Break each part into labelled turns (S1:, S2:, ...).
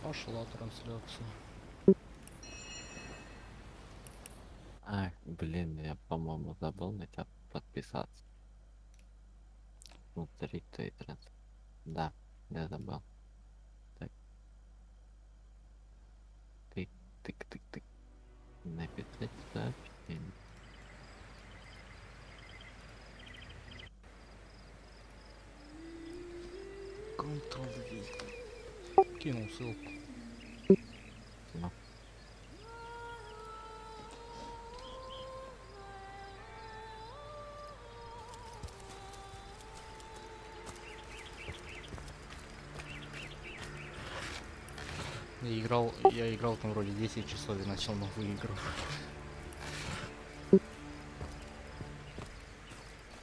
S1: Пошла трансляция.
S2: Ах, блин, я, по-моему, забыл на тебя подписаться. Внутри той трансляции. Да, я забыл. Так, тык, тык, тык, тык. Написать сообщение.
S1: Ctrl-V. Кинул ссылку.
S2: Ну,
S1: Я играл там вроде 10 часов и начал новую игру.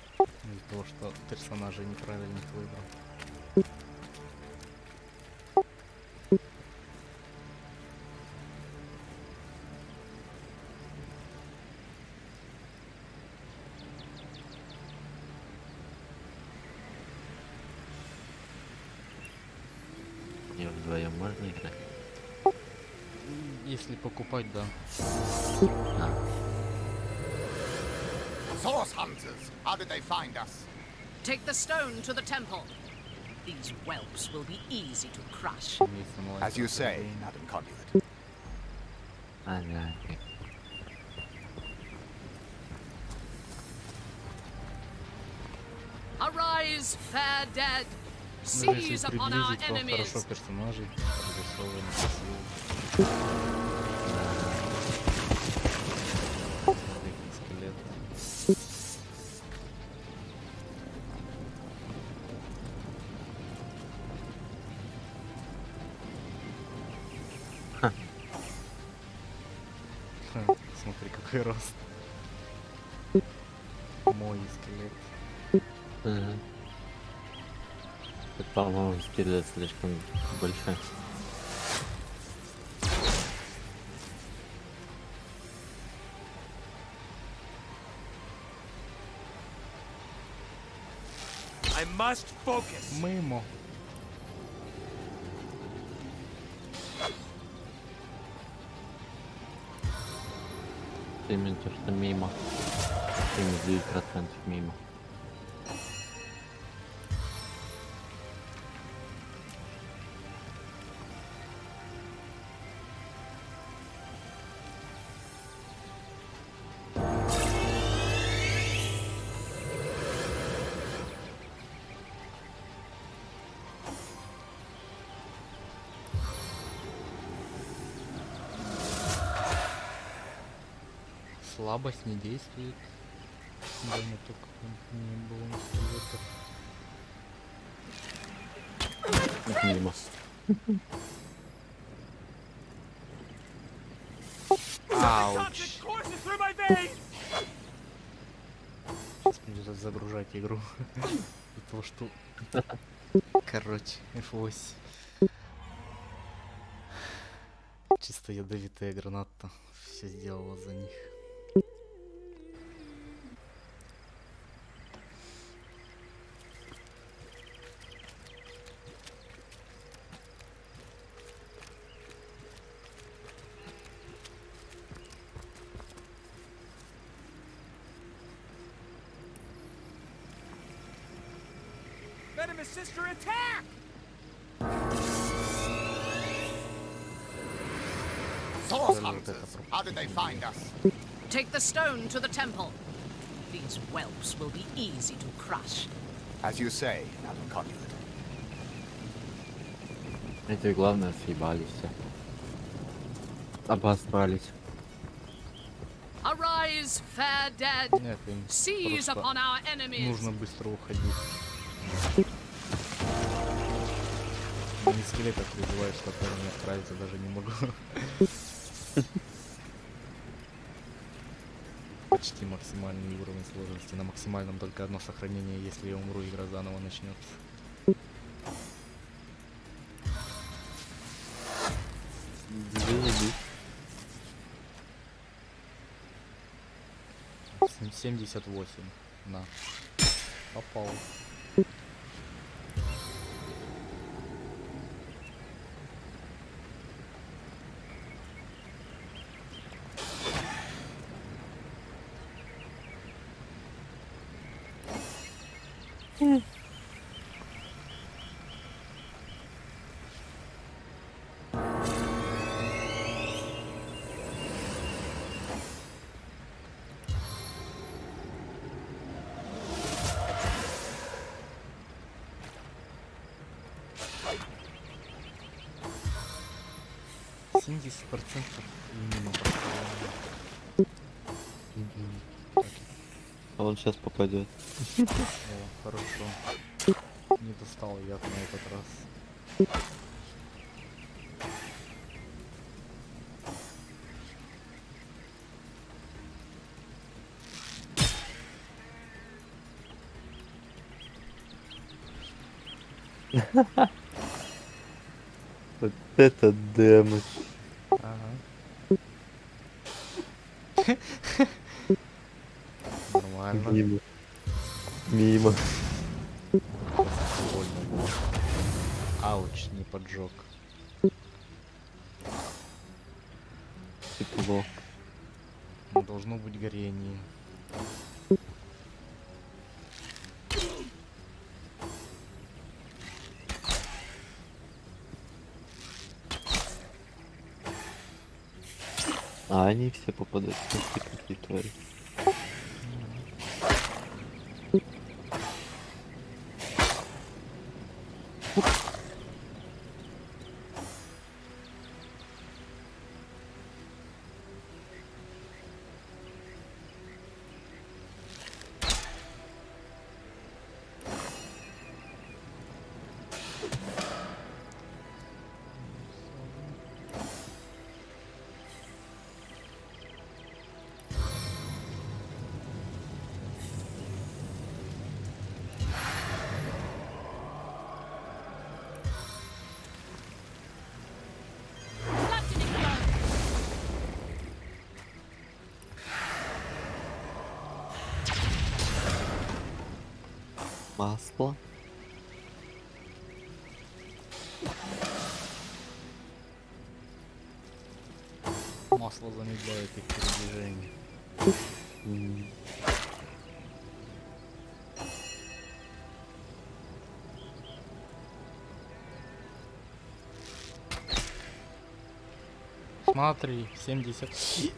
S1: Из-за того, что персонажа неправильно выбрал.
S2: мне вдвоем можно играть?
S1: Если покупать, да.
S2: А,
S3: Source hunters, how did they find us?
S4: Take the stone to the temple. These whelps will be easy to crush.
S1: Есть онлайн
S3: As you say,
S1: прохождение.
S3: Madam Conduit.
S2: ага, окей.
S4: Arise, fair dead.
S1: Ну, если
S4: Seize upon our
S1: приблизить, то
S4: enemies.
S1: хорошо персонажей разрисованы, красивые. Смотри, скелет. Ха, смотри, какой рост. Мой скелет.
S2: Ага. Это, по-моему, скелет слишком большой.
S3: I must focus.
S1: Мимо.
S2: Именно то, что мимо. 79% мимо.
S1: Слабость не действует. Дома только не было на скелетах.
S2: Мимо.
S1: Ауч.
S3: Courses through my veins.
S1: Сейчас придется загружать игру. Из-за того, что... Короче, F8. Чисто ядовитая граната. Все сделала за них.
S3: Venomous sister, attack! Source hunters, how did they find us?
S4: Take the stone to the temple. These whelps will be easy to crush.
S3: As you say, Madam Conduit.
S2: Эти, главное, съебались все. Обосрались.
S4: Arise, fair dead.
S1: Нет, им
S4: Seize
S1: просто
S4: upon our enemies.
S1: нужно быстро уходить. Не скелетов призываешь, с которыми отправиться даже не могу. Почти максимальный уровень сложности. На максимальном только одно сохранение, если я умру, игра заново начнется.
S2: Две
S1: 78. На. Попал. процентов мимо прошлого.
S2: А он сейчас попадет.
S1: О, хорошо. Не достал я на этот раз.
S2: Вот это дэмэдж.
S1: Ага. Нормально.
S2: Мимо. Мимо.
S1: Больно было. Ауч, не поджег.
S2: Тепло.
S1: Но должно быть горение.
S2: А они все попадают. Смотри, какие твари. Масло.
S1: Масло замедляет их передвижение.
S2: М.
S1: Смотри, 70. Ты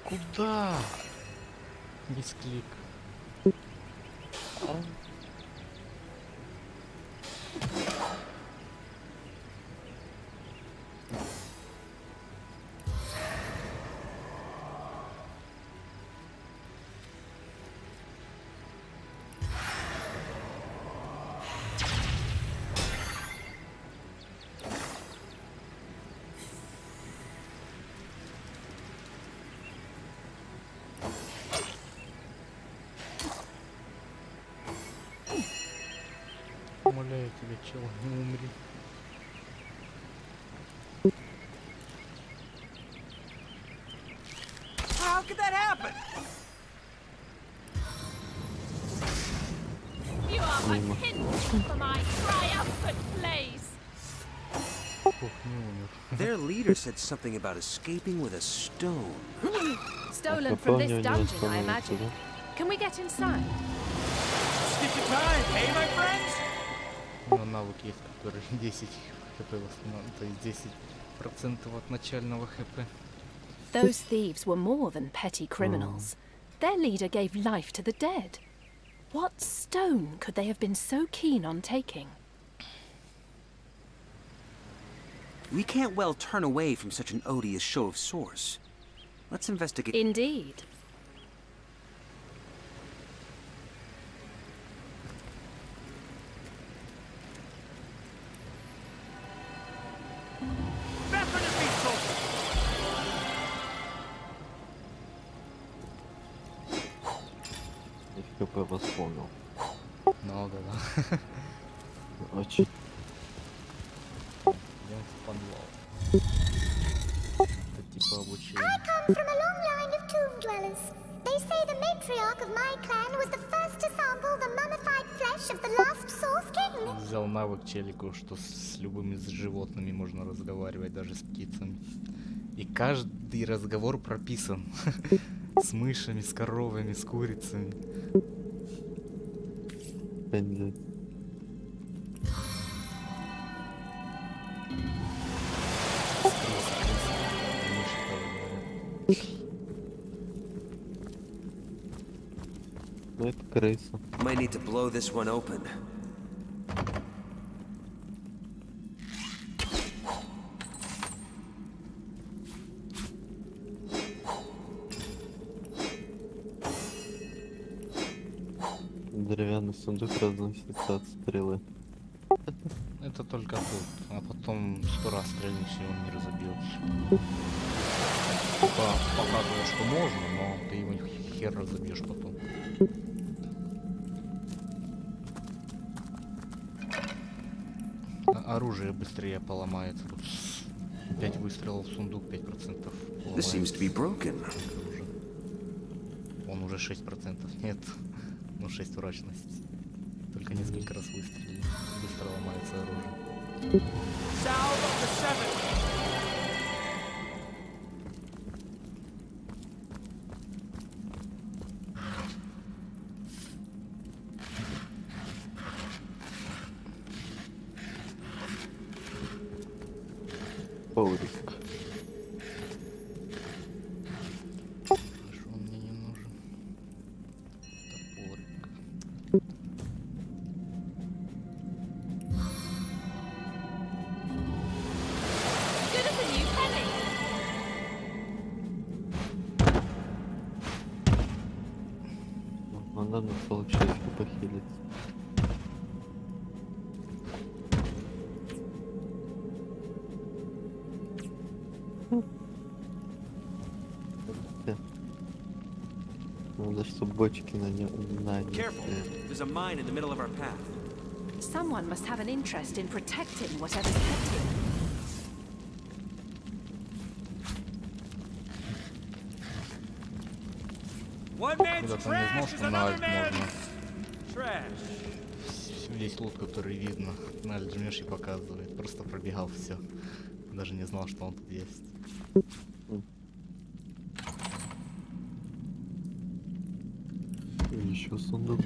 S1: куда? Без клик. Умоляю тебя, чел, не умри.
S3: How could that happen?
S4: You are but hindrance for my triumphant blaze.
S1: Ох, не умер.
S5: Their leader said something about escaping with a stone.
S4: Stolen from this
S2: Пополнение
S4: dungeon, I
S2: становится,
S4: imagine.
S2: да?
S4: Can we get inside?
S3: Stick to time, hey, my friends?
S1: Но навык есть, который 10 хп восстанавливает, то есть 10% от начального хп.
S6: Those thieves were more than petty criminals. Their leader gave life to the dead. What stone could they have been so keen on taking?
S5: We can't well turn away from such an odious show of source. Let's investigate.
S6: Indeed.
S3: Better to be sober.
S2: И ХП восполнил.
S1: Много, да.
S2: Очень.
S1: Идем в подвал. Это типа обучение.
S7: Come from a long line of tomb dwellers. They say the matriarch of my clan was the first to sample the mummified flesh of the last Source King.
S1: Взял навык челику, что с любыми животными можно разговаривать, даже с птицами. И каждый разговор прописан. С мышами, с коровами, с курицами.
S2: Пензель. Ну это крыса.
S5: Might need to blow this one open.
S2: Деревянный сундук разносится от стрелы.
S1: Это только тут, а потом 100 раз стрельнешь, и он не разобьется. Показывает, что можно, но ты его хер разобьешь потом. Оружие быстрее поломается. Тут 5 выстрелов в сундук, 5%
S5: This seems
S1: поломается.
S5: to be broken.
S1: Он уже 6%. Нет, ну 6 прочность. Только несколько раз выстрелили. Быстро ломается оружие.
S3: Salve of the Seven!
S2: Паурик.
S1: Хорошо, он мне не нужен. Топорик.
S6: Good as a new penny.
S2: Надо на получается похилить. Надо, чтобы бочки на нем
S5: Careful. There's a mine in the middle of our path.
S6: Someone must have an interest in protecting whatever's kept here.
S3: One man's
S1: Куда-то не знал,
S3: trash is
S1: что на
S3: another
S1: альт можно.
S3: man's trash.
S1: Весь лут, который видно, на альт жмешь и показывает. Просто пробегал все. Даже не знал, что он тут есть.
S2: Еще сундук.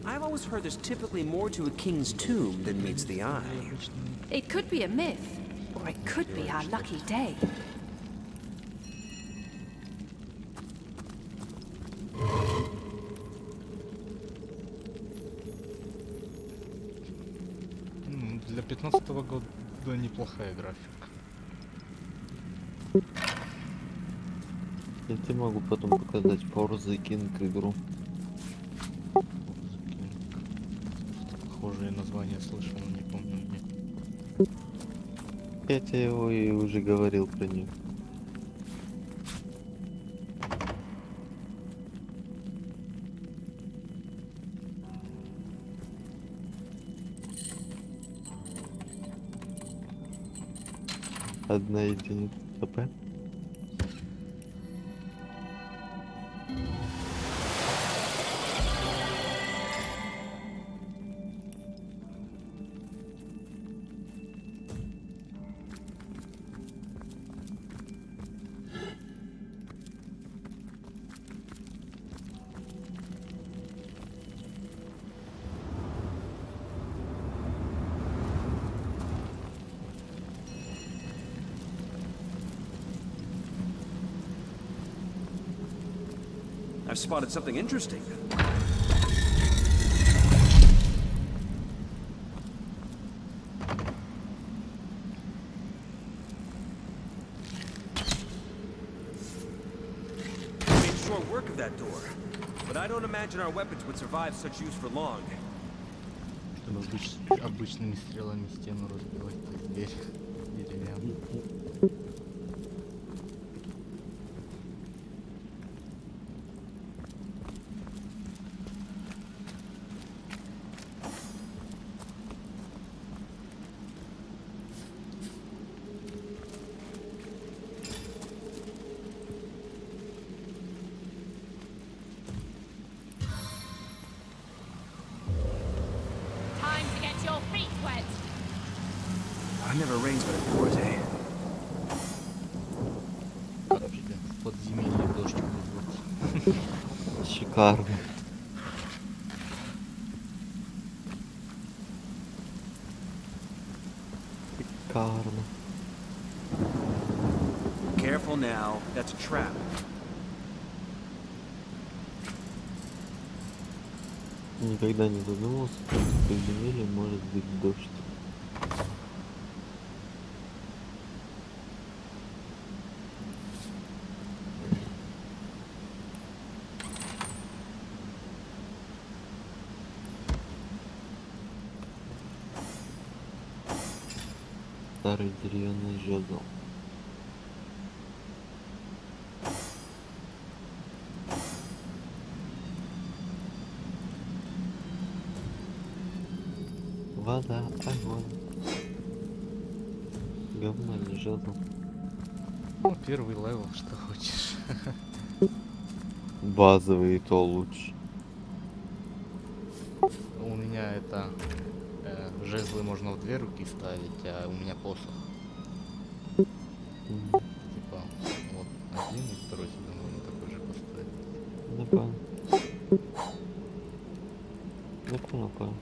S5: I've always heard there's typically more to a king's tomb than meets the eye.
S6: It could be a myth, or it could be our lucky day.
S1: Для 15-го года неплохая графика.
S2: Я тебе могу потом показать For the King игру.
S1: Похожие названия слышал, но не помню где.
S2: Я тебе его и уже говорил про нее. Одна единица ХП.
S5: I've spotted something interesting. Made short work of that door, but I don't imagine our weapons would survive such use for long.
S1: Чтобы обычными стрелами стену разбивать, то дверь деревянную.
S5: never rains but it pours, eh?
S1: Вообще, в подземелье дождь будет.
S2: Шикарно. Шикарно.
S5: Careful now, that's a trap.
S2: Никогда не задумывался, что в подземелье может быть дождь. Старый деревянный жезл. Вода, огонь. Говно или жезл.
S1: Ну, первый левел, что хочешь.
S2: Базовый и то лучше.
S1: У меня это жезлы можно в 2 руки ставить, а у меня посох. Типа, вот один и второй себе можно такой же поставить.
S2: Не понял. Не понял, понял.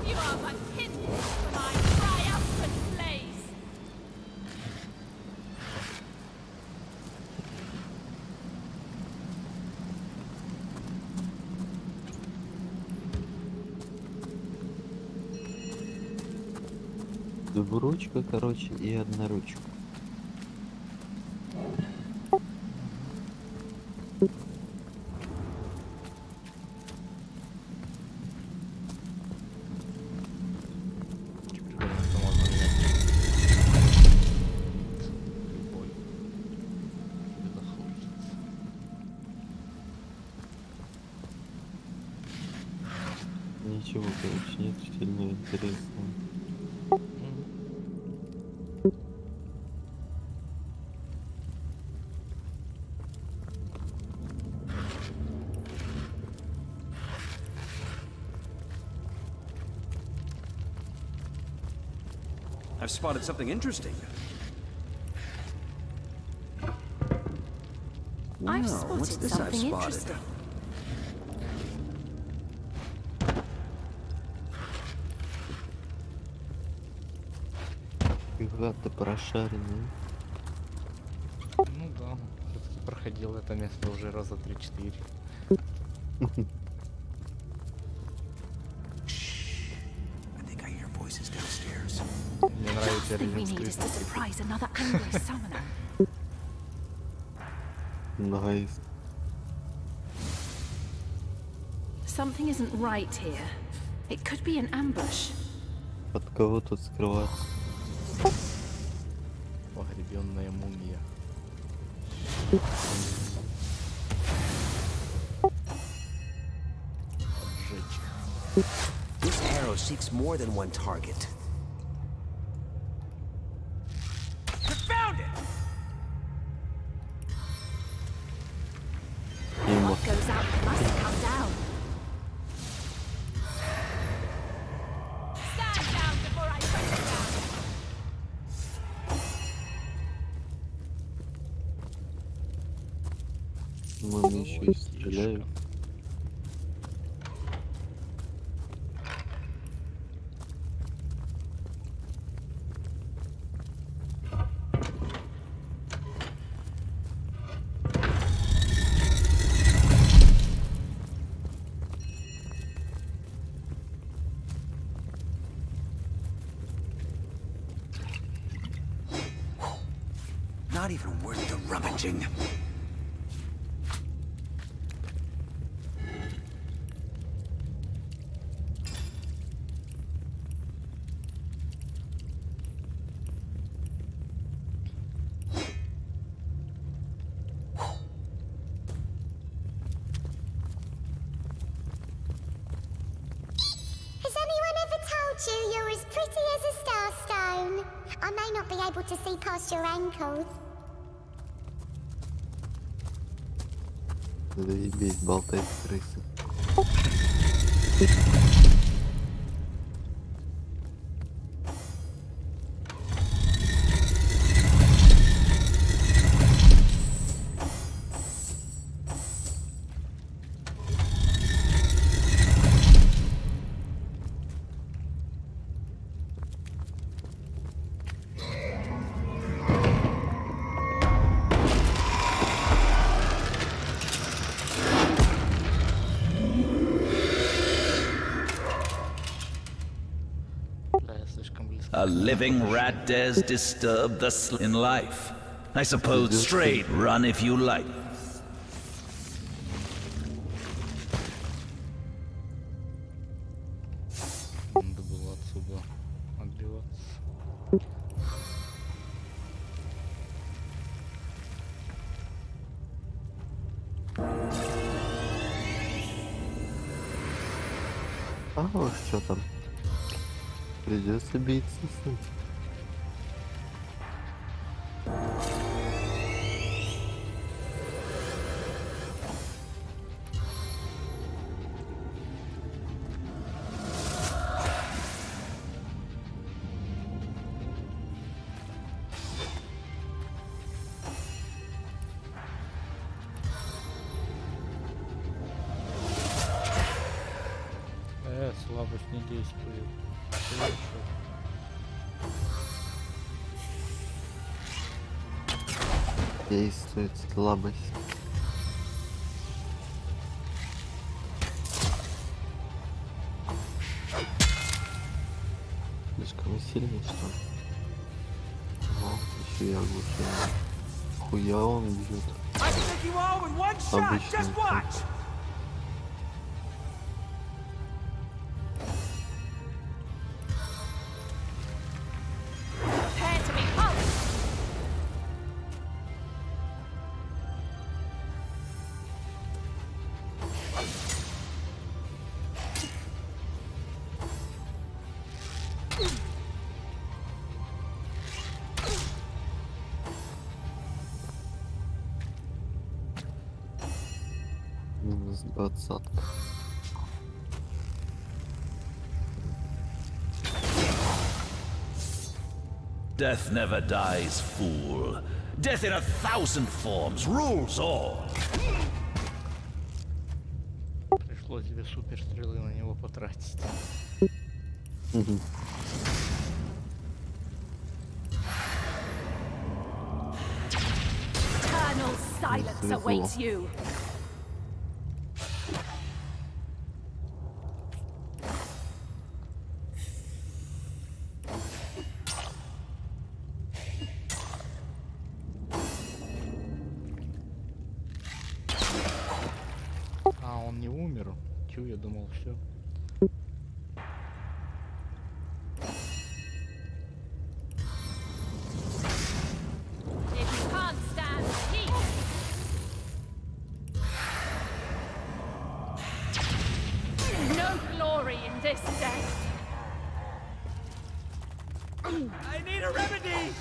S4: You are but hindrance to my triumphant blaze.
S2: Двуручка, короче, и одноручка.
S1: Прикольно, что можно менять любой. Тебе захочется.
S2: Ничего, короче, нет сильно интересного.
S5: I've spotted something interesting.
S6: I've
S5: Wow, what's
S6: spotted
S5: this I've
S6: something
S5: spotted?
S6: interesting.
S2: Фига-то прошаренный.
S1: Ну да, все-таки проходил это место уже раза 3-4.
S5: I think I hear voices downstairs.
S1: Мне нравится
S6: Last thing we
S1: режим
S6: need is to
S1: скрытности.
S6: surprise another angry summoner.
S2: Найс.
S6: Something isn't right here. It could be an ambush.
S2: От кого тут скрываться?
S1: Погребенная мумия. Отжечь.
S5: This arrow seeks more than one target.
S3: Confound it!
S2: Мимо.
S6: What goes up must come down.
S4: Stand down before I press you down.
S2: Мимо еще и стреляют.
S5: Not even worth the rummaging.
S7: Has anyone ever told you you're as pretty as a starstone? I may not be able to see past your ankles,
S2: Заебись, болтать крысы.
S1: Бля, я слишком близко.
S3: A living rat dares disturb the in life. I suppose straight run if you like.
S1: Надо было отсюда отбиваться.
S2: А уж что там? Придется биться с ним.
S1: Слабость не действует. Хорошо.
S2: Действует слабость. Слишком сильный, что ли? О, еще и оглушение. Хуя он бьет.
S3: I can take you all with one shot.
S2: Обычный
S3: Just watch.
S2: танк.
S4: Prepare to be hugged.
S2: Минус 20.
S3: Death never dies, fool. Death in 1,000 forms rules all.
S1: Пришлось 2 суперстрелы на него потратить.
S6: Eternal silence awaits you.
S1: А, он не умер? Чё, я думал, все.
S6: If you can't stand heat, no glory in this death.
S3: I need a remedy.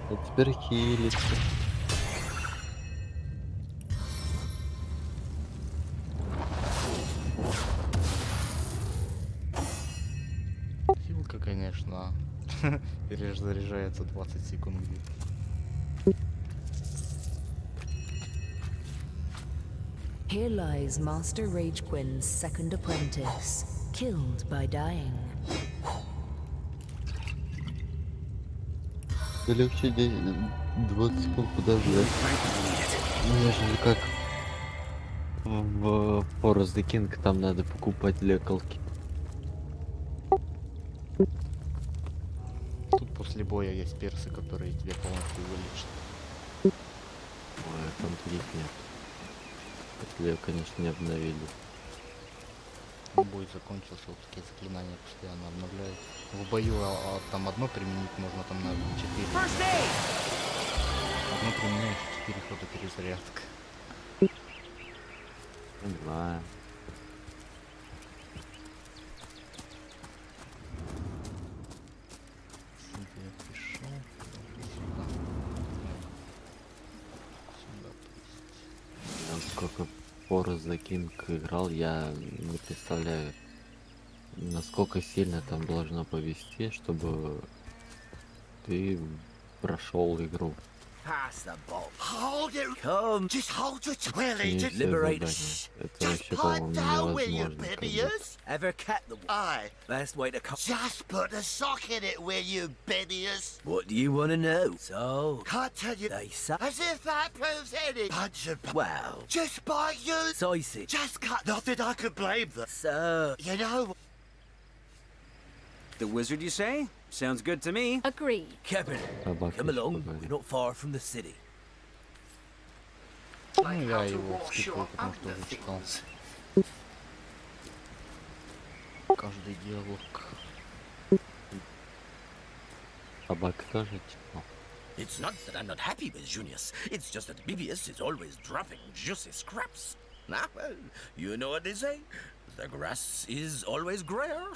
S2: А теперь хилится.
S1: Силка, конечно. Перезаряжается 20 секунд где-то.
S8: Here lies Master Rage Quinn's second apprentice, killed by dying.
S2: Да легче 20 секунд подождать. Нежели как в Forest the King, там надо покупать лекалки.
S1: Тут после боя есть персы, которые тебе полностью вылечат.
S2: Ой, там таких нет. Если ее, конечно, не обновили.
S1: Бой закончился, вот такие заклинания постоянно обновляют. В бою там одно применить можно там на 4.
S3: First aid.
S1: Одно применяешь, 4 хода перезарядка.
S2: Не знаю. сколько Forza King играл, я не представляю, насколько сильно там должно повести, чтобы ты прошел игру.
S3: Pass the ball.
S9: Hold it!
S3: Come,
S9: Just hold your twirly!
S2: И
S9: Just,
S2: все
S3: liberate
S2: задания.
S3: us.
S2: Это
S9: just
S2: вообще,
S9: pipe
S2: по-моему,
S9: down, will you,
S2: невозможно. как бы.
S9: Biddiers?
S3: ever kept the
S9: Aye.
S3: best way to come?
S9: Just put a sock in it, will you, Biddiers?
S3: What do you want to know? So,
S9: Can't tell you.
S3: they say,
S9: As if that proves any. Punch and
S3: well,
S9: just by you.
S3: Soisy.
S9: Just cut. Not that I could blame them.
S3: So,
S9: You know.
S5: The wizard, you say? Sounds good to me.
S6: Agreed.
S3: Captain,
S2: Собака
S3: come
S2: ещё
S3: along.
S2: поговорит.
S3: We're not far from the city.
S1: Ну, я его скипаю, потому что уже читал. Каждый диалог.
S2: Собака тоже читал.
S9: It's not that I'm not happy with Junius. It's just that Bibius is always dropping juicy scraps. Ah, well, you know what they say. The grass is always grayer.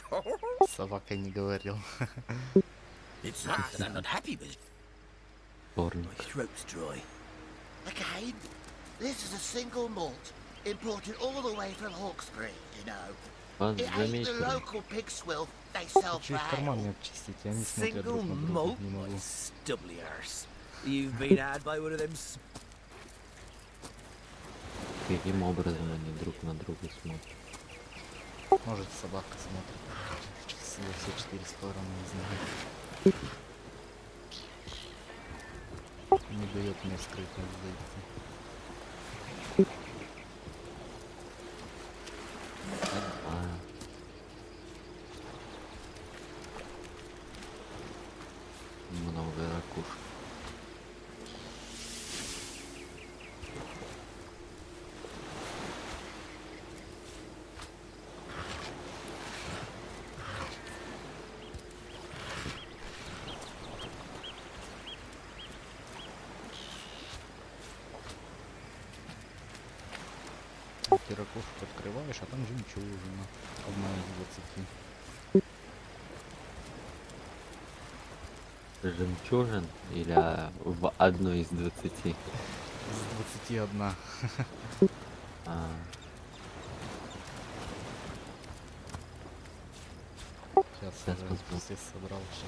S1: С собакой не говорил.
S9: It's not that I'm not happy with.
S2: Порно.
S3: My throat's dry.
S9: Again, this is a single malt, imported all the way from Hawkesbury, you know.
S2: Вот
S9: It ain't the
S2: заметил.
S9: local pig swill they sell
S1: Хочу
S9: for
S1: их
S9: ale.
S1: карманы обчистить, и они смотрят
S3: Single
S1: друг на друга.
S3: malt?
S1: Не
S3: My
S1: могу.
S3: stubbly arse. You've been had by one of them
S2: Каким образом они друг на друга смотрят?
S1: Может, собака смотрит во все 4 стороны, не знаю. Не дает мне скрытно зайти.
S2: А, много ракушек.
S1: Ты ракушку открываешь, а там жемчужина. Одна из 20.
S2: Жемчужин или в одной из 20?
S1: Из 21.
S2: А,
S1: Сейчас
S2: Сейчас
S1: уже
S2: посмотрим.
S1: все собрал все.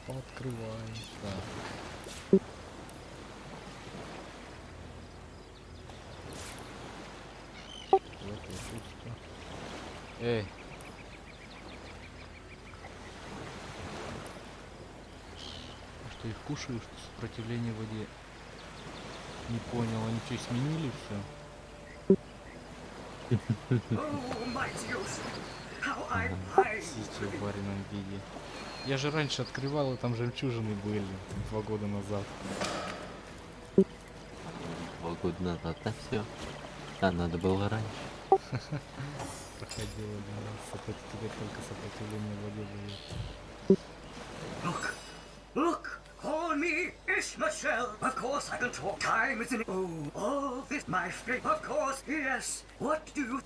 S1: Открывай. Так. Вот и пусто. Эй. А что, их кушают, что сопротивление в воде? Не понял, они что, сменили все? Сидите в вареном виде. Я же раньше открывал, и там жемчужины были 2 года назад.
S2: 2 года назад, а все. А надо было раньше.
S1: Проходило, да, теперь только сопротивление в воде дает.
S10: Look! Call me Ishmael! Of course I can talk. Time is in. Oh, all this my fate. Of course, yes. What do you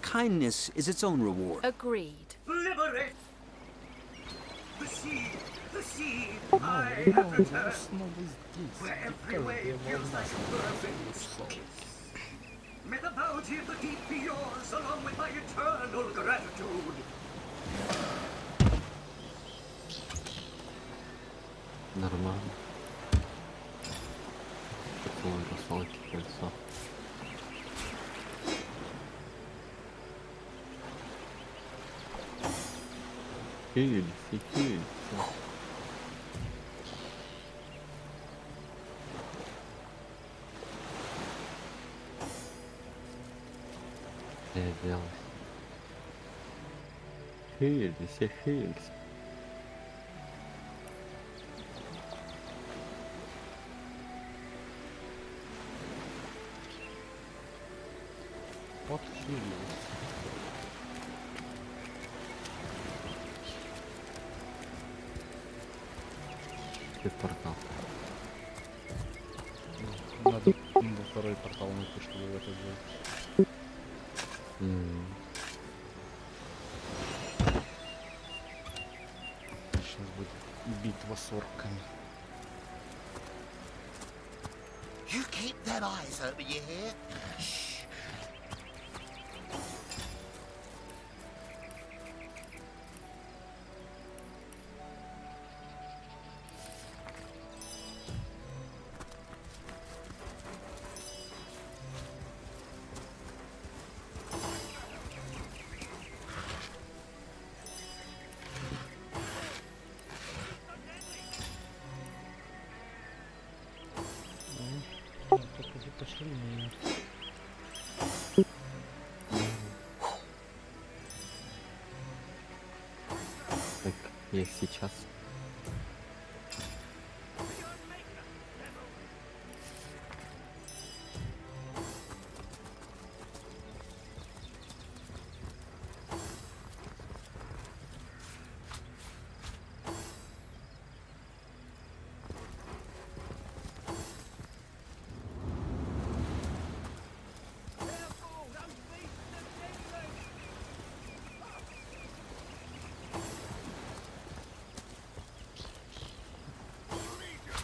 S5: Kindness is its own reward.
S6: Agreed.
S10: liberate? The sea, the sea. I have returned.
S1: Снова здесь.
S10: Where every wave feels like a perfect kiss. May the bounty of the deep be yours, along with my eternal gratitude.
S2: Нормально. Поцелуй русалки кольцо. Хильси, хильси. Я делал. Хильси, хильси.
S1: Подхилились.
S2: Ты в портал.
S1: Надо во второй портал найти, чтобы в это зайти. Сейчас будет битва с орками.
S11: You keep them eyes open, you hear? Shh.
S1: Пошли меня.
S2: Так, я сейчас.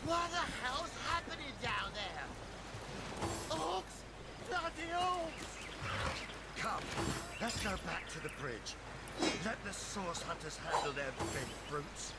S11: What the hell's happening down there? Orcs! Bloody orcs! Come, let's go back to the bridge. Let the source hunters handle their big brutes.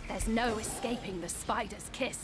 S6: There's no escaping the spider's kiss.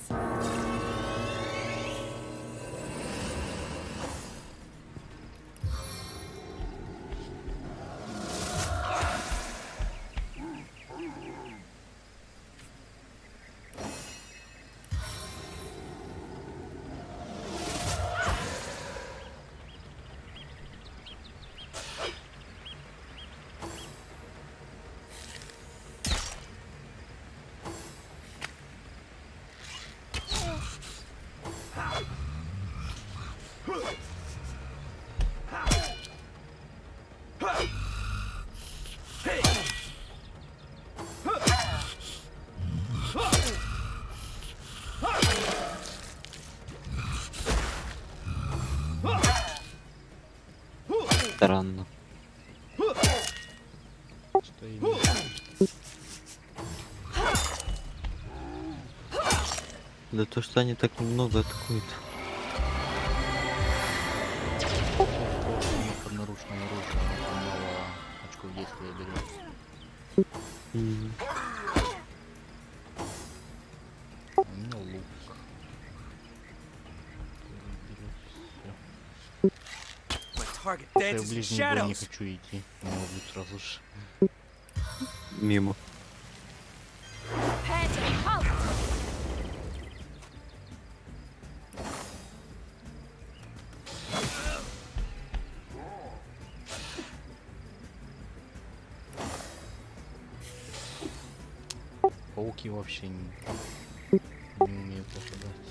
S2: Странно.
S1: Что именно?
S2: Да то, что они так много атакуют.
S1: Под наружным оружием очень мало очков действия берет. У меня лук.
S5: Target
S1: Я в
S5: dances in
S1: ближний бой не
S5: shadows.
S1: хочу идти. Меня убьют сразу же.
S2: Мимо.
S6: Prepare to be pulped.
S1: Пауки вообще не умеют попадать.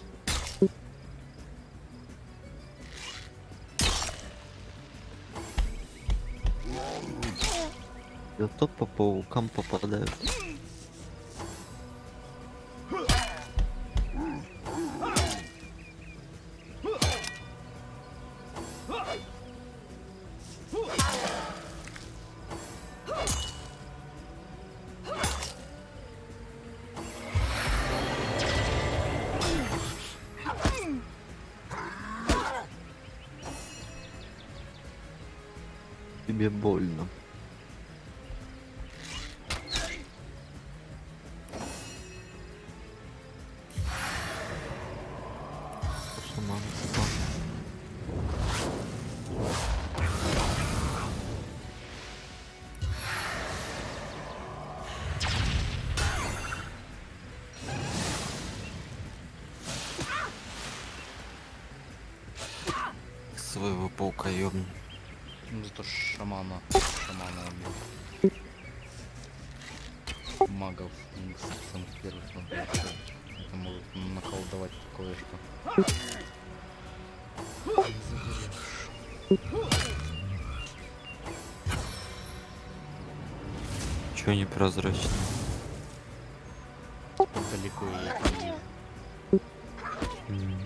S2: Зато по паукам попадают. Тебе больно. Шаман спал. своего паука ёбни.
S1: Ну, зато шамана убил. Магов самых первых надо. Это может наколдовать такое, что... не заберешь.
S2: Чё непрозрачно?
S1: Далеко я их не вижу.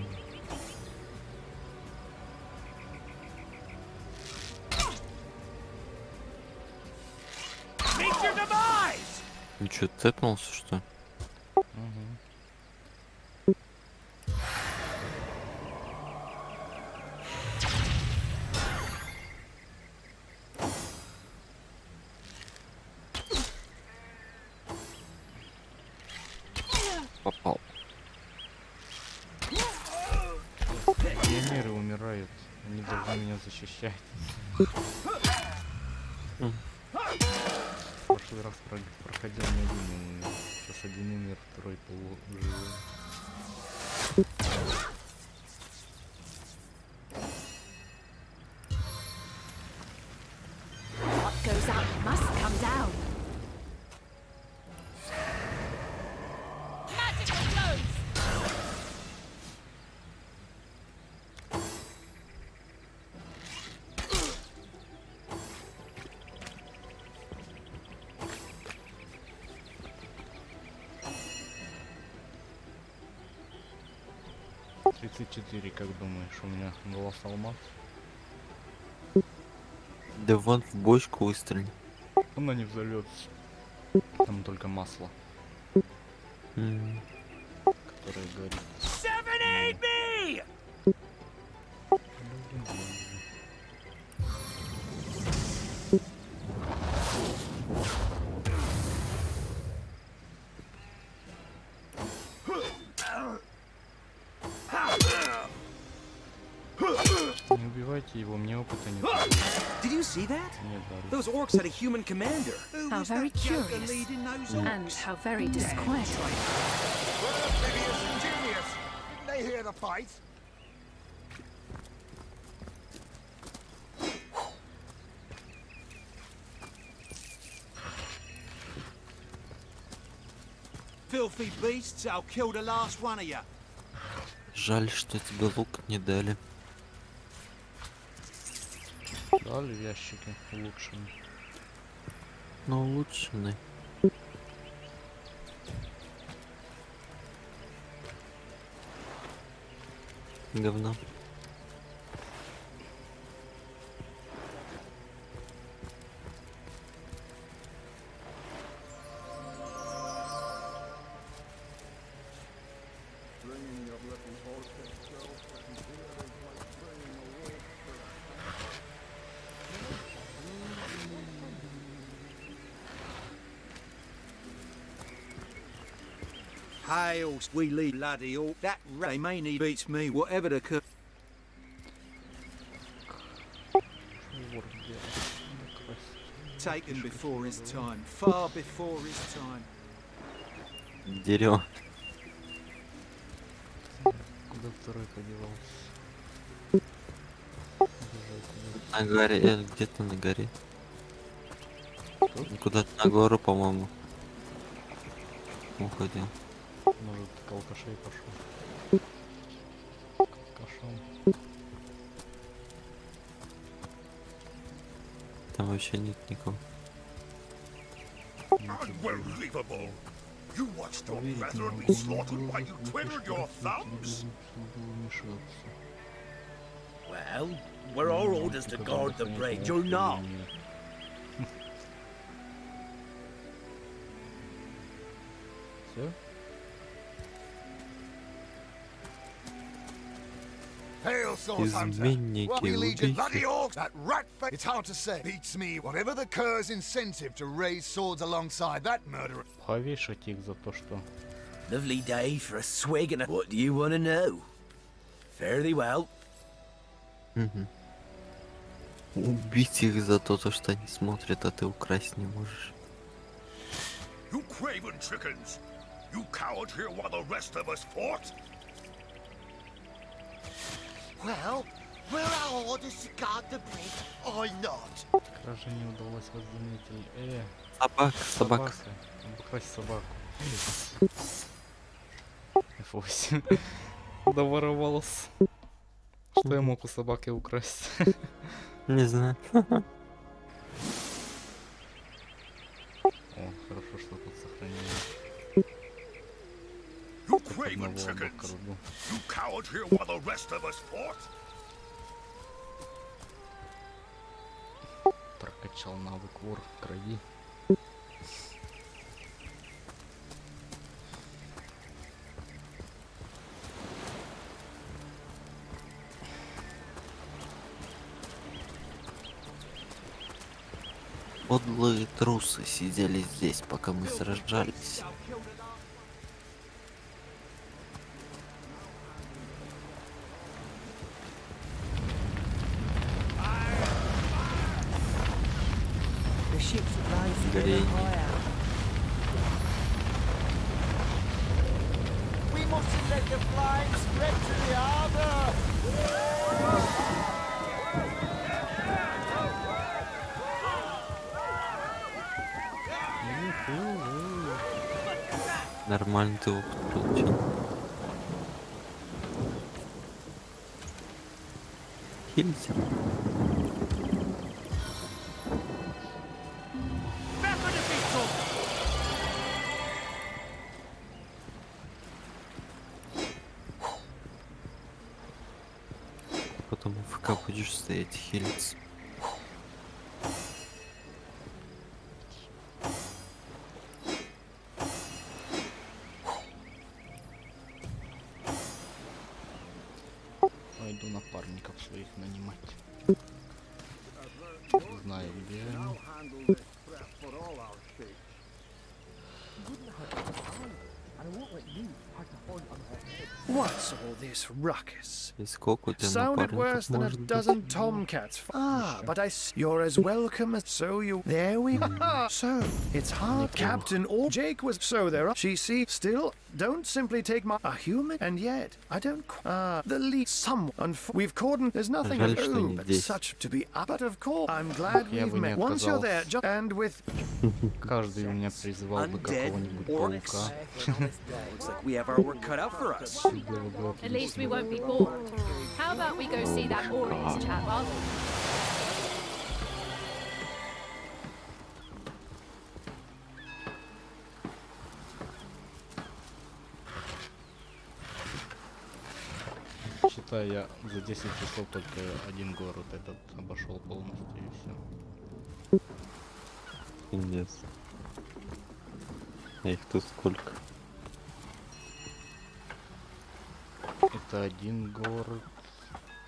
S3: Meet your demise!
S2: Ничего, цепнулся, что ли? Попал.
S1: Пионеры умирают. Они должны меня защищать. В прошлый раз проходил не один умер. Сейчас один умер, второй полуживой.
S6: What goes up must come down.
S4: Magical blows!
S1: $34, как думаешь, у меня голос алмаз?
S2: Да вон в бочку выстрели.
S1: Она не взорвется. Там только масло, которое горит.
S3: 7-8 me!
S1: Не убивайте его, мне опыта нет.
S5: Did you see that?
S1: Нет, да.
S5: Those orcs had a human commander.
S6: How very curious. And how very disquieting.
S11: Bibius and Junius, didn't they hear the fight?
S10: Filthy beasts, I'll kill the last one of you.
S2: Жаль, что тебе лук не дали.
S1: Дали в ящике улучшенный.
S2: Но улучшенный. Говно.
S10: Hails, we lead bloody orc. That ray mainly beats me, whatever the co- taken before his time, far before his time.
S2: Дерево.
S1: Куда второй подевался?
S2: На горе, где-то на горе. Куда-то на гору, по-моему. Уходил.
S1: Может, к алкашей пошел. К алкашам.
S2: Там вообще нет никого.
S11: Unbelievable! You watched your brethren be slaughtered while you twiddled your thumbs?
S9: Well, we're all orders to guard the bridge, or not?
S1: Все?
S11: Hail, Source Hunter!
S2: Изменники,
S11: What we legion bloody
S2: убийцы.
S11: orcs? That rat face. It's hard to say. Beats me. Whatever the cur's incentive to raise swords alongside that murderer.
S1: Повешать их за то, что...
S9: Lovely day for a swig and a... What do you want to know? Fairly well.
S2: Убить их за то, что они смотрят, а ты украсть не можешь.
S11: You craven chickens! You cowered here while the rest of us fought?
S10: Well,
S11: Will our orders to guard the bridge or not?
S1: Краже не удалось, вас заметили.
S2: Собака.
S1: Собака. Обыкрасть собаку. F8. Доворовался. Что я мог у собаки украсть?
S2: Не знаю.
S1: О, хорошо, что тут сохранили.
S3: You
S1: Хоть
S3: craven
S1: одного
S3: chickens!
S1: обокраду.
S3: You cowered here while the rest of us fought?
S1: Прокачал навык вор крови.
S2: Подлые трусы сидели здесь, пока мы сражались.
S5: The ship's rising
S2: Горение.
S5: higher.
S11: We mustn't let the flames spread to the harbor!
S2: Нормально ты его подключил. Хильте. Потом АФК будешь стоять и хилиться.
S1: Пойду напарников своих нанимать. Знаю, где они.
S10: What's all this ruckus?
S2: И сколько у тебя
S10: Sounded
S2: напарников
S10: worse than a
S2: может быть?
S10: dozen tomcats. Ah, but you're as welcome as so you. There we are. So it's hard, Captain. Or Jake was so there. She see still. Don't simply take a human, and yet I don't. The least some. We've caught. There's nothing
S2: Жаль,
S10: of
S2: что не
S10: but
S2: здесь.
S10: such to be. But of course, I'm glad
S1: Я
S10: we've
S1: бы не
S10: met. Once you're there,
S1: отказался.
S10: and with
S1: Каждый у меня призывал бы
S5: Undead
S1: какого-нибудь
S5: orcs.
S1: паука.
S5: Looks like we have our work cut out for us.
S6: At least we won't be bored. How about we go see that Aureus chap, huh?
S1: Считай, я за 10 часов только один город этот обошел полностью и все.
S2: Пиздец. А их тут сколько?
S1: Это один город,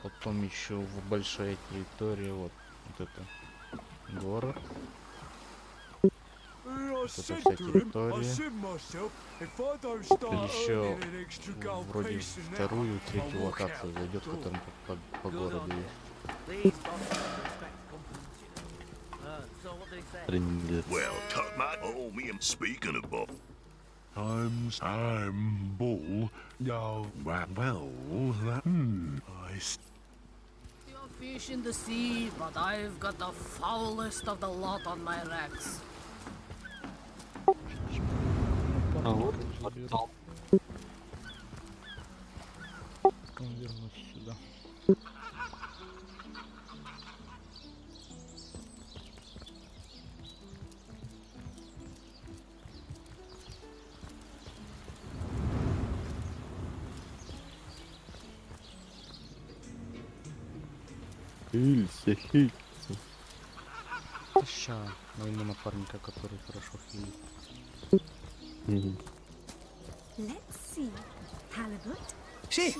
S1: потом еще большая территория, вот это город, вот это вся территория, еще вроде вторую, третью локацию зайдет, которая по городу есть.
S2: Пиздец.
S3: Well, tuck my oh me and speaking of bull.
S12: I'm bull. Oh, well, that. I.
S4: Your fish in the sea, but I've got the foulest of the lot on my racks.
S2: А вот портал.
S1: Потом вернусь сюда.
S2: Хилься, хилься.
S1: Ща, моему напарника, который хорошо хилит.
S7: Let's see. Halibut.
S5: See,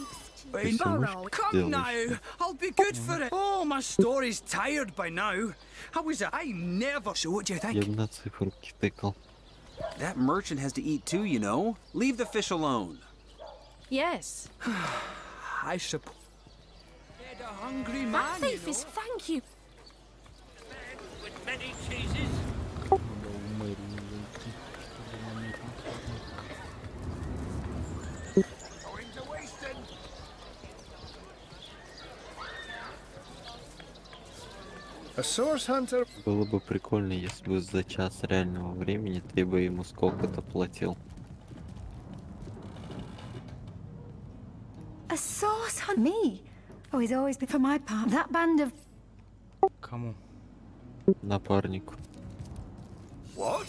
S2: Ты всё
S5: Barrow,
S2: можешь
S5: come
S2: делать?
S5: now. I'll be good for it. Oh, my story's tired by now. How was it? I never. So what do you
S2: Я
S5: think?
S2: на циферки тыкал.
S5: That merchant has to eat too, you know. Leave the fish alone.
S6: Yes.
S5: I suppose. A hungry man,
S6: That thief is thank you.
S10: with many cheeses.
S1: Надо у мэрии зайти, чтобы нанять напарника.
S11: Going to Waston!
S10: A source hunter.
S2: Было бы прикольно, если бы за час реального времени ты бы ему сколько-то платил.
S13: A source on me. Oh, he's always been for my part. That band of
S1: Кому?
S2: Напарнику.
S12: What?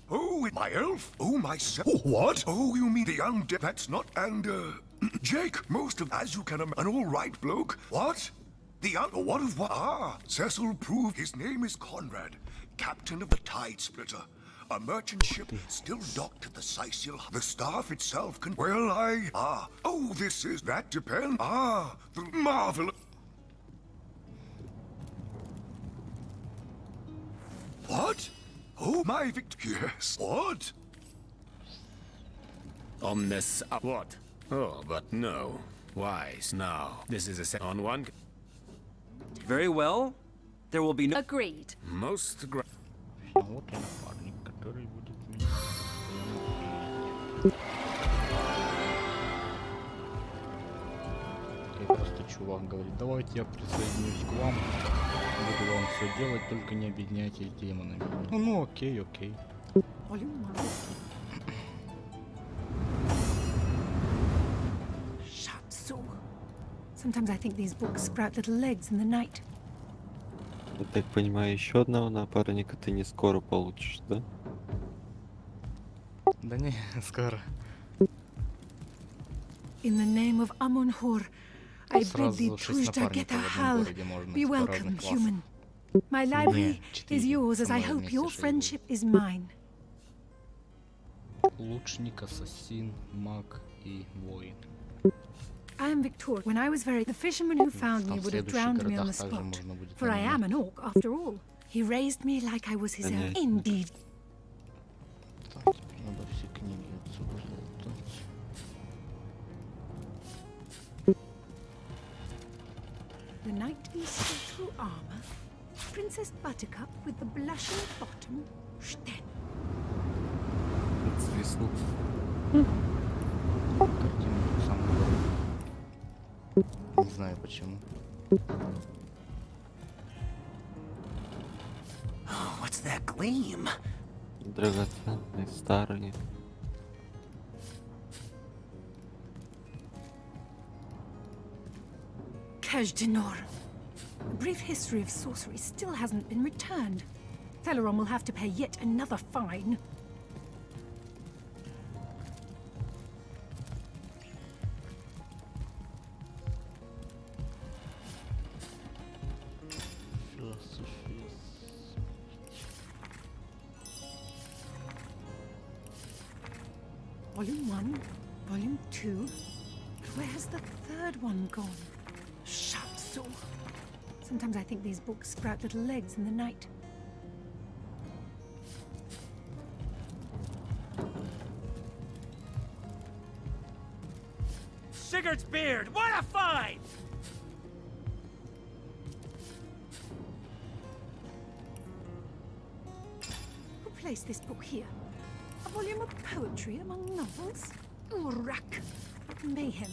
S12: Oh, my elf? Oh, my son? Oh, what? Oh, you mean the undead? That's not... And, Jake, most of... As you can an all right bloke. What? What of what? Ah, Cecil proved his name is Conrad, captain of the Tide Splitter. A merchant ship still docked at the Sicil. The staff itself can... Well, Oh, this is... That depends... The marvelous... What? Oh, my Yes. What?
S14: Omnis... what? Oh, but no. Wise. Now, this is a set on one...
S5: Very well. There will be no...
S6: Agreed.
S14: Most gra...
S1: Вот и напарник, который будет меня... И просто чувак говорит, давайте я присоединюсь к вам, буду вам все делать, только не объединяйтесь с демонами. Ну окей, окей.
S13: Sometimes I think these books sprout little legs in the night.
S2: Я так понимаю, еще одного напарника ты не скоро получишь, да?
S1: Да не, скоро.
S13: In the name of Amun-Hor, I bid
S1: Сразу
S13: thee
S1: 6
S13: Tujda
S1: напарников в одном
S13: Getahal.
S1: городе можно,
S13: Be
S1: типа
S13: welcome,
S1: разных классов.
S13: human. My library
S1: Не,
S13: is
S1: 4,
S13: yours, as
S1: со
S13: I
S1: мной
S13: hope
S1: вместе
S13: your
S1: 6 будет.
S13: friendship is mine.
S1: Лучник, ассасин, маг и воин.
S13: I am Victor. When I was the fisherman who found me
S1: Там в
S13: would have
S1: следующих
S13: drowned me on the
S1: городах также
S13: spot.
S1: можно будет
S13: For I am an
S1: нанимать.
S13: orc, after all. He raised me like I was his own.
S2: Понятно.
S13: Indeed.
S1: Так, теперь надо все книги отсюда залутать.
S13: The knight in see-through armor, Princess Buttercup with the blushing bottom, Sten.
S2: Свистнул.
S1: Картинку сам выбрал. Не знаю почему.
S5: Oh, what's that gleam?
S2: Драгоценные, старые.
S13: Kajdanor. A brief history of sorcery still hasn't been returned. Theleron will have to pay yet another fine. Volume 1, Volume 2. Where has the third one gone? Shatsu. Sometimes I think these books sprout little legs in the night.
S15: Sigurd's beard! What a find!
S13: Who placed this book here? A volume of poetry among novels? Urak. Mayhem.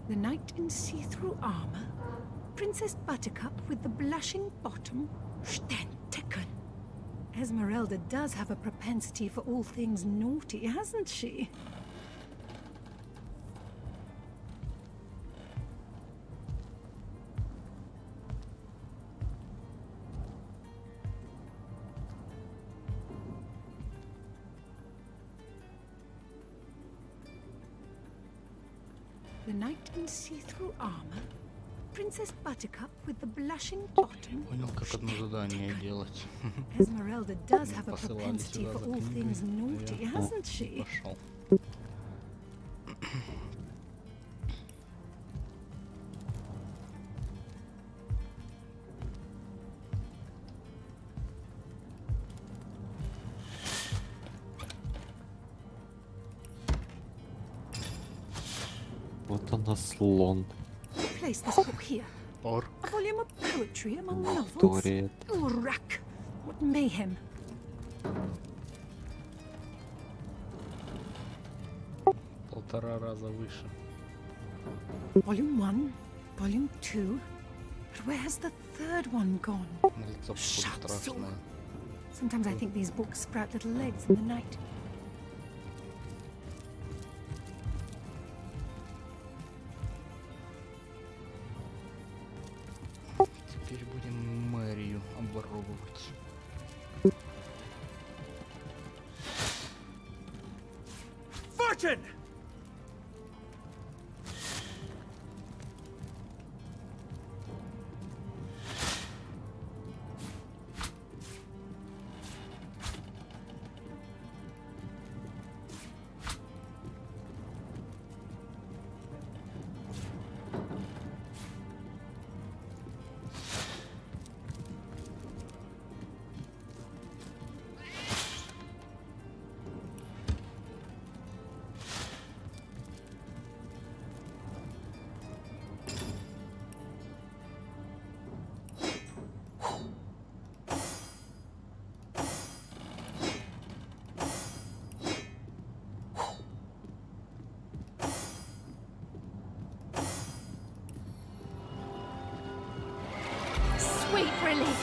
S13: The knight in see-through armor, Princess Buttercup with the blushing bottom, Stenteken. Esmeralda does have a propensity for all things naughty, hasn't she? The knight in see-through armor, Princess Buttercup with the blushing bottom.
S1: Понял, как одно задание делать.
S13: Esmeralda does have a
S1: Посылали
S13: propensity
S1: сюда
S13: for
S1: за
S13: all
S1: книгой,
S13: things naughty,
S1: я
S13: hasn't she?
S1: пошел.
S2: Вот она слон.
S13: Place this book here.
S1: Orc.
S13: A volume of poetry among novels?
S2: Туалет.
S13: Urack! What mayhem!
S1: Полтора раза выше.
S13: Volume 1, Volume 2. But where has the third one gone?
S1: На лицо походу страшное.
S13: Sometimes I think these books sprout little legs in the night.
S1: Теперь будем мэрию обворовывать.
S15: Fortune!
S6: Sweet relief.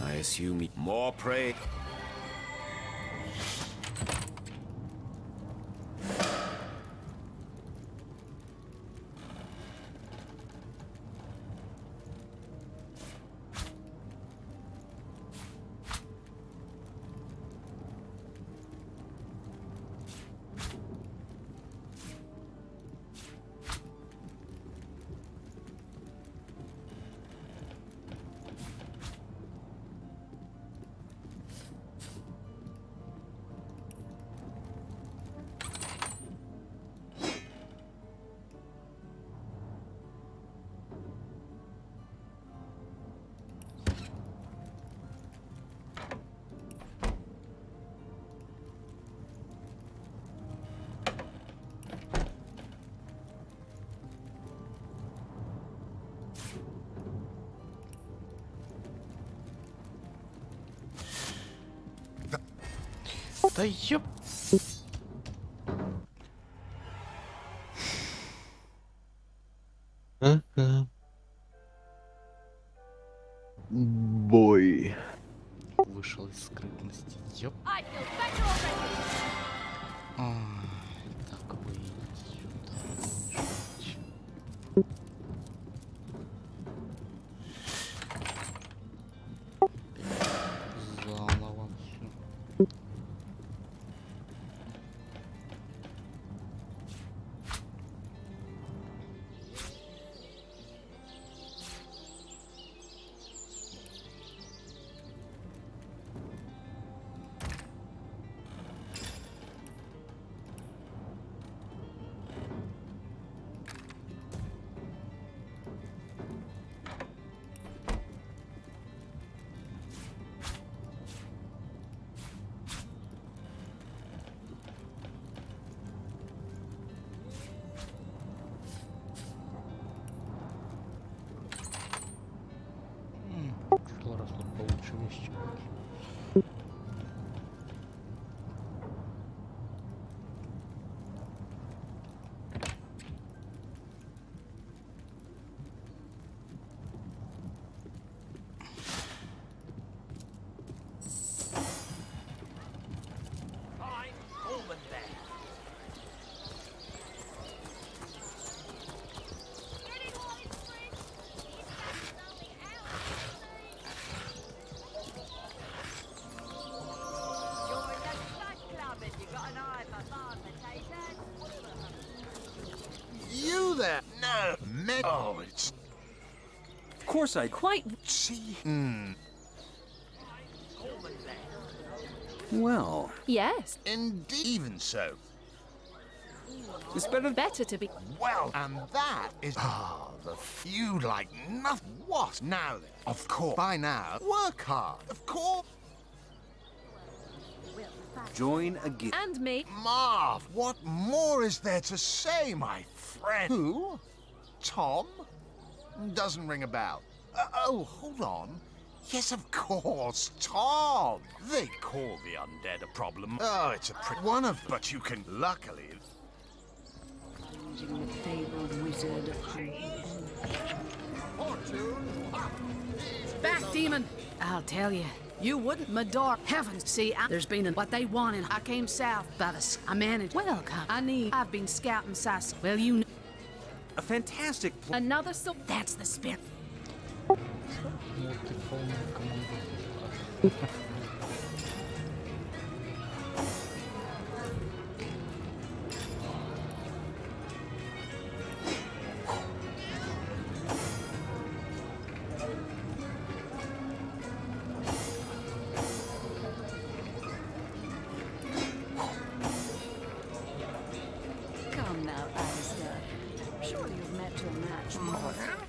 S14: I assume more prey.
S1: Да ёп.
S2: Ага. Бой.
S1: Вышел из скрытности. Ёп. Так выйдет сюда. Заново всё. Прошлый раз тут получше вещи.
S11: You there? No, me. Oh, it's.
S5: Of course I
S6: quite
S11: see.
S5: Well.
S6: Yes.
S11: Indeed, even so.
S5: It's better
S6: to be.
S11: Well, and that is. Ah, the feud like nothing. What now then? Of course. By now, work hard. Of course.
S5: Join a guild.
S6: And me.
S11: Marv, what more is there to say, my friend? Who? Tom? Doesn't ring a bell. Oh, hold on. Yes, of course, Tom. They call the undead a problem. Oh, it's a pretty one of them. But you can, luckily...
S8: The fabled wizard
S4: Back, demon! I'll tell you. You wouldn't, Mador. Heavens, see, there's been what they wanted. I came south, but I managed. Welcome. I've been scouting Sass. Well, you know.
S5: A fantastic
S6: Another so.
S4: That's the spirit.
S8: Come now, Alistair. Surely you've met your match.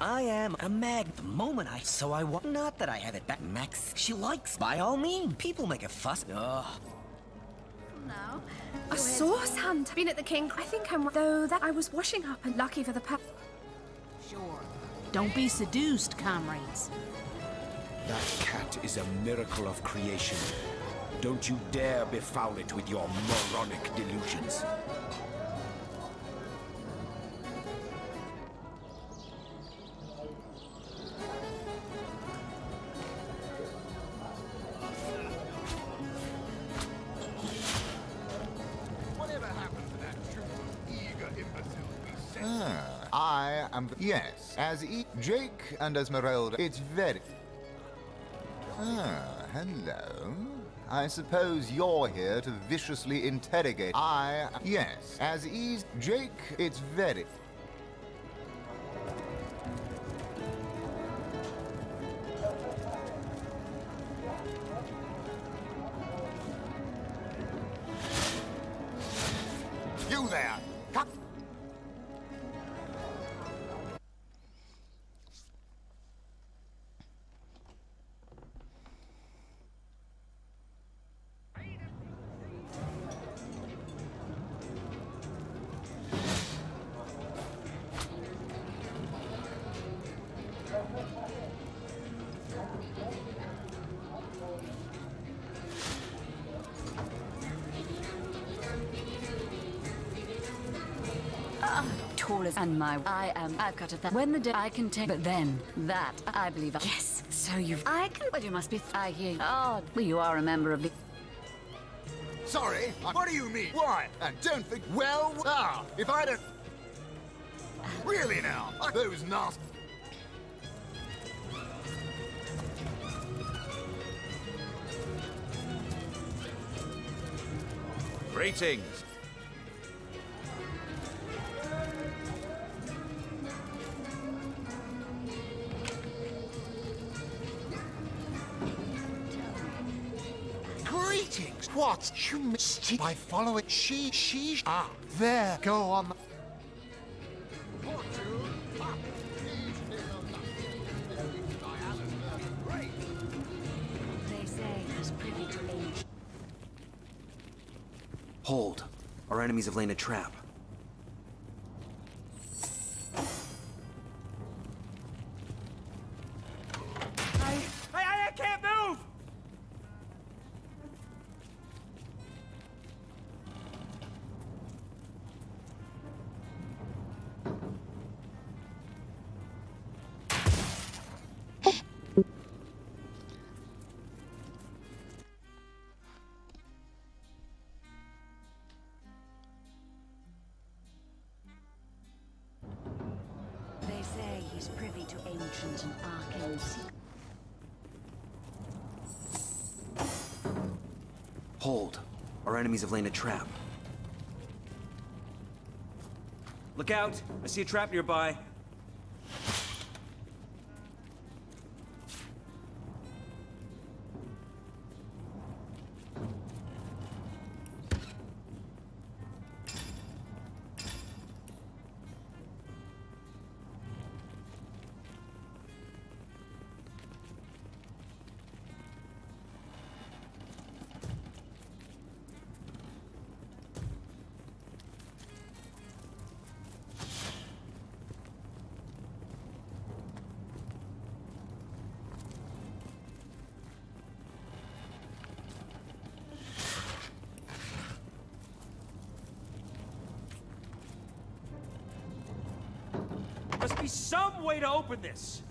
S9: I am a mag. The moment I want. Not that I have it back. Max, she likes. By all means, people make a fuss. Ugh.
S16: Now, a source hunt. Been at the king. I think I'm though that I was washing up and lucky for the pup.
S4: Sure. Don't be seduced, comrades.
S14: That cat is a miracle of creation. Don't you dare befoul it with your moronic delusions.
S17: I am the... Yes, as Jake and Esmeralda. It's very... hello. I suppose you're here to viciously interrogate. Yes, as Jake, it's very...
S11: You there! Come!
S8: Tall as and I've got a when the day I can take, but then that I believe. Yes, so I can. Well, you must be. I hear. Oh, well, you are a member of the.
S17: Sorry, what do you mean? Why? And don't think... Well, if I don't... Really now? Those nasty...
S3: Greetings.
S11: Greetings! What? You missed by following there. Go on.
S8: They say he's privy to age.
S5: Hold. Our enemies have laid a trap.
S15: I can't move!
S8: They say he's privy to ancient and arcane secrets.
S5: Hold. Our enemies have laid a trap.
S15: Look out! I see a trap nearby. Must be some way to open this.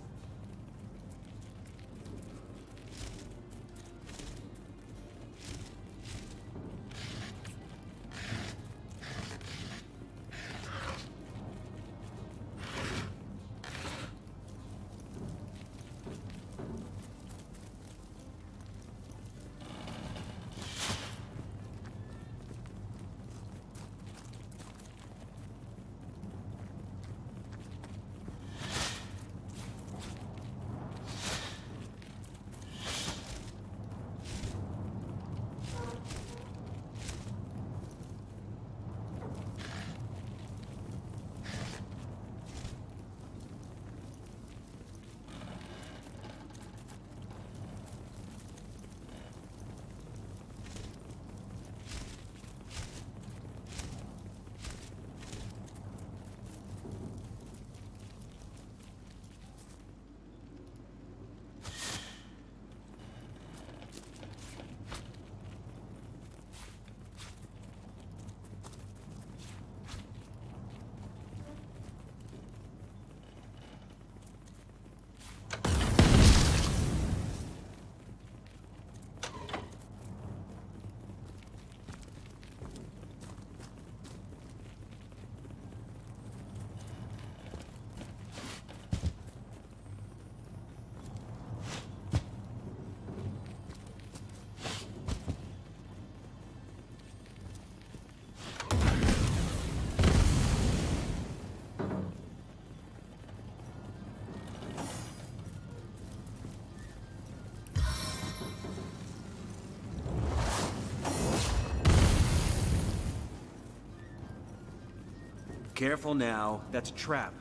S15: Careful now. That's a trap.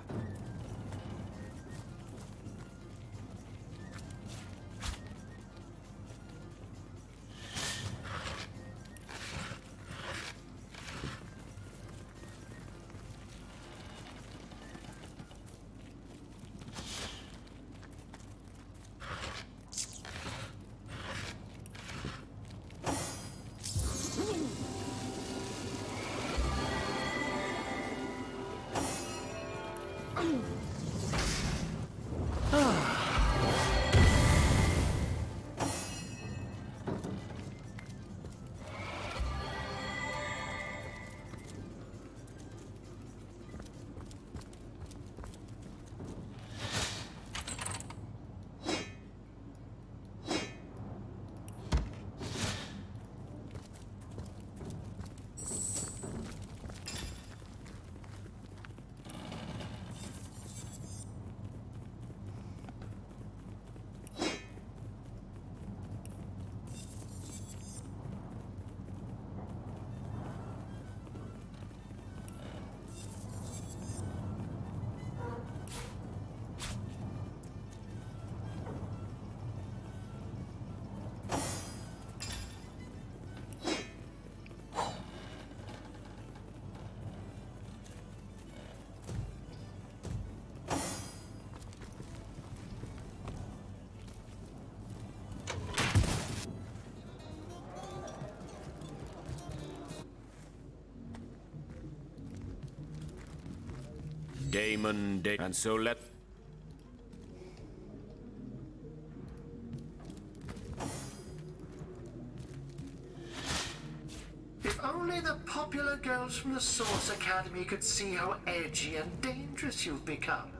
S14: And so let...
S10: If only the popular girls from the Source Academy could see how edgy and dangerous you've become.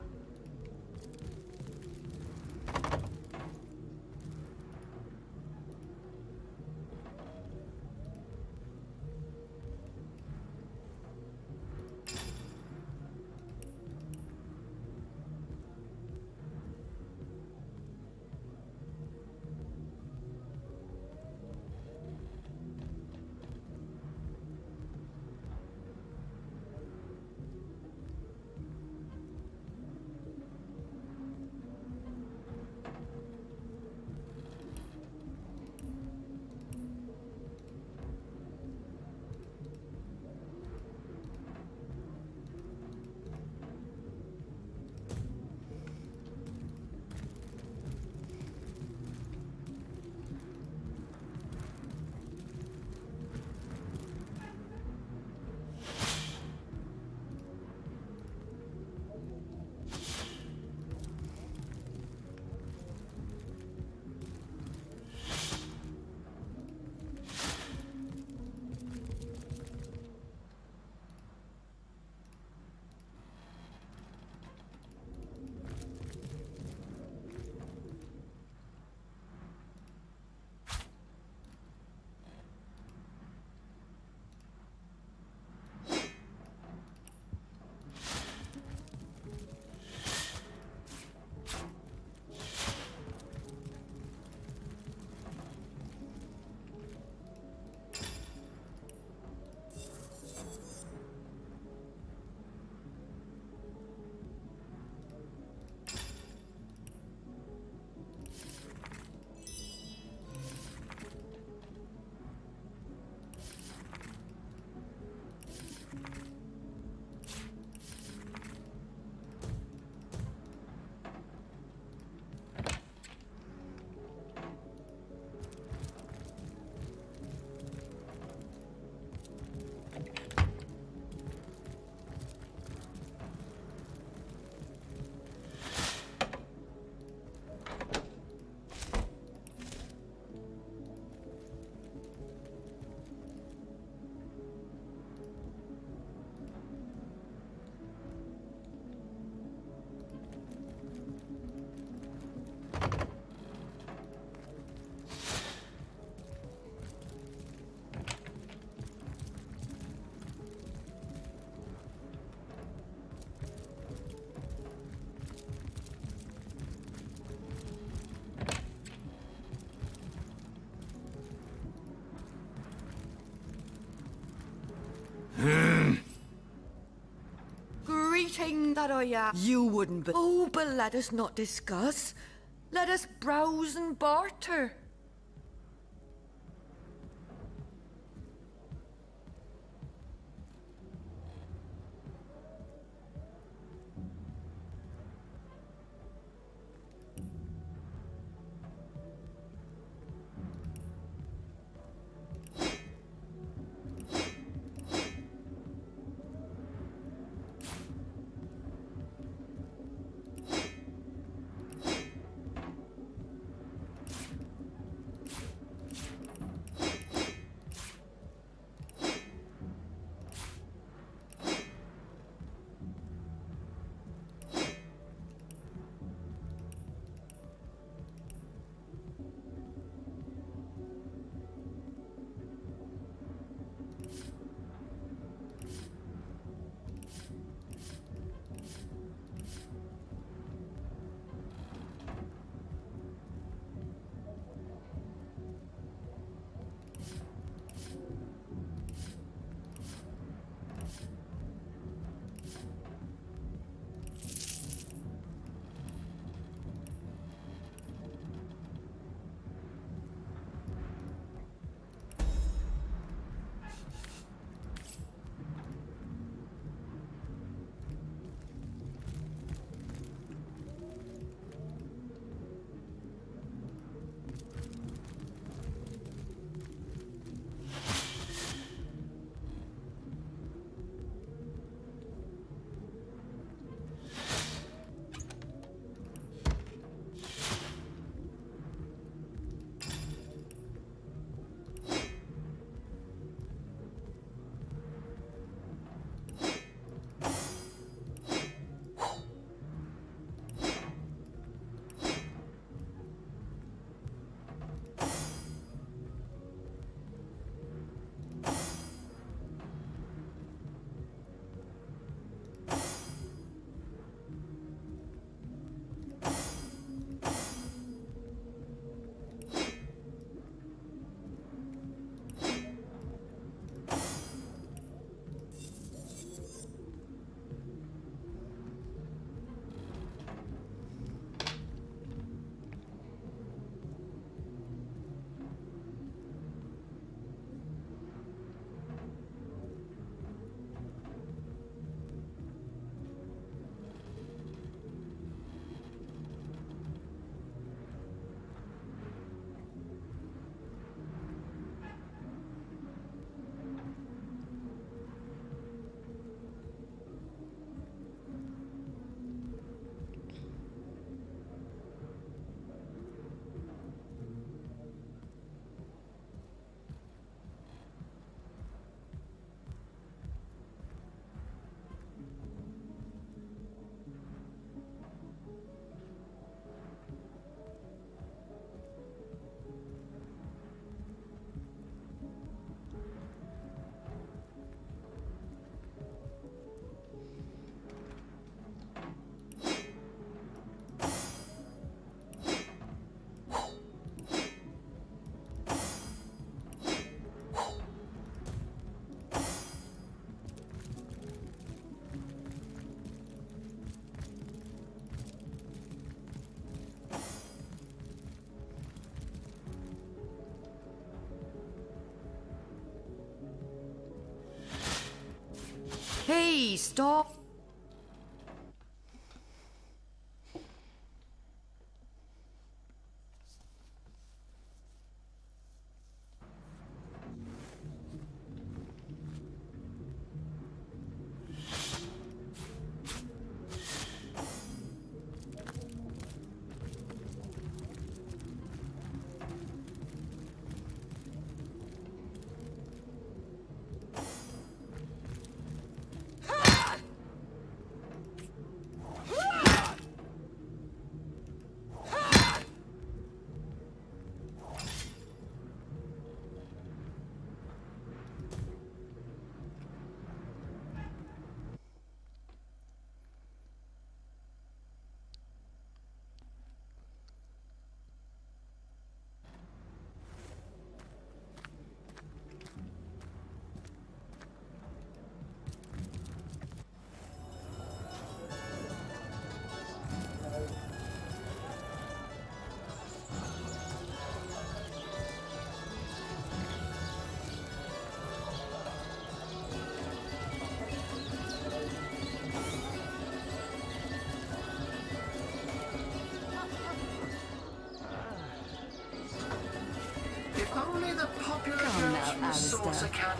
S18: that I, You wouldn't be. Oh, but let us not discuss. Let us browse and barter. Hey, stop!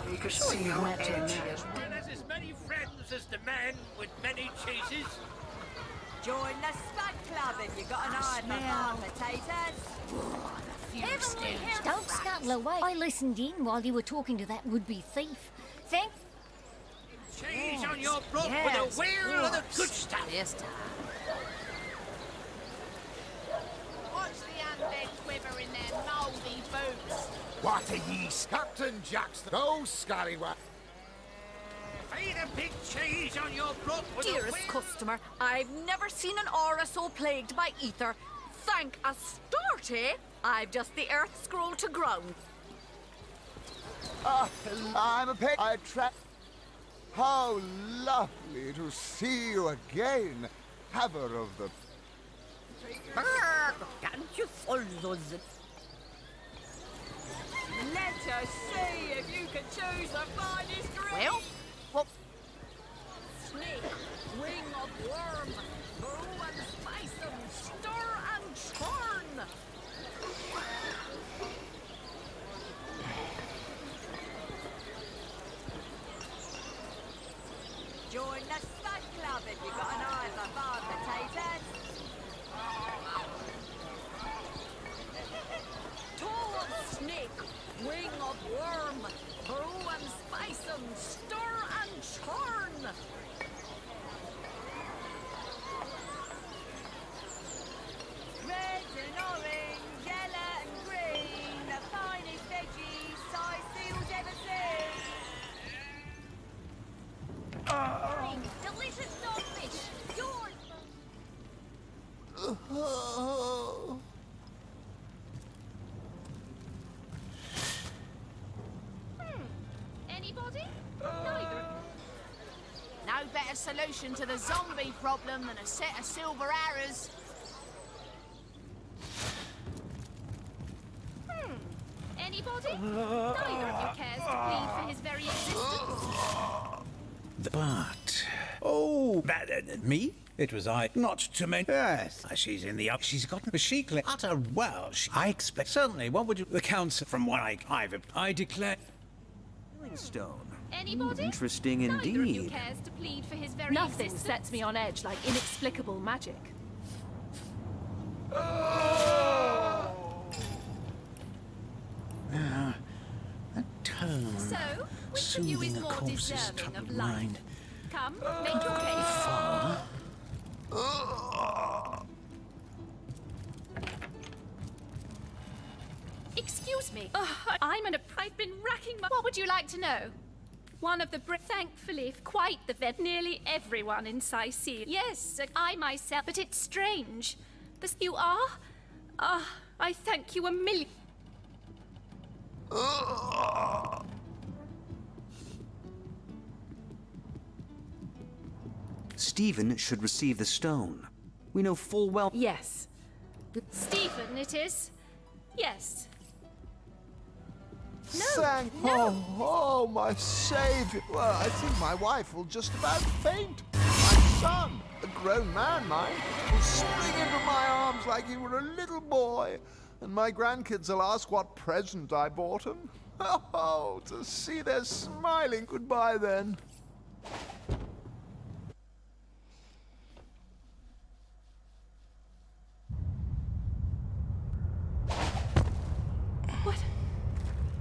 S11: He could
S4: Sure
S11: see
S4: you
S11: how
S4: went to
S11: edgy
S4: him.
S11: as well as many friends as the man with many cheeses.
S8: Join the Spud Club if you got an eye for hard potatoes.
S4: Heavenly hair
S19: Don't
S4: fries.
S19: scuttle away. I listened in while you were talking to that would-be thief. Thank...
S11: Cheese on your block with a wheel of the good stuff.
S4: This time. Watch the undead quiver in their mouldy boots.
S17: What are ye, Captain Jackson? Those scallywag.
S11: Feed a big cheese on your block with a
S8: Dearest
S11: wheel.
S8: customer, I've never seen an aura so plagued by ether. Thank Astarte, I've just the earth scroll to ground.
S17: I'm a pet. I trap. How lovely to see you again, haver of the.
S8: Can't you follow those? Let us see if you can choose the finest drink.
S4: Well,
S8: Snake, wing of worm, brew and spice them, stir and churn. Join the Spud Club if you got an eye for hard potatoes. Toe of snake, wing of worm, brew and spice them, stir and churn. Red and orange, yellow and green, the finest veggies size seals ever seen. Delicious dogfish, yours.
S4: anybody? Neither. No better solution to the zombie problem than a set of silver arrows. Anybody? Neither of you cares to plead for his very existence.
S14: But... Oh, me? It was I. Not to mention... Yes, she's in the up. She's got a chic utter Welsh. I expect... Certainly, what would you... The council, from what I declare...
S5: Stone.
S4: Anybody?
S5: Interesting
S4: Neither of you
S5: indeed.
S4: cares to plead for his very
S6: Nothing
S4: existence.
S6: sets me on edge like inexplicable magic.
S14: That tone...
S4: So, which of you is
S14: soothing a
S4: more
S14: corpse's
S4: deserving
S14: troubled
S4: of life?
S14: mind.
S4: Come, make your case. Excuse me. I've been racking my... What would you like to know? One of the thankfully, quite the vet. Nearly everyone in Sicily. Yes, I myself. But it's strange. You are? I thank you a million.
S5: Stephen should receive the stone. We know full well.
S6: Yes.
S4: Stephen, it is. Yes.
S17: Thank oh, my saviour. Well, I think my wife will just about faint. My son, a grown man, mind, will spring into my arms like he were a little boy. And my grandkids will ask what present I bought him. Oh, to see their smiling goodbye then.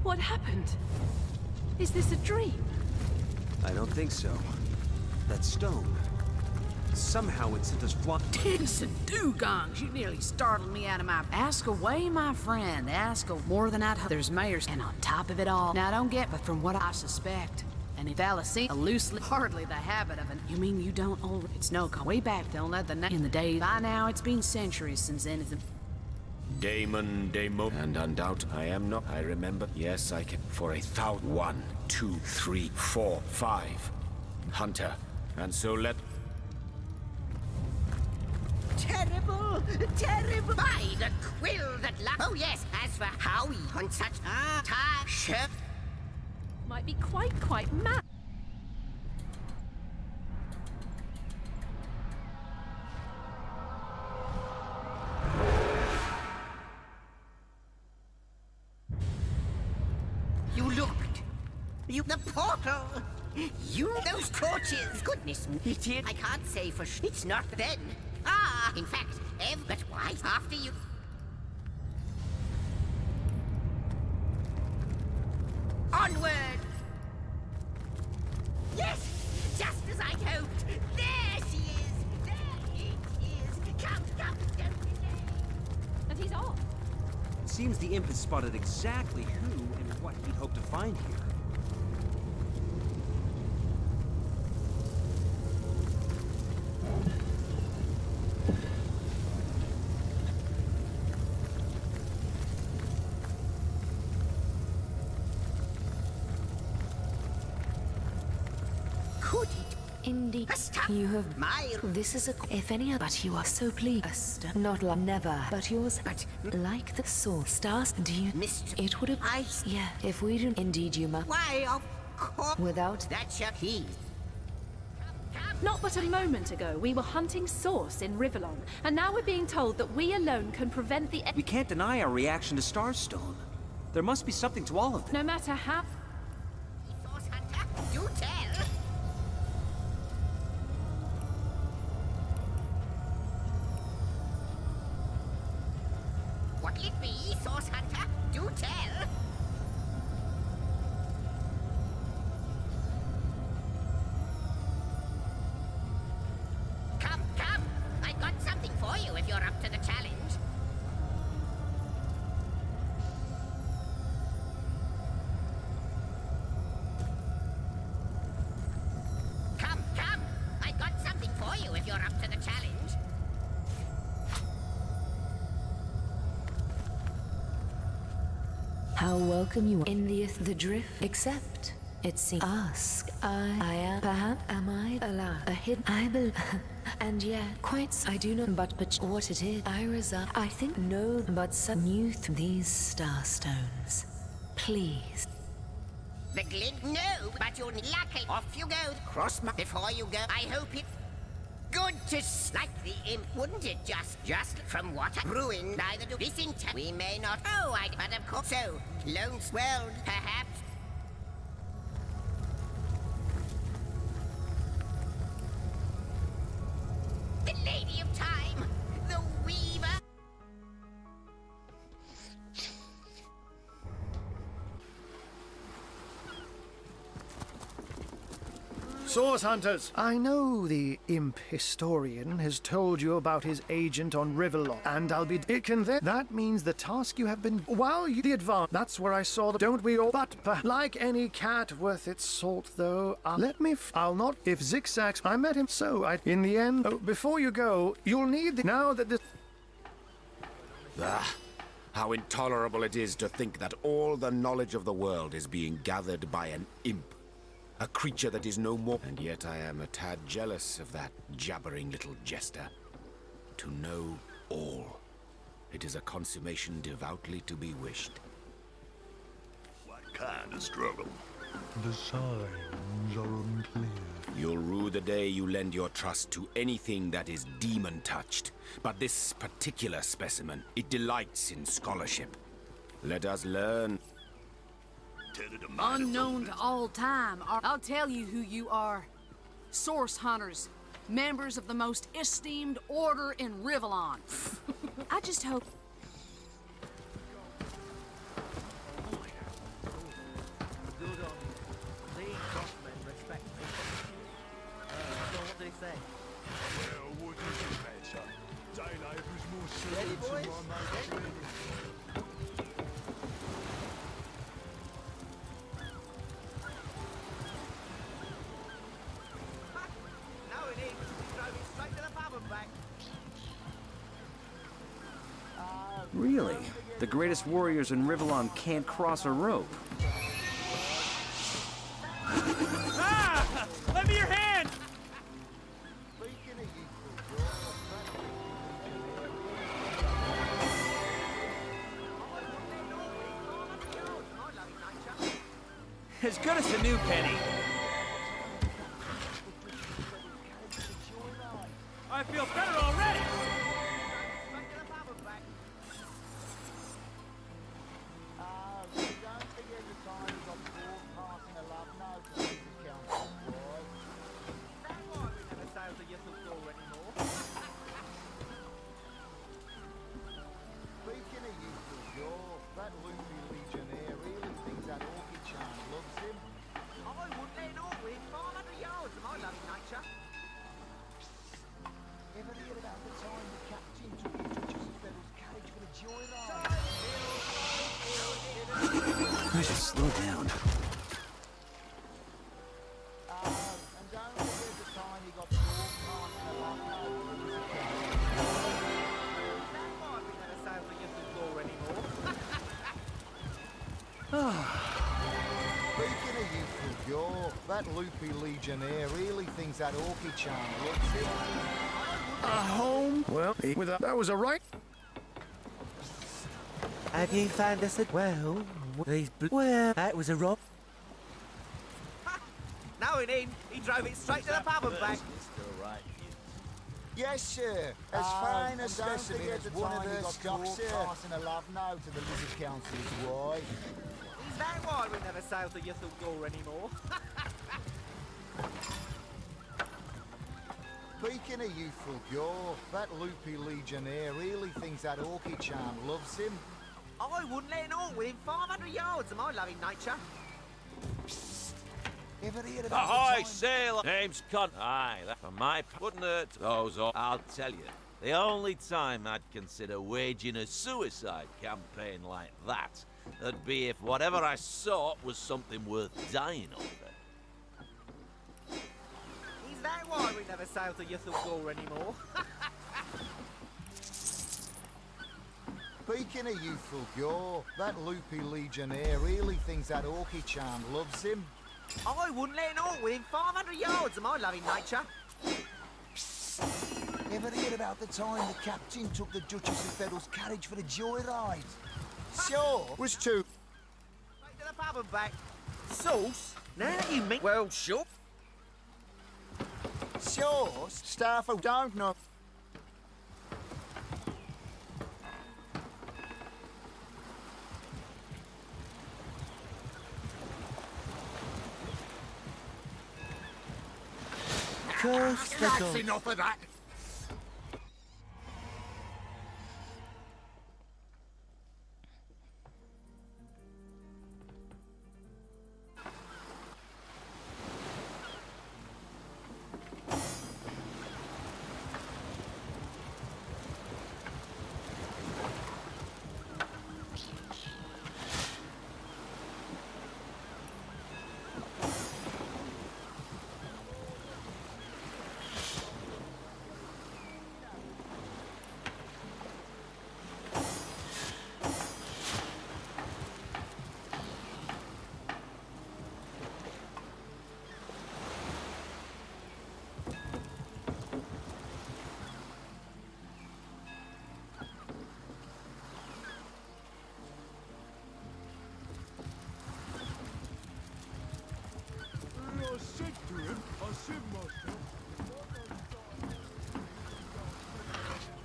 S6: What happened? Is this a dream?
S5: I don't think so. That stone. Somehow it sent us flying.
S4: Tits and dugongs, you nearly startled me out of my... Ask away, my friend. Ask more than I'd... There's mayors, and on top of it all... Now, don't get... But from what I suspect... And if fallacy, a loosely... Hardly the habit of an... You mean you don't... Oh, it's no... Way back, don't let the... In the day... By now, it's been centuries since anything...
S14: Damon, and undoubted I am not. I remember. Yes, I can. For 1,000. 1, 2, 3, 4, 5. Hunter. And so let...
S11: Terrible, terrible. By the quill that Oh yes, as for how he hunts such chef.
S6: Might be quite mad.
S11: You looked.
S20: You, the portal! You, those torches! Goodness me, it is. I can't say for sure. It's not then. Ah, in fact, but why? After you. Onward! Yes! Just as I'd hoped! There she is! There it is! Come, don't delay!
S6: And he's off.
S15: It seems the imp has spotted exactly who and what he'd hoped to find here.
S20: Could it?
S21: Indeed.
S20: Stop.
S21: You have
S20: My.
S21: This is a. If any, but you are so pleased. Not like never, but yours.
S20: But.
S21: Like the sword. Stars, do you.
S20: Mr.
S21: It would have. Yeah, if we do. Indeed, you must.
S20: Why, of course.
S21: Without.
S20: That's your key.
S6: Not but a moment ago, we were hunting Source in Rivellon, and now we're being told that we alone can prevent the.
S15: We can't deny our reaction to Starstone. There must be something to all of this.
S6: No matter how.
S20: Source Hunter, do tell. What'll it be, Source Hunter? Do tell. Come, come! I've got something for you if you're up to the challenge. Come, come! I've got something for you if you're up to the challenge.
S21: How welcome you are in the drift. Except, it seems. Ask. I am. Perhaps. Am I allowed? A hidden. I believe. And yet, I do not. But what it is. I reside. I think no. But some youth. These star stones. Please.
S20: The glint? No, but you're lucky. Off you go. Cross my. Before you go, I hope it. Good to like the imp, wouldn't it? Just from what I ruined. Neither do this in time. We may not. Oh, but of course so. Lone swelled, perhaps. The Lady of Time, the Weaver.
S10: Source Hunters! I know the imp historian has told you about his agent on Rivellon, and I'll be. It can then. That means the task you have been. While you. The advance. That's where I saw the. Don't we all? But like any cat worth its salt, though. Let me. I'll not. If zigzags. I met him. So I. In the end. Oh, before you go, you'll need the. Now that this.
S22: Ah, how intolerable it is to think that all the knowledge of the world is being gathered by an imp. A creature that is no more. And yet I am a tad jealous of that jabbering little jester. To know all. It is a consummation devoutly to be wished.
S12: What kind of struggle? The signs are unclear.
S22: You'll rue the day you lend your trust to anything that is demon-touched. But this particular specimen, it delights in scholarship. Let us learn.
S4: Unknown to all time, I'll tell you who you are. Source Hunters, members of the most esteemed order in Rivellon. I just hope...
S15: Really? The greatest warriors in Rivellon can't cross a rope. Ah! Lend me your hand! As good as a new penny. I feel better already!
S17: loopy legionnaire really thinks that orky charm looks it.
S10: A home? Well, that was a right.
S15: Have you found us a... Well, well, that was a rob.
S7: Now in, he drove it straight to the pub and back.
S17: Yes, sir. As fine a specimen as one of their stocks, sir. Passing a love note to the Lizard Council's wife.
S7: Is that why we never sail to Ythel Gore anymore?
S17: Speaking of youthful gore, that loopy legionnaire really thinks that orky charm loves him.
S7: I wouldn't let it all within 500 yards of my loving nature.
S17: Ever heard about
S13: Ahoy, sailor! Name's Con. Aye, that for my wouldn't hurt those all. I'll tell you, the only time I'd consider waging a suicide campaign like that would be if whatever I sought was something worth dying over.
S7: Is that why we never sail to Ythel Gore anymore?
S17: Speaking of youthful gore, that loopy legionnaire really thinks that orky charm loves him.
S7: I wouldn't let it all within 500 yards of my loving nature.
S17: Ever heard about the time the captain took the Duchess of Federal's carriage for the joyride? Sure. Was too.
S7: Straight to the pub and back. Sauce? Now you mean... Well, sure.
S17: Sure. Staff who don't know.
S12: That's enough of that.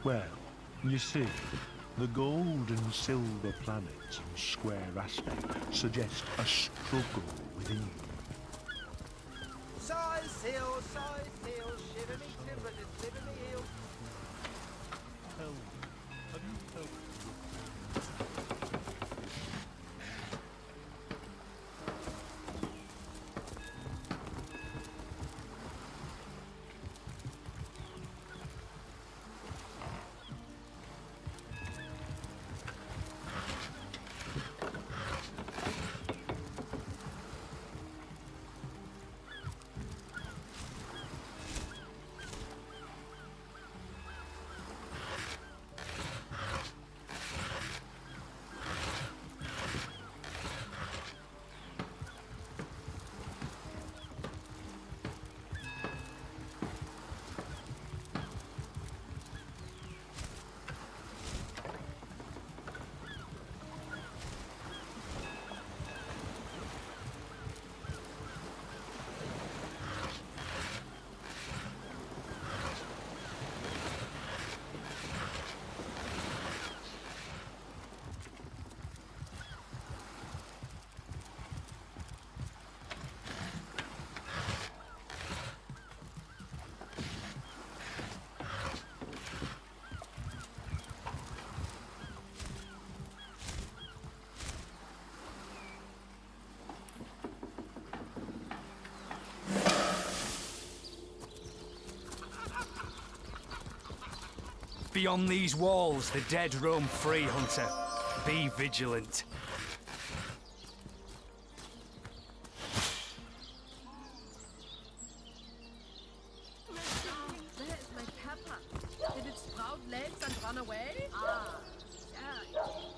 S23: Well, you see, the gold and silver planets in square aspect suggest a struggle within.
S7: Size hill, shiver me timber, deliver me hill.
S24: Beyond these walls, the dead roam free, Hunter. Be vigilant.
S4: There's my pepper. Did it sprout legs and run away? Ah, yeah, it is.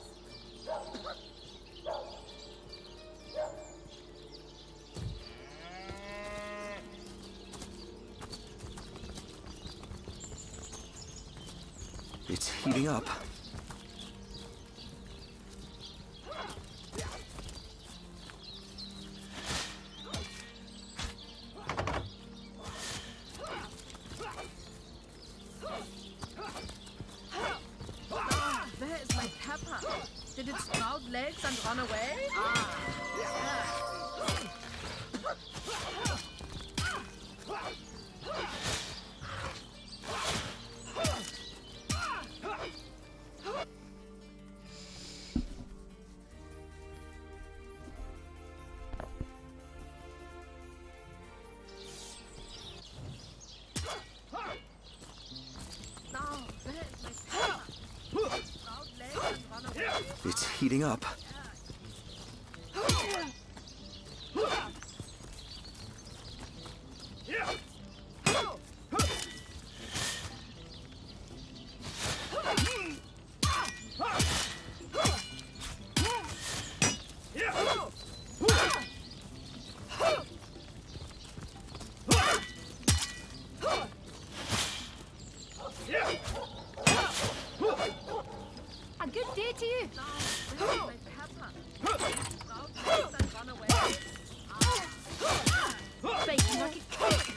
S5: It's heating up.
S4: Where's my pepper? Did it sprout legs and run away? Ah,
S5: It's heating up.
S6: A good day to you. Baking like a cake.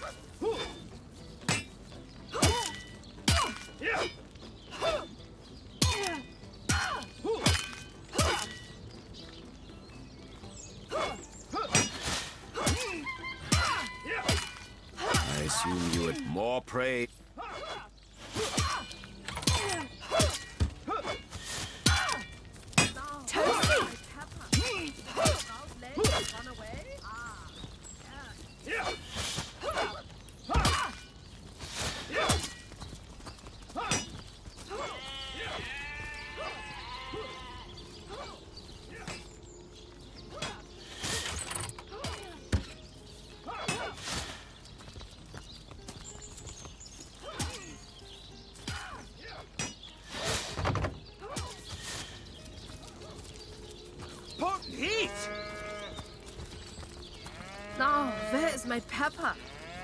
S22: I assume you had more prey.
S7: Heat!
S4: Now, where is my pepper?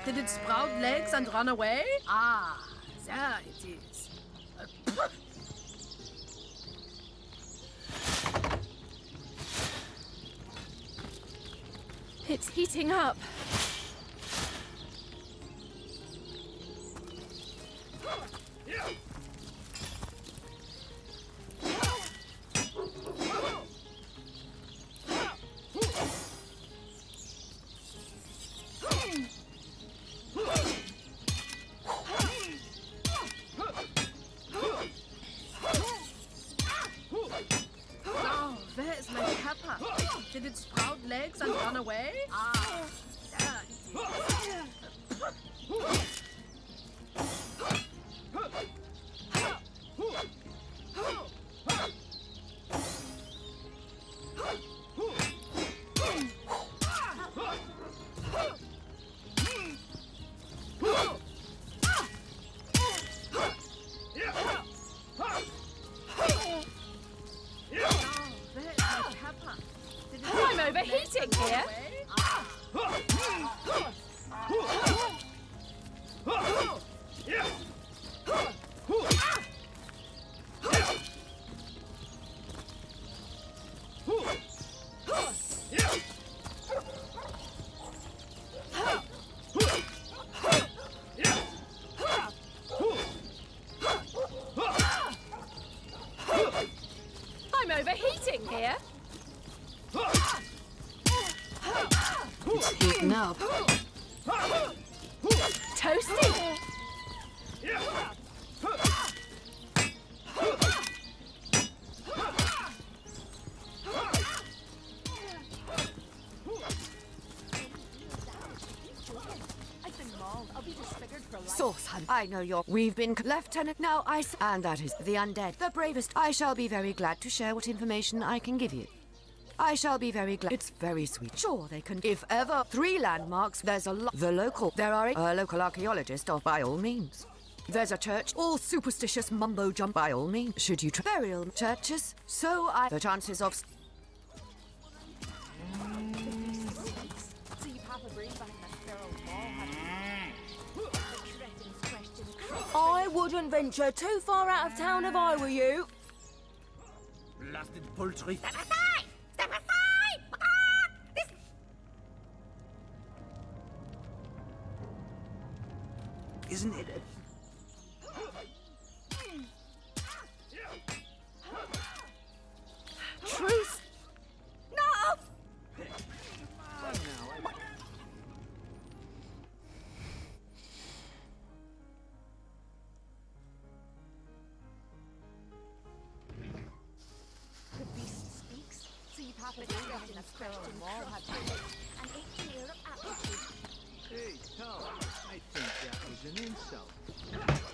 S4: Did it sprout legs and run away? Ah, there it is.
S6: It's heating up.
S4: Now, where is my pepper? Did it sprout legs and run away? Ah, there it is.
S6: I'm overheating here. I'm overheating here.
S4: It's heating up.
S6: Toasty.
S18: Sauce Hunt. I know you're. We've been Lieutenant. Now and that is the undead, the bravest. I shall be very glad to share what information I can give you. I shall be very glad. It's very sweet. Sure, they can. If ever 3 landmarks, there's a lot. The local. There are a local archaeologist. Of by all means. There's a church. All superstitious mumbo jump. By all means. Should you burial churches? So the chances of. I
S1: wouldn't venture too far out of town if I were you.
S7: Blasted poultry.
S20: Step aside! Step aside! This...
S5: Isn't it
S1: Truce! No!
S2: The beast speaks, so you've half a day left in a question and 8 clear of aptitude.
S7: Hey, Tom, I think that was an insult.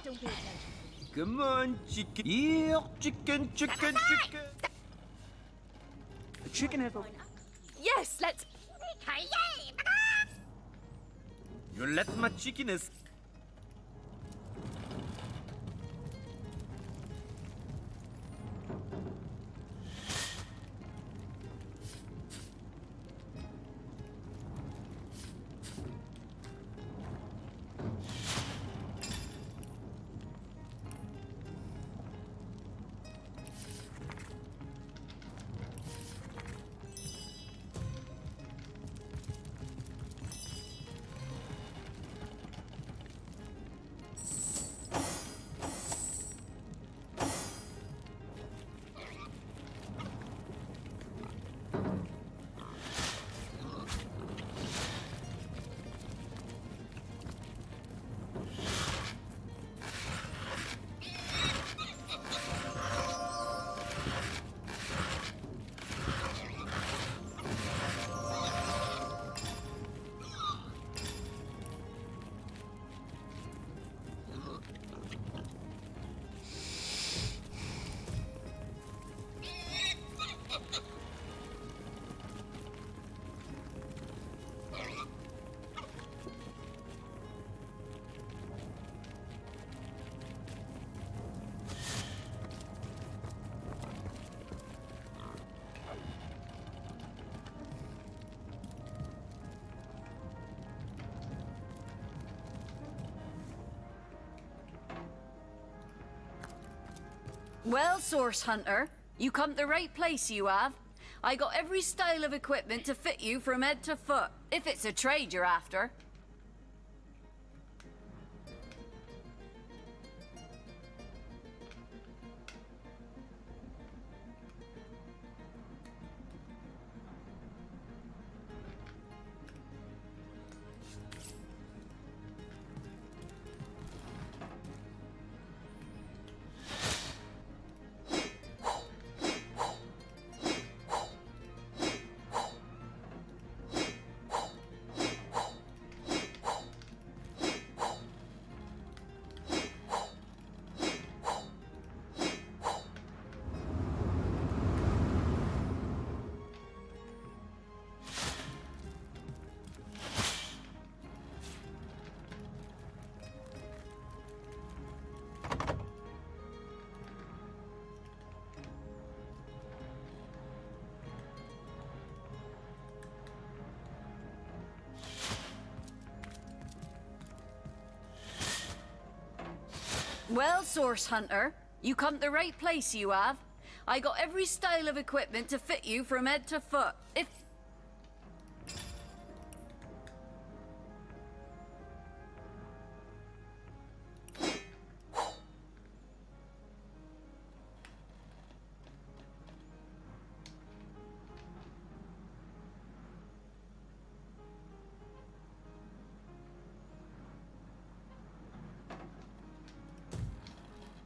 S2: Don't pay attention.
S7: Come on, chicken. Here, chicken, chicken, chicken.
S5: the chicken has a...
S1: Yes, let's...
S7: You let my chicken escape.
S8: Well, Source Hunter, you come to the right place, you have. I got every style of equipment to fit you from head to foot, if it's a trade you're after. Well, Source Hunter, you come to the right place, you have. I got every style of equipment to fit you from head to foot, if...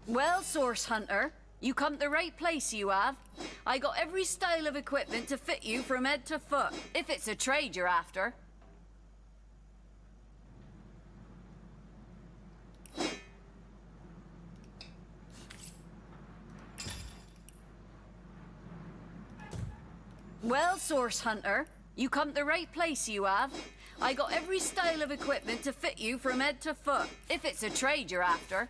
S8: Well, Source Hunter, you come to the right place, you have. I got every style of equipment to fit you from head to foot, if it's a trade you're after. Well, Source Hunter, you come to the right place, you have. I got every style of equipment to fit you from head to foot, if it's a trade you're after.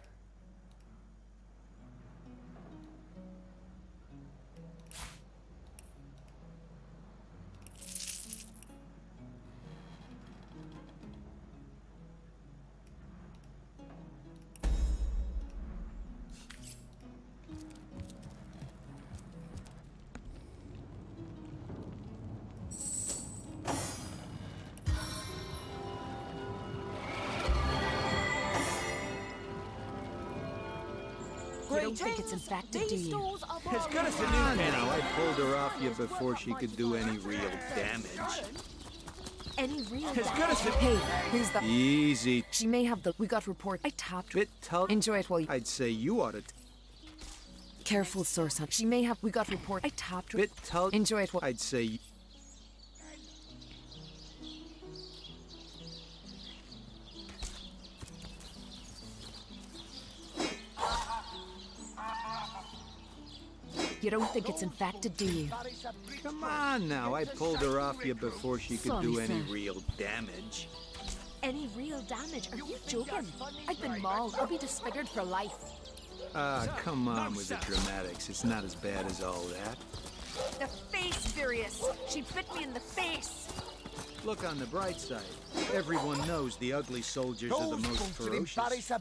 S1: Greetings.
S6: don't think it's infected, do
S1: These
S6: you?
S1: stores are
S3: As good as a new penny. Now, I pulled her off you before she could do any real damage.
S6: Any real
S3: As good as
S6: Hey, who's that?
S3: Easy.
S6: She may have the... We got report. I tapped her.
S3: Bit tug.
S6: Enjoy it while you...
S3: I'd say you ought to.
S6: Careful, source. She may have... We got report. I tapped her.
S3: Bit tug.
S6: Enjoy it while...
S3: I'd say.
S6: You don't think it's infected, do you?
S3: Come on now, I pulled her off you before she could do
S6: Sorry,
S3: any
S6: sir.
S3: real damage.
S6: Any real damage? Are you joking? I've been mauled. I'll be disfigured for life.
S3: Ah, come on with the dramatics. It's not as bad as all that.
S6: The face, Furious. She bit me in the face.
S3: Look on the bright side. Everyone knows the ugly soldiers are the most ferocious.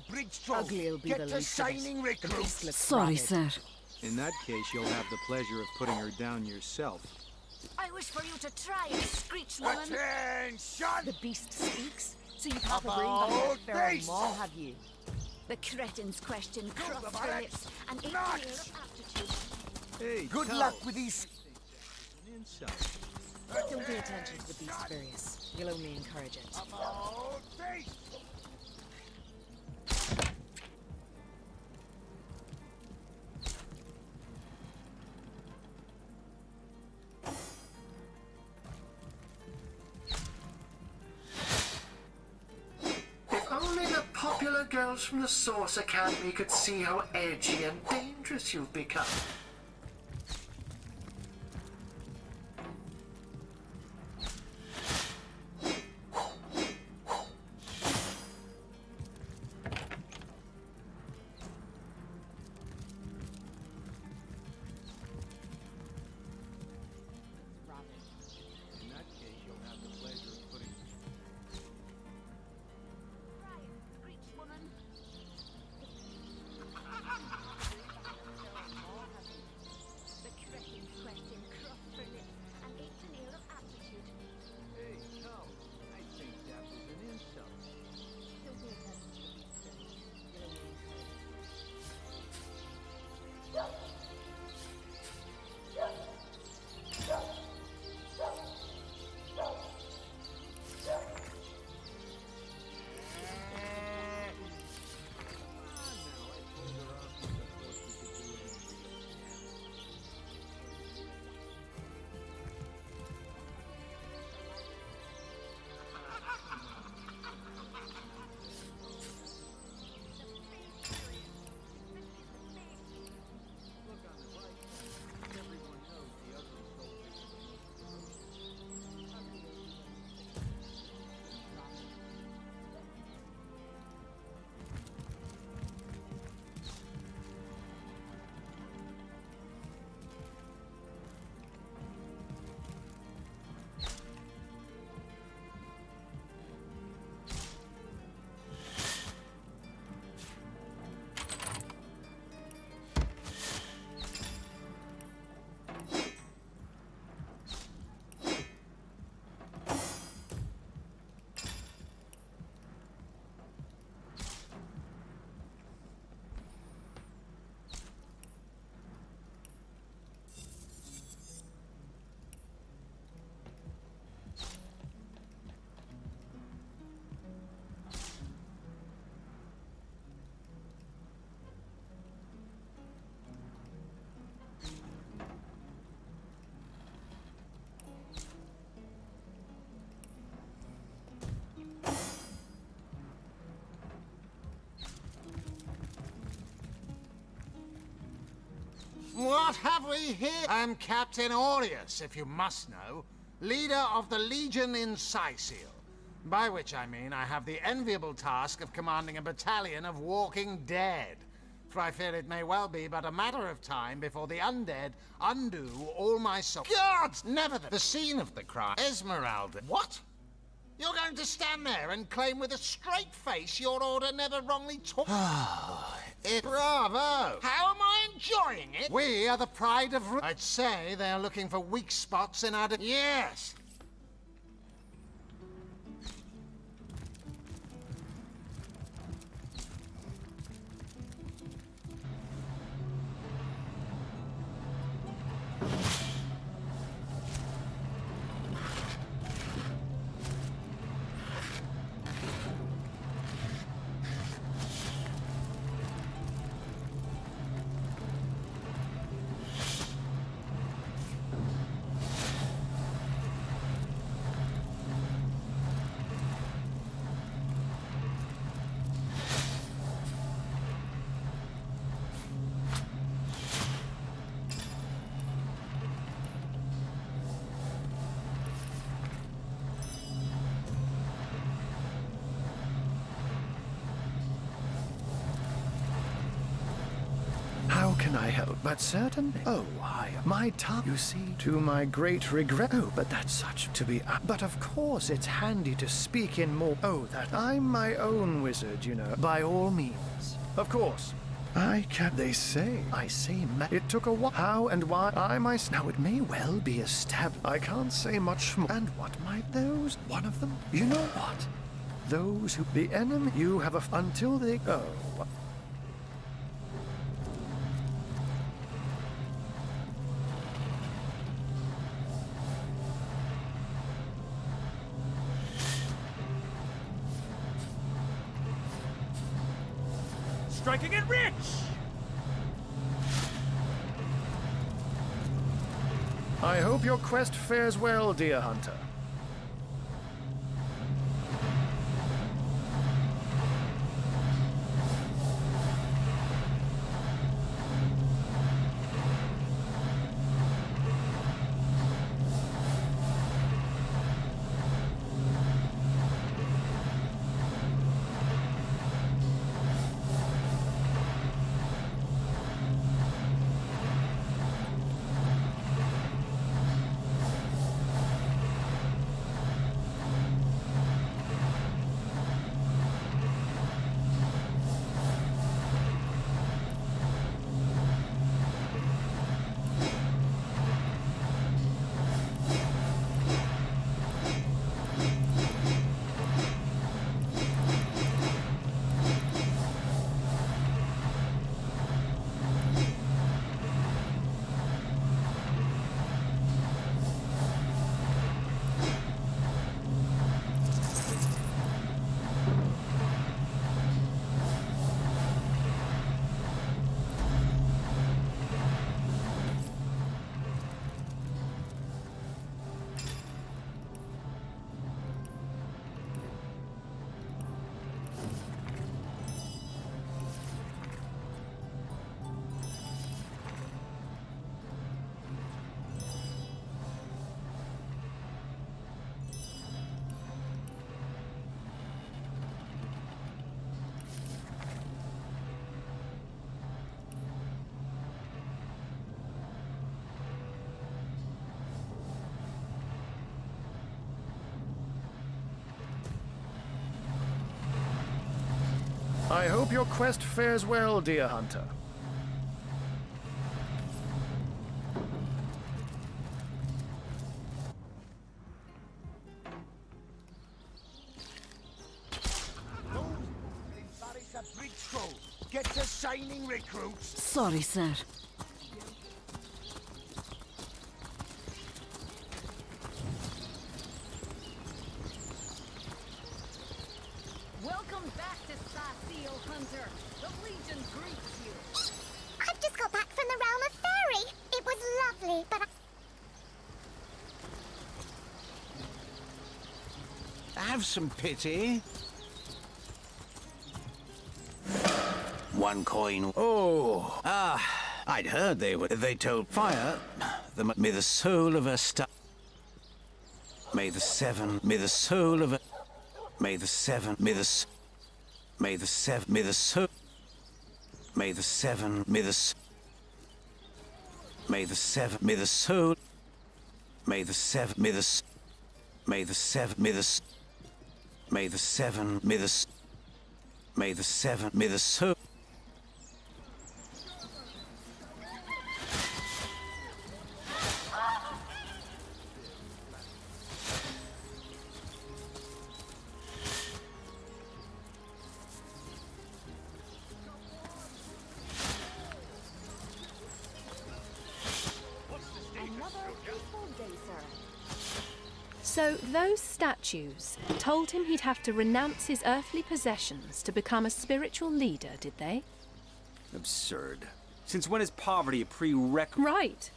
S6: Ugly will be
S11: Get
S6: the
S11: to
S6: least of it.
S11: shining
S6: The beast
S11: recruits.
S6: looks
S8: Sorry,
S6: rabid.
S8: sir.
S3: In that case, you'll have the pleasure of putting her down yourself.
S2: I wish for you to try and screech, woman.
S11: Attention!
S6: The beast speaks, so you have a brain behind that fair maul, have you?
S2: The cretin's question crossed her lips and ate the
S11: Nuts!
S2: air of aptitude.
S3: Hey,
S11: Good
S3: Tull.
S11: luck with these.
S3: An insult.
S6: Don't pay attention to the beast, Furious. You'll only encourage it.
S11: About face!
S10: If only the popular girls from the Source Academy could see how edgy and dangerous you've become.
S3: In that case, you'll have the pleasure of putting.
S2: Try and screech, woman. The cretin's question crossed her lips and ate an air of aptitude.
S3: Hey, Tull. I think that was an insult.
S2: Don't pay attention to the beast, Furious. You'll only encourage it.
S11: What have we here? I'm Captain Aureus, if you must know, leader of the Legion in Sicil. By which I mean I have the enviable task of commanding a battalion of walking dead. For I fear it may well be but a matter of time before the undead undo all my soul. Gods! Nevertheless, the scene of the crime, Esmeralda. What? You're going to stand there and claim with a straight face your order never wrongly taught? Bravo! How am I enjoying it? We are the pride of... I'd say they're looking for weak spots in our... Yes!
S10: How can I help? But certainly. Oh, my tongue, you see, to my great regret. Oh, but that's such to be. But of course, it's handy to speak in more. Oh, that I'm my own wizard, you know. By all means. Of course. I can. They say. I say. It took a while. How and why I myself. Now it may well be established. I can't say much more. And what might those? One of them. You know what? Those who the enemy. You have until they. Oh.
S24: Striking it rich!
S10: I hope your quest fares well, dear hunter. I hope your quest fares well, dear hunter.
S11: Barry's a big troll. Get to signing recruits.
S8: Sorry, sir.
S2: Welcome back to Sassio Hunter. The Legion greets you.
S9: I've just got back from the realm of fairy. It was lovely, but
S3: Have some pity.
S5: One coin.
S3: Oh, I'd heard they told fire. May the soul of a star. May the seven. May the soul of a. May the seven. May the. May the seven. May the soul. May the seven. May the. May the seven. May the soul. May the seven. May the. May the seven. May the. May the seven. May the. May the seven. May the soul.
S6: So those statues told him he'd have to renounce his earthly possessions to become a spiritual leader, did they?
S15: Absurd. Since when is poverty a prerequisite?
S6: Right.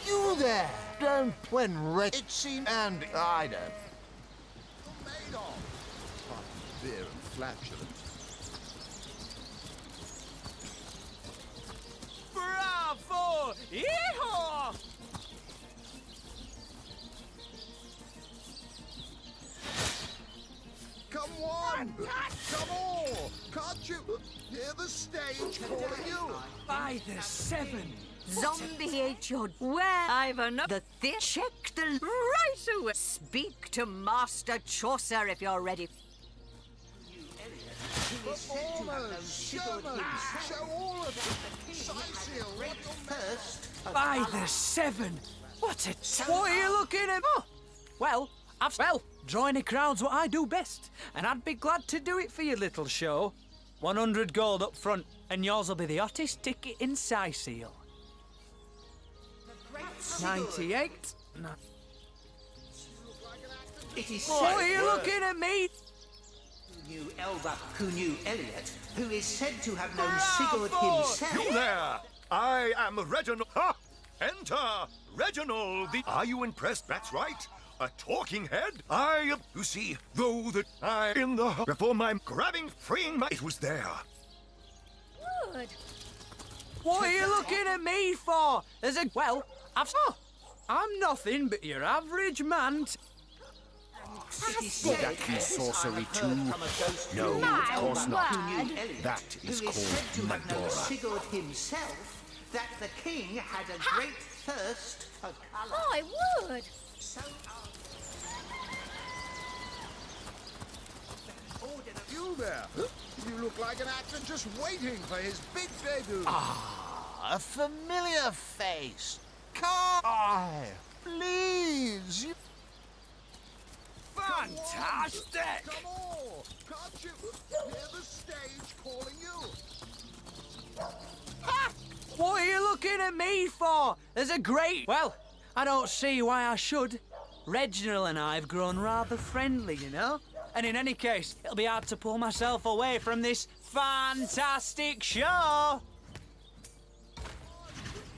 S17: You there! Don't when it seemed and I don't. Made of. Beer and flatulence.
S7: Bravo! Yeehaw!
S24: By the seven!
S18: Zombie ate your... Where? I've another thing. Check the... Right away. Speak to Master Chaucer if you're ready.
S11: Performers, showmen, show all of them. Sizeal, what your first?
S24: By the seven! What are you looking at? Oh, well, drawing a crowd's what I do best, and I'd be glad to do it for your little show. 100 gold up front, and yours will be the hottest ticket in Sizeal. 98. No.
S7: It is
S24: What are you looking at me?
S7: Who knew Elba, who knew Elliot, who is said to have known Sigurd himself.
S12: You there! I am Reginald. Ha! Enter! Reginald the... Are you impressed? That's right. A talking head? You see, though that I in the... Before my grabbing, freeing my... It was there.
S1: Good.
S24: What are you looking at me for? I'm nothing but your average man.
S22: That is sorcery too? No, of course not. That is called Medora.
S7: Sigurd himself, that the king had a great thirst for colour.
S1: My word!
S7: So
S11: You there? You look like an actor just waiting for his big debut.
S17: A familiar face. Come, please.
S24: Fantastic!
S11: Come on! Can't you hear the stage calling you?
S24: What are you looking at me for? There's a great... Well, I don't see why I should. Reginald and I have grown rather friendly, you know? And in any case, it'll be hard to pull myself away from this fantastic show.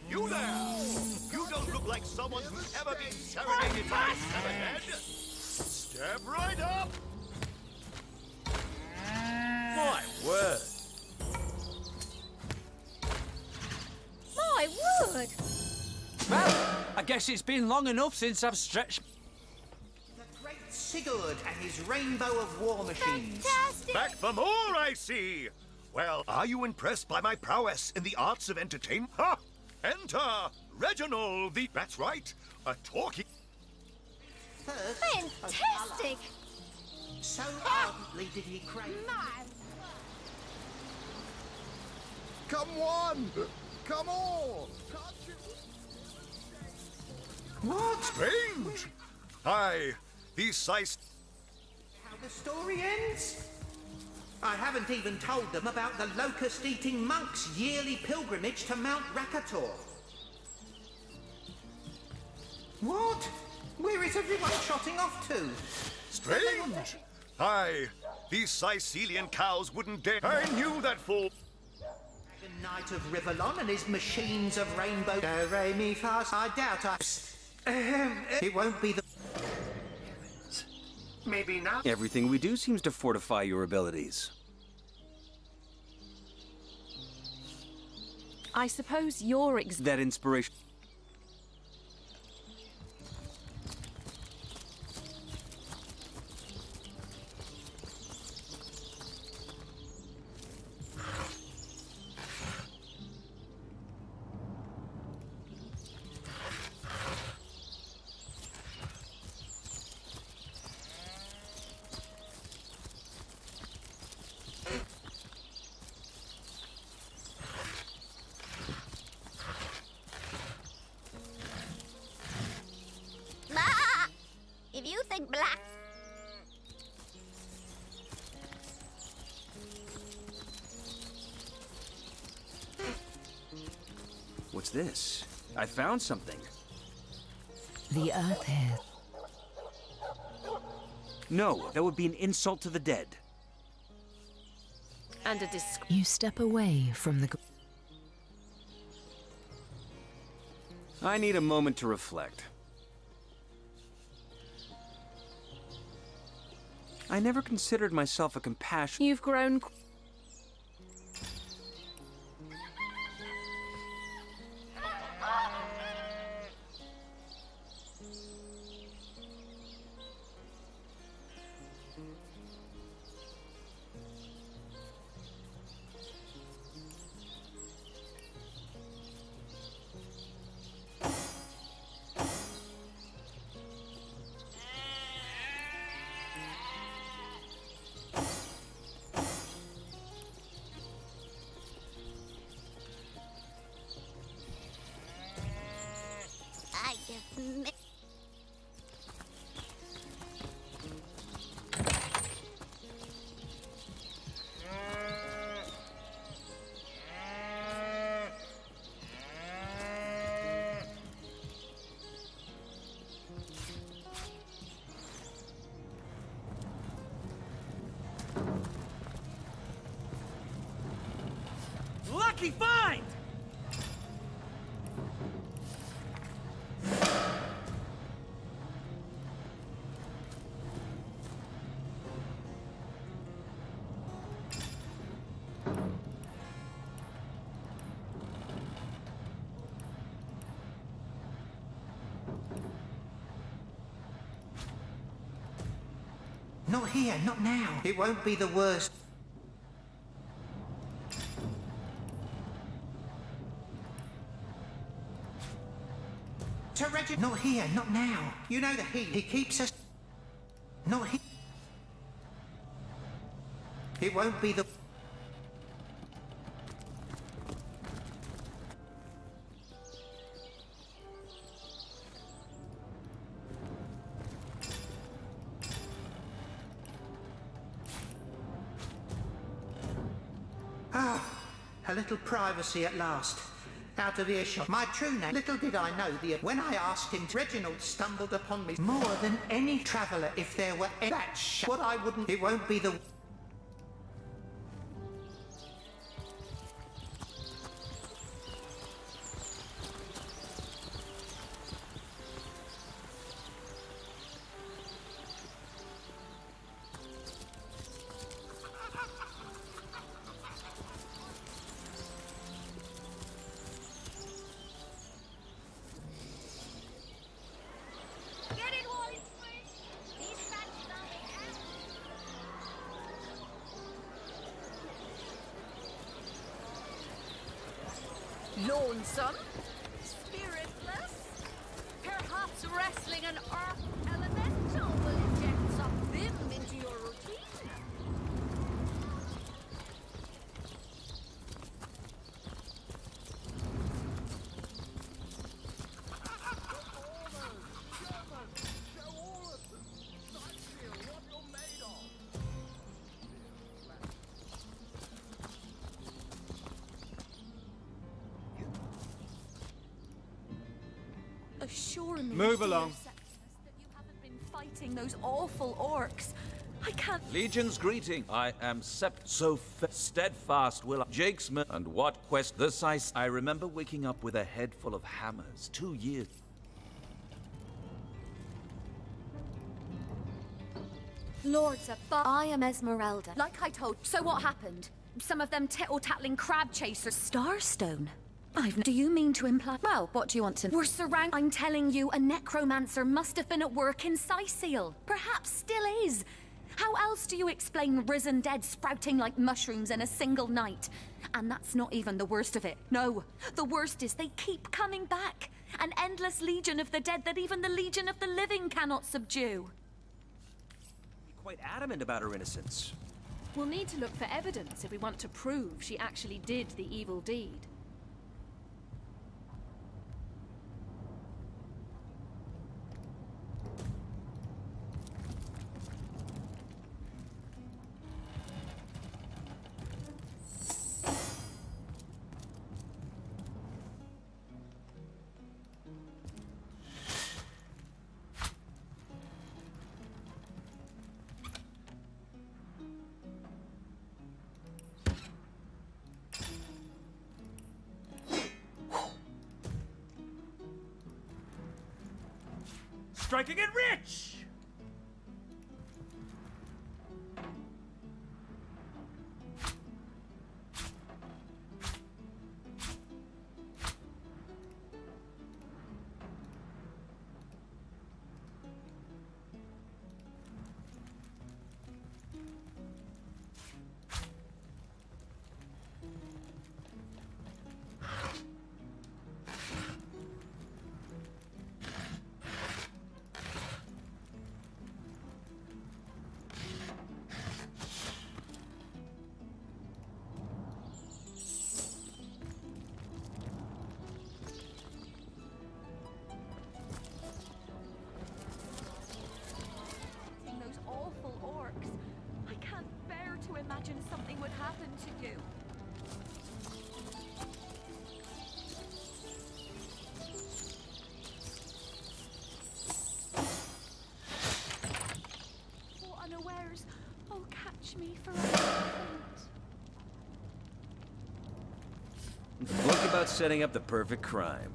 S12: You there! You don't look like someone who's ever been serenaded by a seven-head. Step right up!
S13: My word!
S1: My word!
S24: Well, I guess it's been long enough since I've stretched...
S7: the great Sigurd and his rainbow of war machines.
S1: Fantastic!
S12: Back for more, I see! Well, are you impressed by my prowess in the arts of entertainment? Ha! Enter Reginald the... That's right, a talking...
S1: Fantastic!
S7: So ardently did he crave.
S11: Come one! Come all! Can't you...
S12: What? Strange! Aye, these size...
S7: How the story ends? I haven't even told them about the locust-eating monks' yearly pilgrimage to Mount Rakator. What? Where is everyone trotting off to?
S12: Strange! Aye, these Sicilian cows wouldn't dare... I knew that fool...
S7: The Knight of Rivellon and his machines of rainbow... Do, re, mi, fa... I doubt it won't be the...
S5: Maybe not. Everything we do seems to fortify your abilities.
S6: I suppose you're
S5: That inspiration...
S9: If you think black...
S5: What's this? I found something.
S18: The earth here.
S5: No, that would be an insult to the dead.
S6: and a
S18: You step away from the...
S5: I need a moment to reflect. I never considered myself a compassionate...
S6: You've grown...
S24: lucky find!
S7: Not here, not now. It won't be the worst. To Reggie. Not here, not now. You know the he keeps us. Not here. It won't be the. A little privacy at last. Out of earshot. My true name. Little did I know when I asked him, Reginald stumbled upon me more than any traveller. If there were what I wouldn't. It won't be the.
S2: Lonesome? Spiritless? Perhaps wrestling an earth elemental will inject some vim into your routine? Assure me,
S15: Move
S2: dear
S15: along.
S2: Septimus, that you haven't been fighting those awful orcs. I can't.
S13: Legion's greeting. I am so steadfast will I. Jake's men. And what quest this I remember waking up with a head full of hammers 2 years.
S2: Lords above. I am Esmeralda. Like I told. So what happened? Some of them tittle-tattling crab chasers. Starstone. Do you mean to imply? Well, what do you want to? We're surrounded. I'm telling you, a necromancer must have been at work in Sicil. Perhaps still is. How else do you explain risen dead sprouting like mushrooms in a single night? And that's not even the worst of it. No, the worst is they keep coming back. An endless legion of the dead that even the legion of the living cannot subdue.
S15: You're quite adamant about her innocence.
S6: We'll need to look for evidence if we want to prove she actually did the evil deed.
S24: Striking it rich!
S14: about setting up the perfect crime.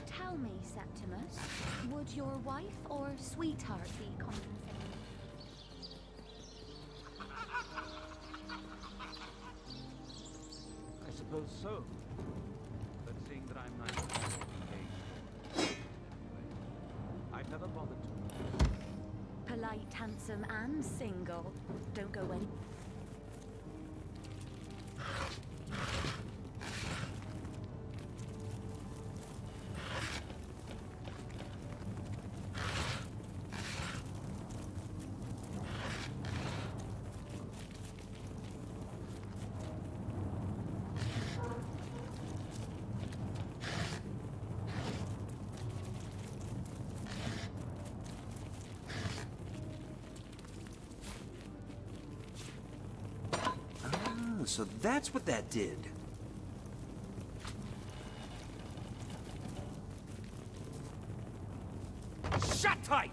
S2: Tell me, Septimus, would your wife or sweetheart be compensated?
S15: I suppose so. But seeing that I'm not engaged, I've never bothered to.
S2: Polite, handsome, and single. Don't go any.
S14: So that's what that did. Shut tight!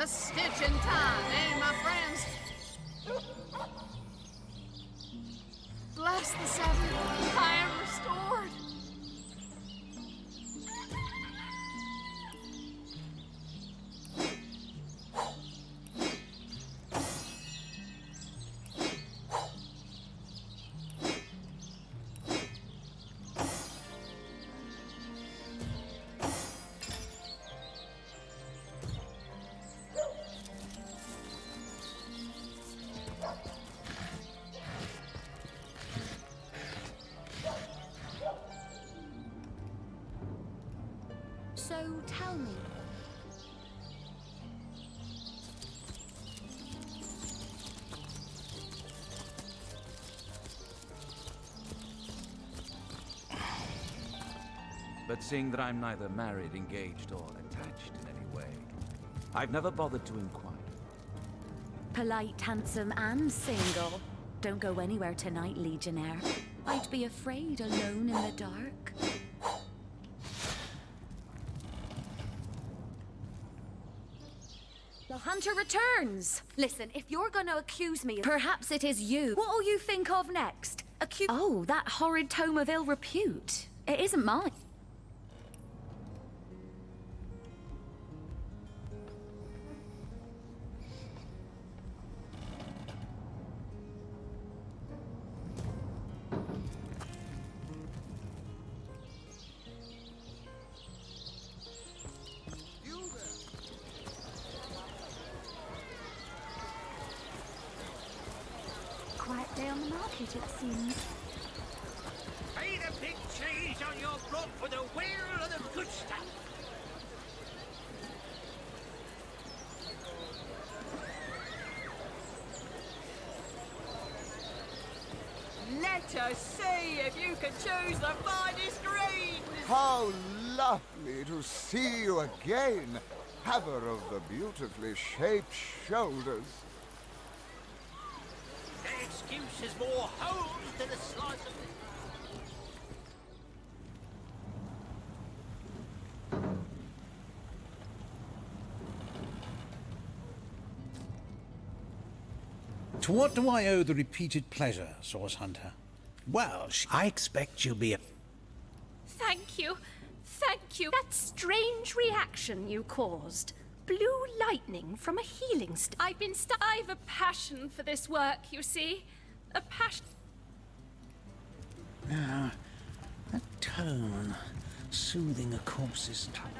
S4: Just stitch in time, eh, my friends? Bless the seventh. I am restored.
S2: So tell me.
S15: But seeing that I'm neither married, engaged, or attached in any way, I've never bothered to inquire.
S2: Polite, handsome, and single. Don't go anywhere tonight, Legionnaire. I'd be afraid alone in the dark. The hunter returns! Listen, if you're gonna accuse me, perhaps it is you. What'll you think of next? Oh, that horrid tome of ill repute. It isn't mine.
S1: Quiet day on the market, it seems.
S11: Pay the big cheese on your block for the wheel of the good stuff.
S18: Let us see if you can choose the finest greens.
S17: How lovely to see you again, haver of the beautifully shaped shoulders.
S11: The excuse is more holes than a slice of meat.
S3: To what do I owe the repeated pleasure, Source Hunter? Well, I expect you'll be a...
S6: Thank you. Thank you. That strange reaction you caused. Blue lightning from a healing I've a passion for this work, you see. A passion.
S3: Ah, that tone, soothing a corpse's tongue.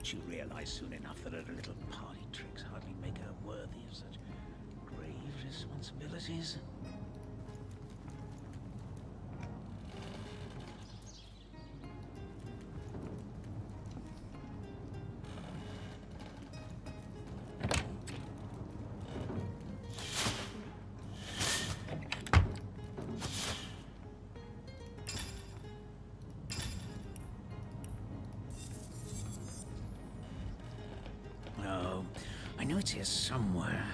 S3: She'll realize soon enough that her little party tricks hardly make her worthy of such grave responsibilities. Oh, I know it's here somewhere.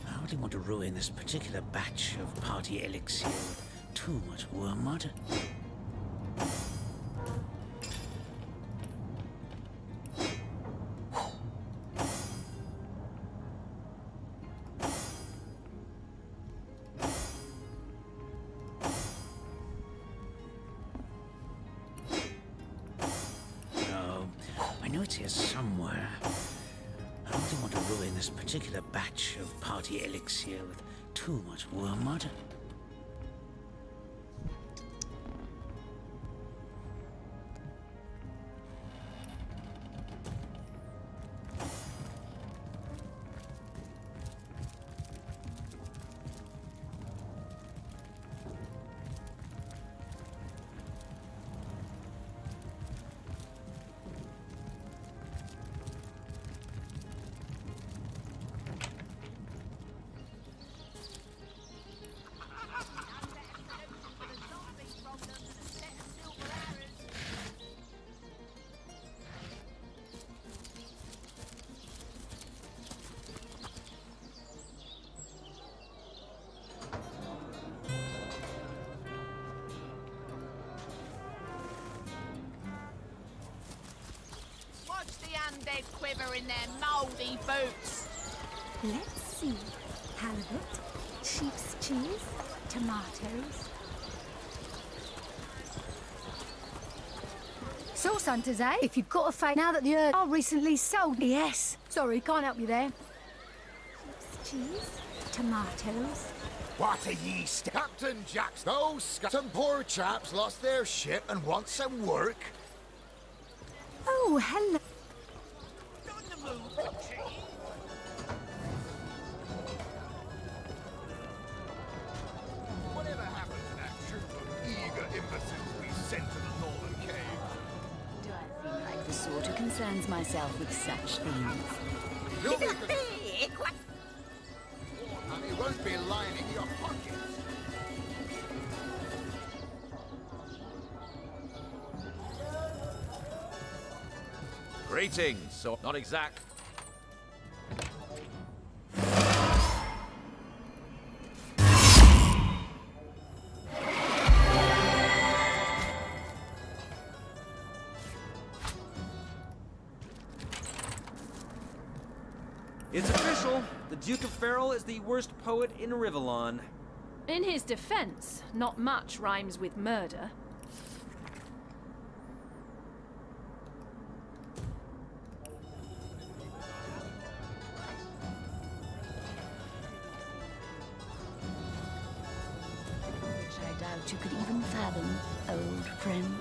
S3: I hardly want to ruin this particular batch of party elixir with too much wormwood. know it's here somewhere. I don't want to ruin this particular batch of party elixir with too much wormwood.
S6: Undead quiver in their mouldy boots.
S1: Let's see. Halibut, sheep's cheese, tomatoes. Sauce hunters, eh? If you've got a fake now that the earth are recently sold. Yes. Sorry, can't help you there. Sheep's cheese, tomatoes.
S17: What are ye, Captain Jacks? Those some poor chaps lost their ship and want some work.
S1: Oh, hello.
S17: Whatever happened to that troop of eager imbeciles we sent to the northern cave?
S8: Do I seem like the sort who concerns myself with such things?
S17: You'll be and he won't be lining your pockets.
S13: Greetings, so not exact.
S14: It's official. The Duke of Farrell is the worst poet in Rivellon.
S6: In his defense, not much rhymes with murder.
S8: Which I doubt you could even fathom, old friend.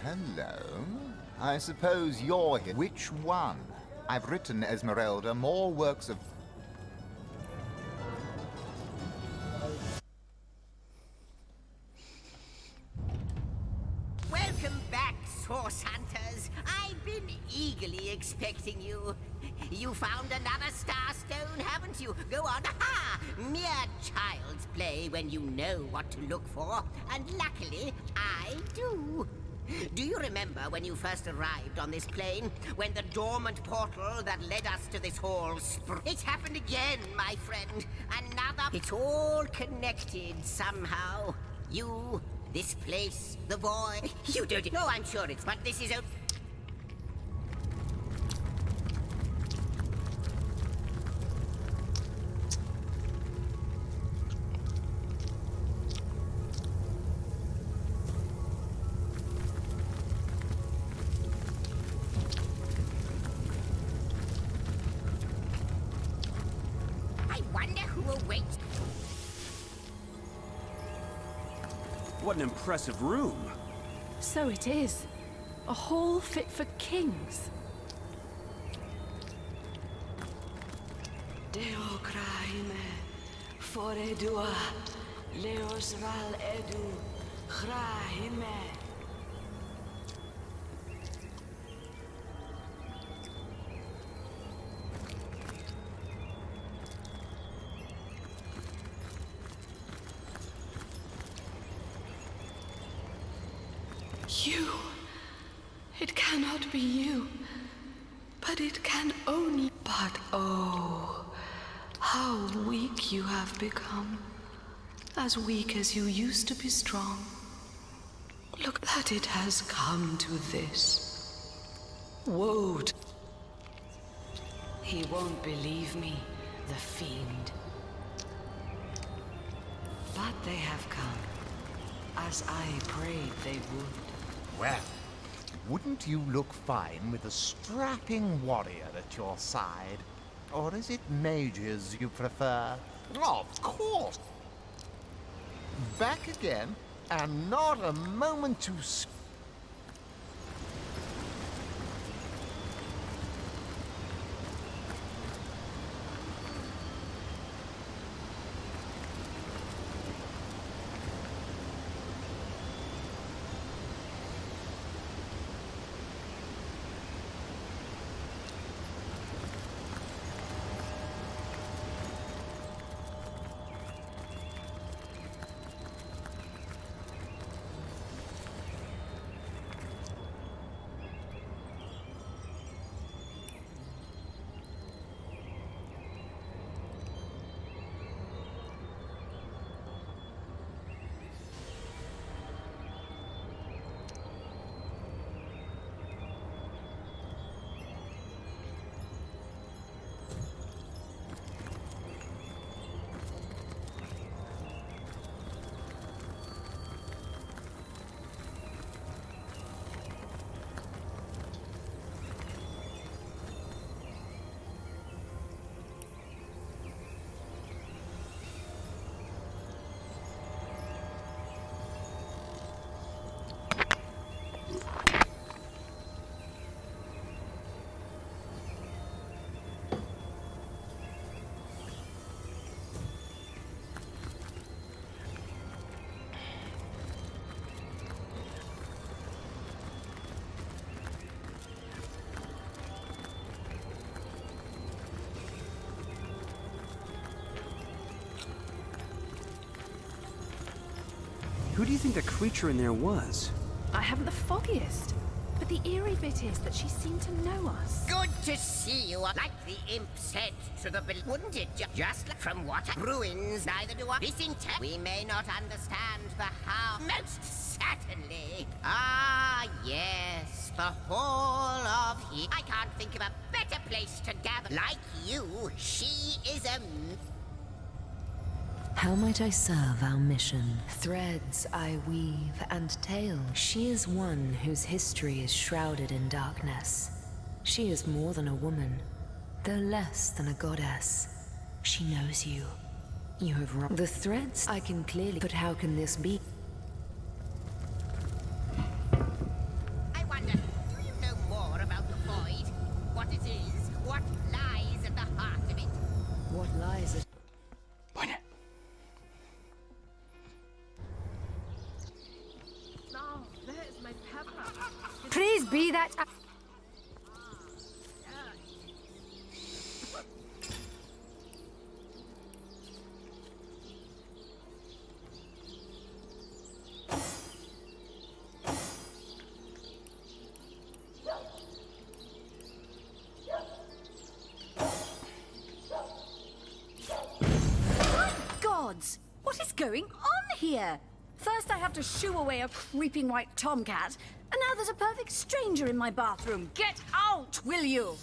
S17: Hello. I suppose you're here. Which one? I've written, Esmeralda, more works of...
S20: Welcome back, Source Hunters. I've been eagerly expecting you. You found another Starstone, haven't you? Go on. Ha! Mere child's play when you know what to look for. And luckily, I do. Do you remember when you first arrived on this plane? When the dormant portal that led us to this hall It's happened again, my friend. Another... It's all connected somehow. You, this place, the void... You don't... No, I'm sure it's... But this is...
S14: What an impressive room.
S6: So it is. A hall fit for kings.
S18: Deo kraime, fore dua, leos ral edu, kraime.
S16: You. It cannot be you. But it can only... But oh, how weak you have become. As weak as you used to be strong. Look that it has come to this. Woe to...
S8: He won't believe me.
S18: the fiend. But they have come, as I prayed they would.
S17: Well, wouldn't you look fine with a strapping warrior at your side? Or is it mages you prefer? Of course! Back again, and not a moment too soon.
S5: Who do you think the creature in there was?
S6: I haven't the foggiest. But the eerie bit is that she seemed to know us.
S20: Good to see you. Like the imp said to the wouldn't it just like from what ruins neither do I. We may not understand the how. Most certainly. Ah, yes, the Hall of He. I can't think of a better place to gather. Like you, she is a.
S10: How might I serve our mission? Threads I weave and tales. She is one whose history is shrouded in darkness. She is more than a woman, though less than a goddess. She knows you. You have wrong. The threads I can clearly, but how can this be?
S20: I wonder, do you know more about the void? What it is? What lies at the heart of it?
S10: What lies at...
S1: Please be that.
S2: Gods! What is going on here? First I have to shoo away a creeping white tomcat, and now there's a perfect stranger in my bathroom. Get out, will you?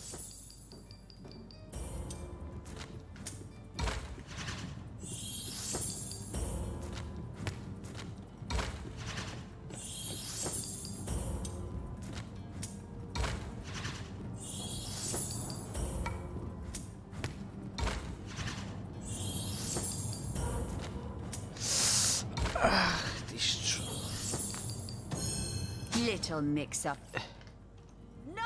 S2: Little mix-up. No!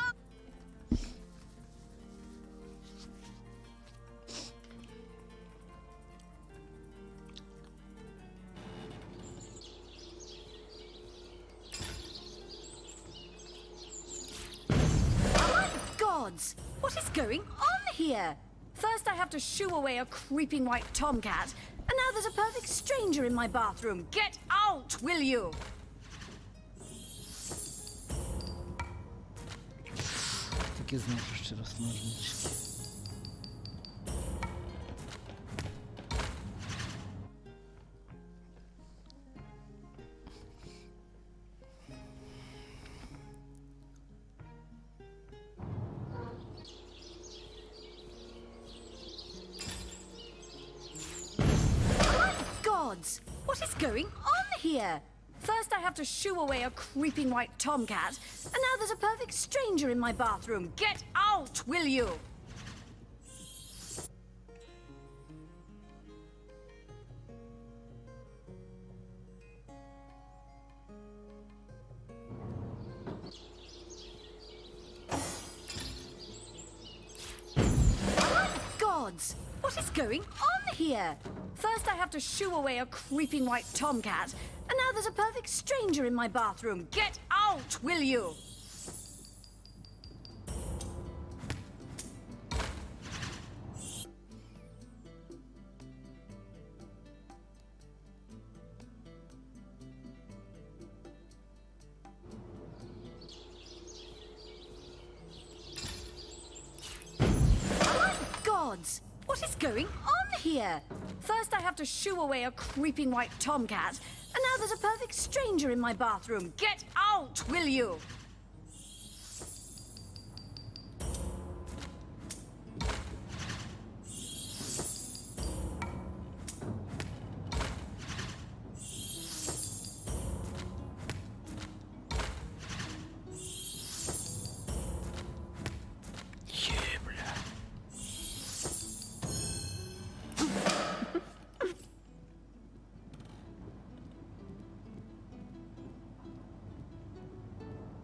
S2: My gods! What is going on here? First I have to shoo away a creeping white tomcat, and now there's a perfect stranger in my bathroom. Get out, will you?
S19: Takie znasz jeszcze raz nożniczki.
S8: What is going on here? First I have to shoo away a creeping white tomcat, and now there's a perfect stranger in my bathroom. Get out, will you? Gods! What is going on here? First I have to shoo away a creeping white tomcat, and now there's a perfect stranger in my bathroom. Get out, will you? Gods! What is going on here? First I have to shoo away a creeping white tomcat, and now there's a perfect stranger in my bathroom. Get out, will you?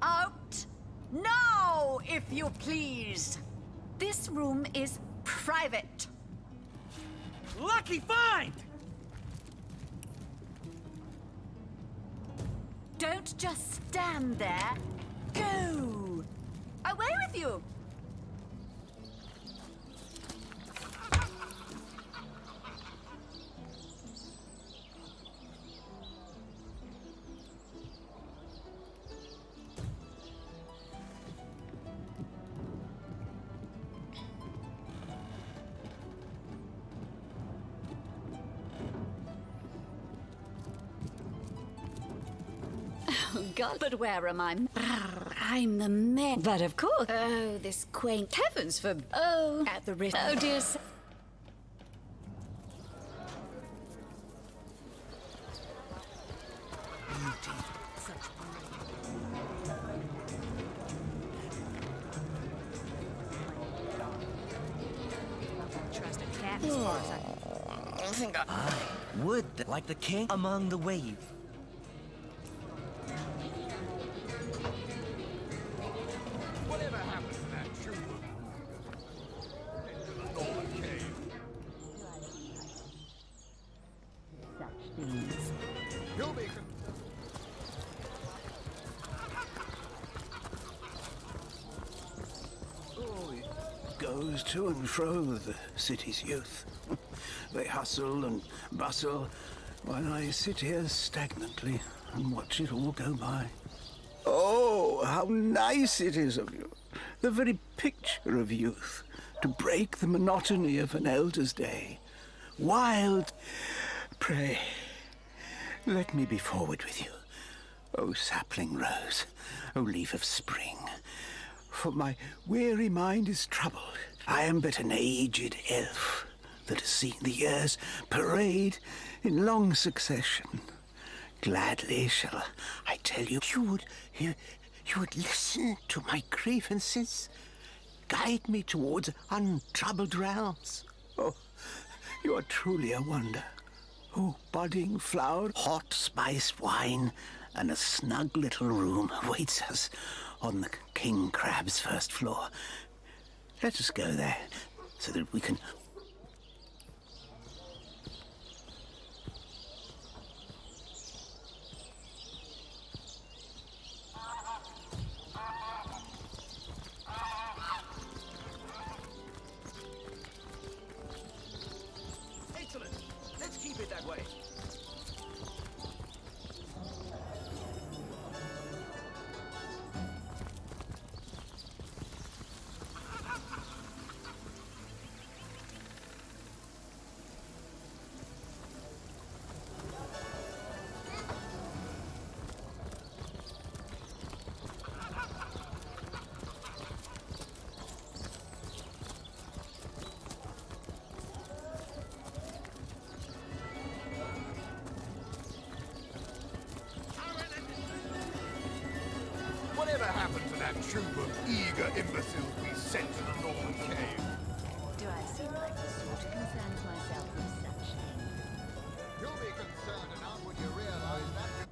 S8: Out now, if you please. This room is private.
S24: Lucky find!
S8: Don't just stand there. Go! Away with you! Oh, God, but where am I? I'm the mayor. But of course. Oh, this quaint heavens for... Oh, at the risk. Oh, dear.
S6: Trust a cat as far as
S12: I think I would, like the king among the waves.
S11: Whatever happened to that trooper? Golden cave.
S8: Such things.
S11: You'll be...
S3: Oh, it goes to and fro, the city's youth. They hustle and bustle, while I sit here stagnantly and watch it all go by. Oh, how nice it is of you, the very picture of youth, to break the monotony of an elder's day. Wild, pray, let me be forward with you. O sapling rose, O leaf of spring, for my weary mind is troubled. I am but an aged elf that has seen the years parade in long succession. Gladly shall I tell you, you would listen to my grievances, guide me towards untroubled realms. Oh, you are truly a wonder. Oh, budding flower, hot spiced wine, and a snug little room awaits us on the King Crab's first floor. Let us go there, so that we can...
S12: Excellent. Let's keep it that way.
S17: troop of eager imbeciles we sent to the Northern Cave.
S2: Do I seem like the sort who concerns myself with such things?
S17: You'll be concerned enough when you realize that...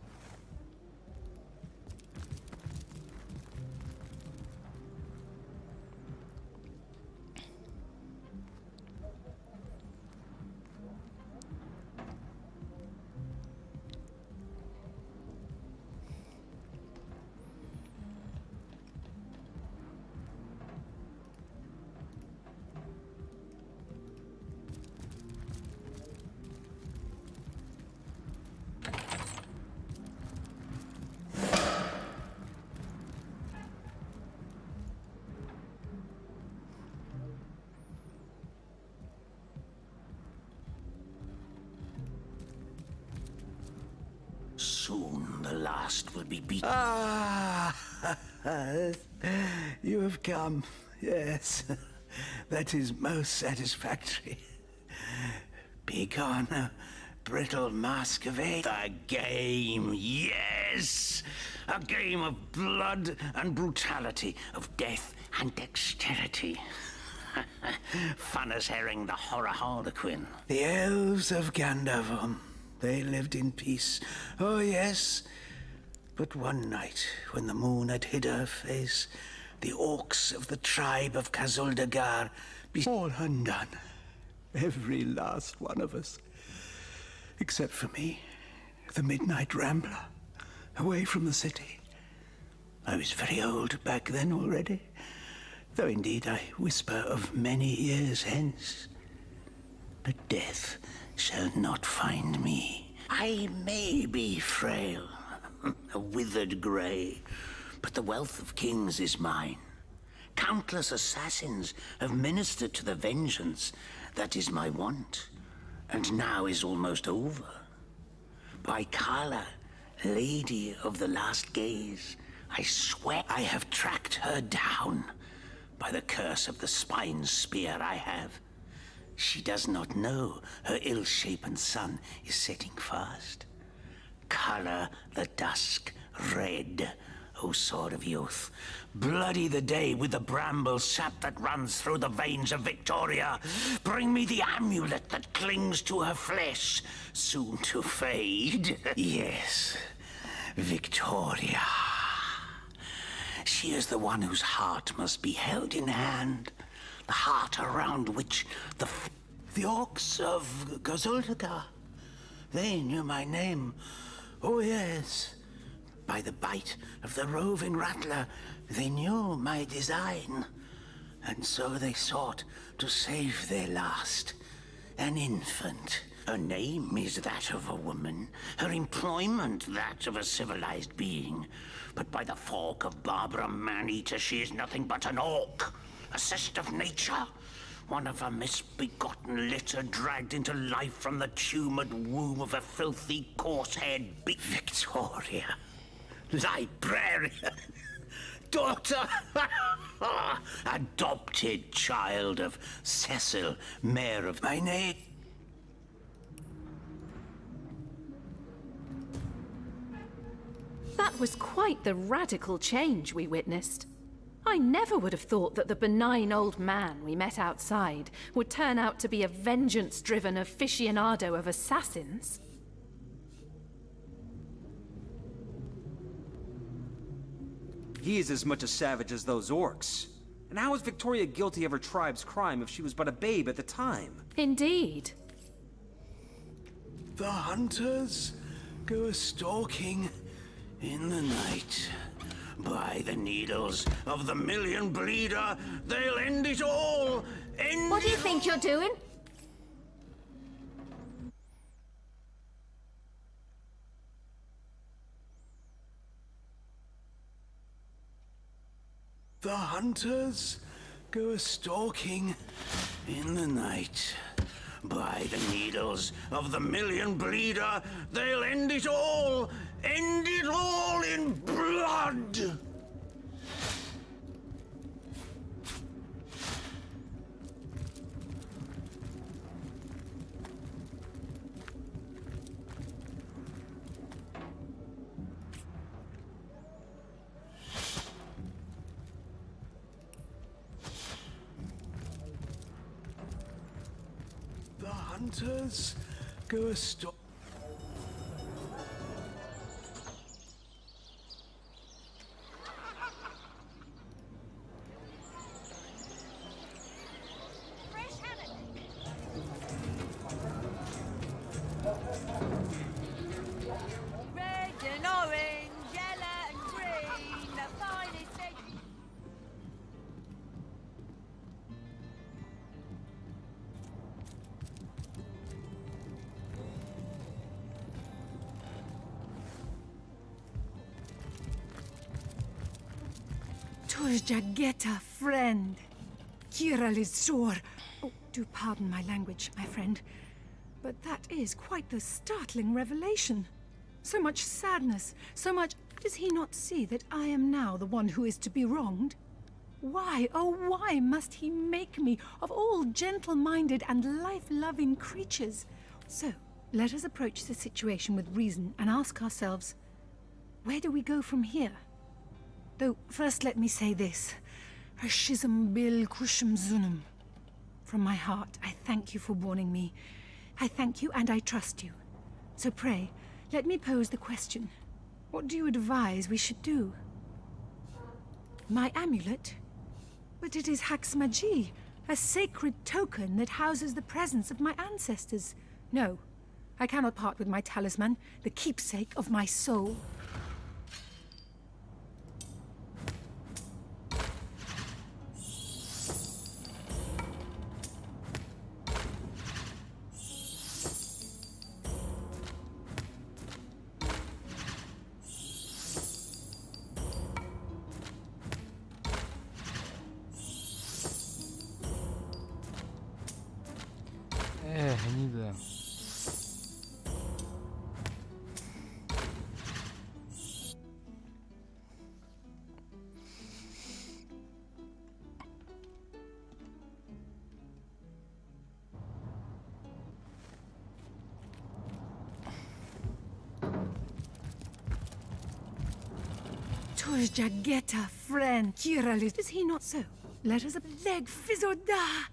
S3: Soon the last will be beaten. You have come. Yes, that is most satisfactory. Begone, brittle masquerade. The game, yes! A game of blood and brutality, of death and dexterity. Fun as herring, the horror harlequin. The elves of Gandavum. They lived in peace. Oh, yes. But one night, when the moon had hid her face, the orcs of the tribe of Kazuldagar be all undone. Every last one of us. Except for me, the midnight rambler, away from the city. I was very old back then already, though indeed I whisper of many years hence. But death shall not find me. I may be frail, a withered grey, but the wealth of kings is mine. Countless assassins have ministered to the vengeance that is my want, and now is almost over. By Kala, lady of the last gaze, I swear I have tracked her down. By the curse of the spine spear I have. She does not know her ill-shapen sun is setting fast. Color the dusk red, O sword of youth. Bloody the day with the bramble sap that runs through the veins of Victoria. Bring me the amulet that clings to her flesh, soon to fade. Yes, Victoria. She is the one whose heart must be held in hand. The heart around which the orcs of Gazuldagar, they knew my name. Oh, yes. By the bite of the roving rattler, they knew my design. And so they sought to save their last, an infant. Her name is that of a woman, her employment that of a civilized being. But by the fork of Barbara Man-Eater, she is nothing but an orc. A cyst of nature, one of a misbegotten litter dragged into life from the tumored womb of a filthy, coarse-haired Victoria, librarian, daughter, adopted child of Cecil, mayor of my name.
S6: That was quite the radical change we witnessed. I never would have thought that the benign old man we met outside would turn out to be a vengeance-driven aficionado of assassins.
S14: He is as much a savage as those orcs. And how is Victoria guilty of her tribe's crime if she was but a babe at the time?
S6: Indeed.
S3: The hunters go a-stalking in the night. By the needles of the million bleeder, they'll end it all!
S1: What do you think you're doing?
S3: The hunters go a-stalking in the night. By the needles of the million bleeder, they'll end it all! End it all in blood! hunters go a stop.
S8: Red and orange, yellow and green, the finest egg.
S1: Turjageta, friend. Kiralizor. Oh, do pardon my language, my friend. But that is quite the startling revelation. So much sadness, so much... Does he not see that I am now the one who is to be wronged? Why, oh why must he make me, of all gentle-minded and life-loving creatures? So, let us approach the situation with reason and ask ourselves, where do we go from here? Though, first let me say this. Hashizm bil kushum zunum. From my heart, I thank you for warning me. I thank you and I trust you. So pray, let me pose the question. What do you advise we should do? My amulet? But it is Haxmagi, a sacred token that houses the presence of my ancestors. No, I cannot part with my talisman, the keepsake of my soul.
S19: Niby.
S1: Turjageta, friend. Kiralis. Is he not so? Let us leg Fizoda.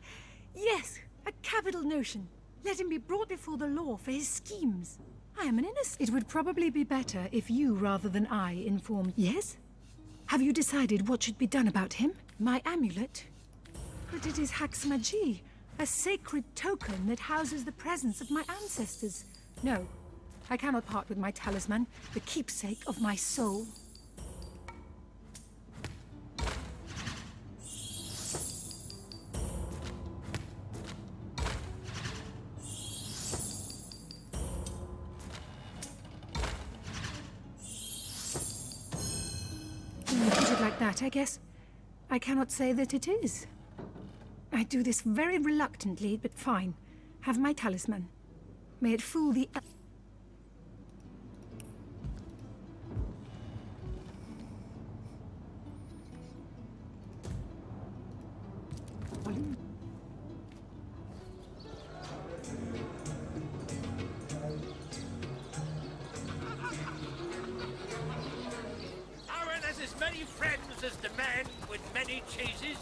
S1: Yes, a capital notion. Let him be brought before the law for his schemes. I am an innocent. It would probably be better if you, rather than I, informed... Yes? Have you decided what should be done about him? My amulet? But it is Haxmagi, a sacred token that houses the presence of my ancestors. No, I cannot part with my talisman, the keepsake of my soul. Put it like that, I guess. I cannot say that it is. I do this very reluctantly, but fine. Have my talisman. May it fool the...
S9: Aaron has as many friends as the man with many cheeses.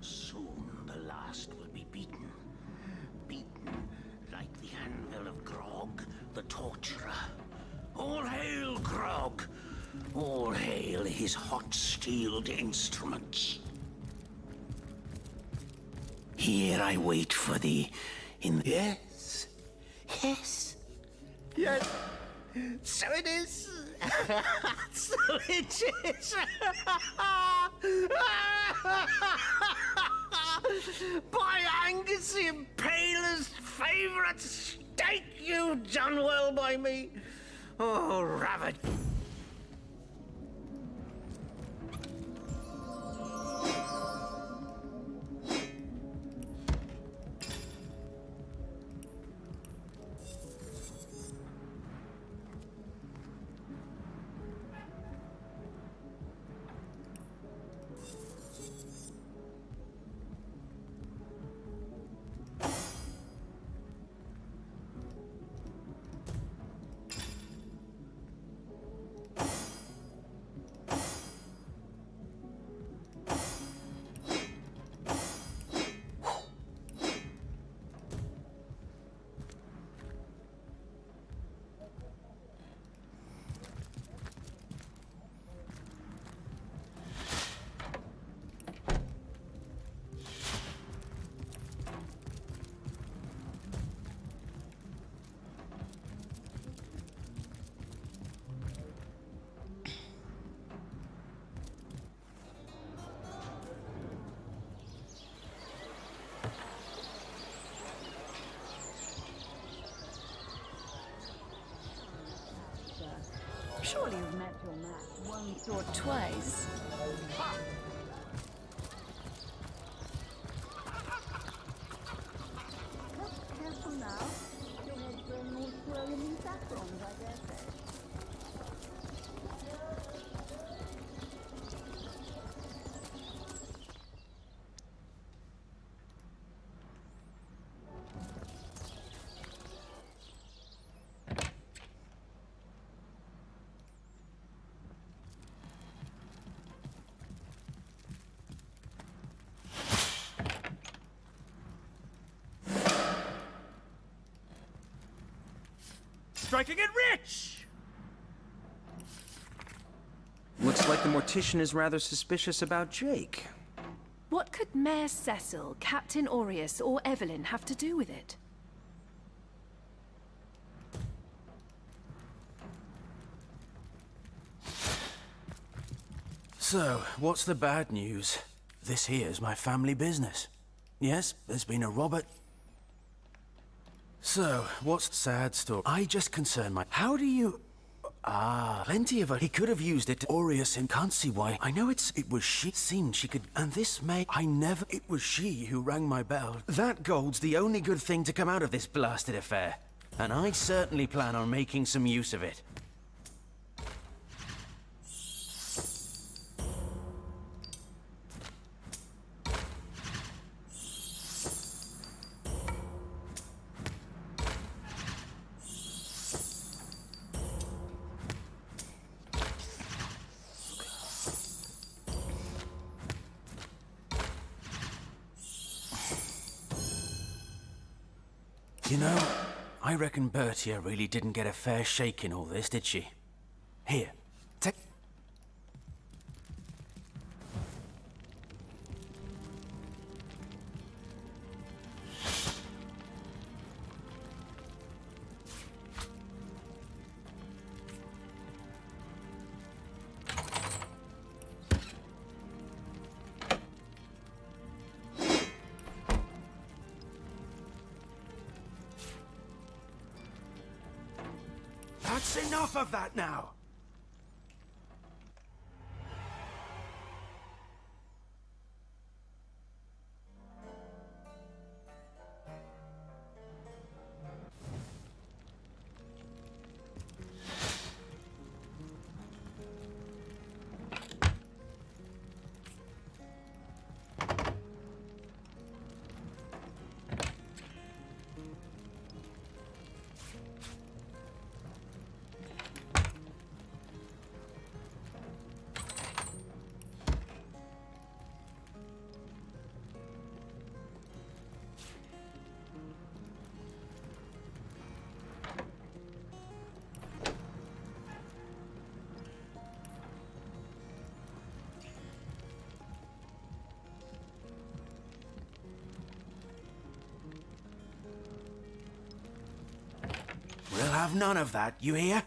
S11: Soon the last will be beaten. Beaten like the anvil of Grog, the torturer. All hail, Grog! All hail his hot-steeled instruments. Here I wait for thee in... Yes. Yes. Yes. So it is. So it is. By Angus the Impaler's favourite steak, you've done well by me. Oh, rabbit.
S16: once or twice.
S8: Careful now. Your head's growing all swollen and saffrons, I dare say.
S12: Striking it rich!
S14: Looks like the mortician is rather suspicious about Jake.
S16: What could Mayor Cecil, Captain Aureus, or Evelyn have to do with it?
S3: So, what's the bad news? This here's my family business. Yes, there's been a Robert. So, what's the sad story? I just concern my... How do you... Ah, plenty of it. He could have used it to Aureus and can't see why. I know it was she. It seemed she could... And this may... I never... It was she who rang my bell. That gold's the only good thing to come out of this blasted affair. And I certainly plan on making some use of it. You know, I reckon Bertia really didn't get a fair shake in all this, did she? Here, take... That's enough of that now! We'll have none of that, you hear?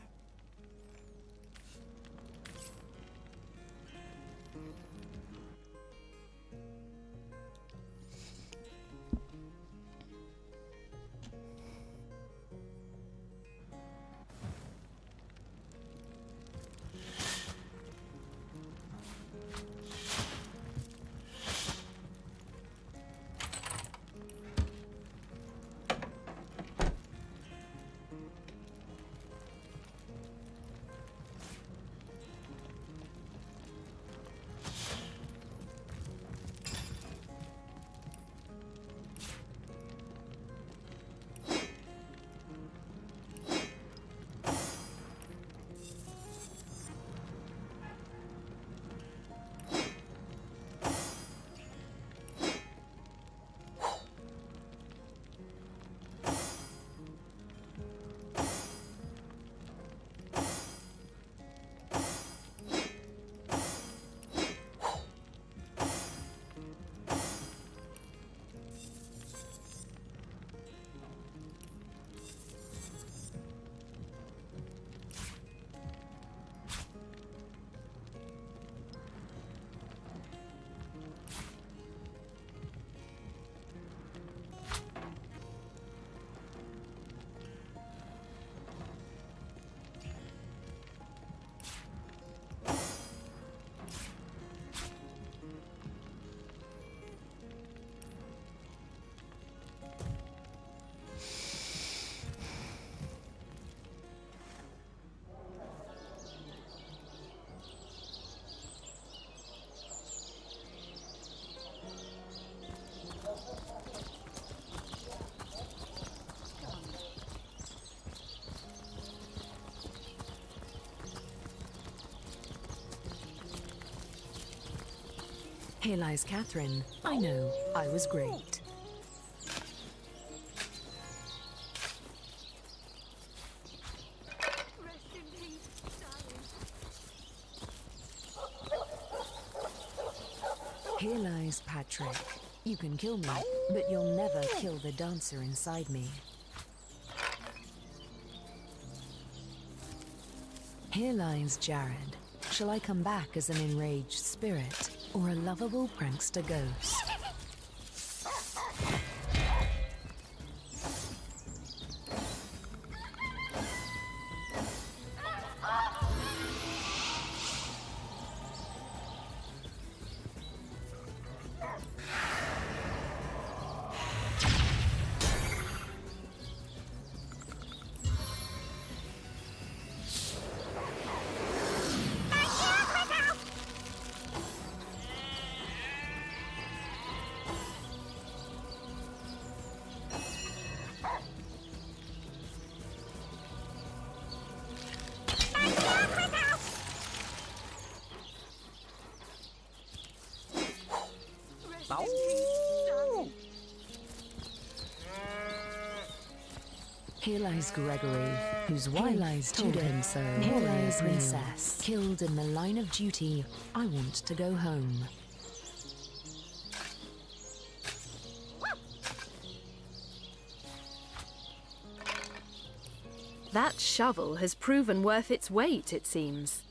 S10: Here lies Catherine. I know, I was great. Here lies Patrick. You can kill me, but you'll never kill the dancer inside me. Here lies Jared. Shall I come back as an enraged spirit, or a lovable prankster ghost? Here lies Gregory, whose wife lies told him so. Here lies Princess, killed in the line of duty. I want to go home.
S7: That shovel has proven worth its weight, it seems.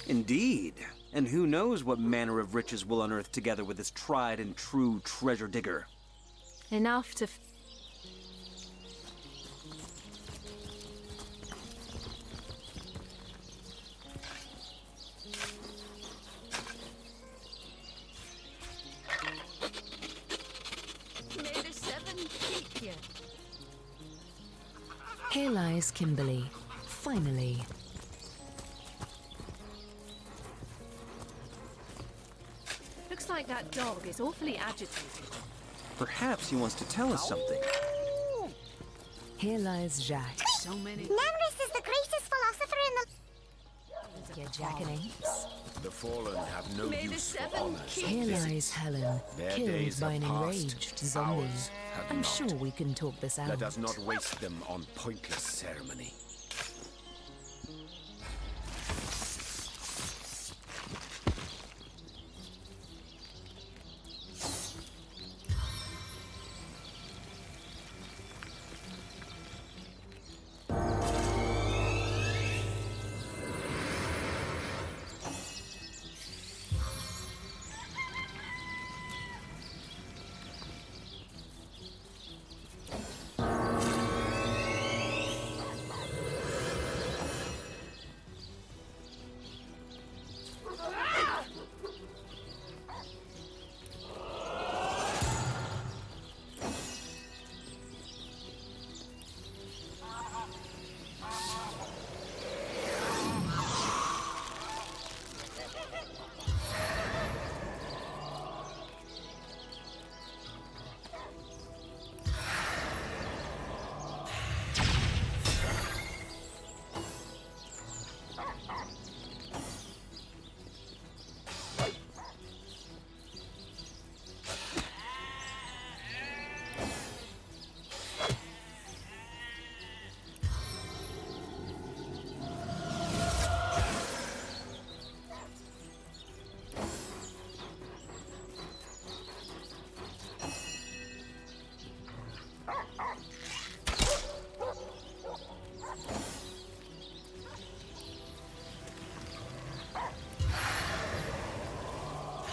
S14: Indeed. And who knows what manner of riches we'll unearth together with this tried and true treasure digger.
S7: Enough to...
S6: May the seven keep you.
S10: Here lies Kimberly. Finally.
S7: Looks like that dog is awfully agitated.
S14: Perhaps he wants to tell us something.
S10: Here lies Jacques.
S7: So many...
S21: Nemris is the greatest philosopher in the...
S10: Your jackanapes.
S22: The fallen have no
S6: May the
S22: use for
S6: seven
S22: honors.
S6: keep
S10: Here lies Helen,
S22: Their
S10: killed
S22: days
S10: by
S22: are
S10: an
S22: past.
S10: enraged zombie.
S22: Ours have
S10: I'm
S22: not.
S10: sure we can talk this out.
S22: Let us not waste them on pointless ceremony.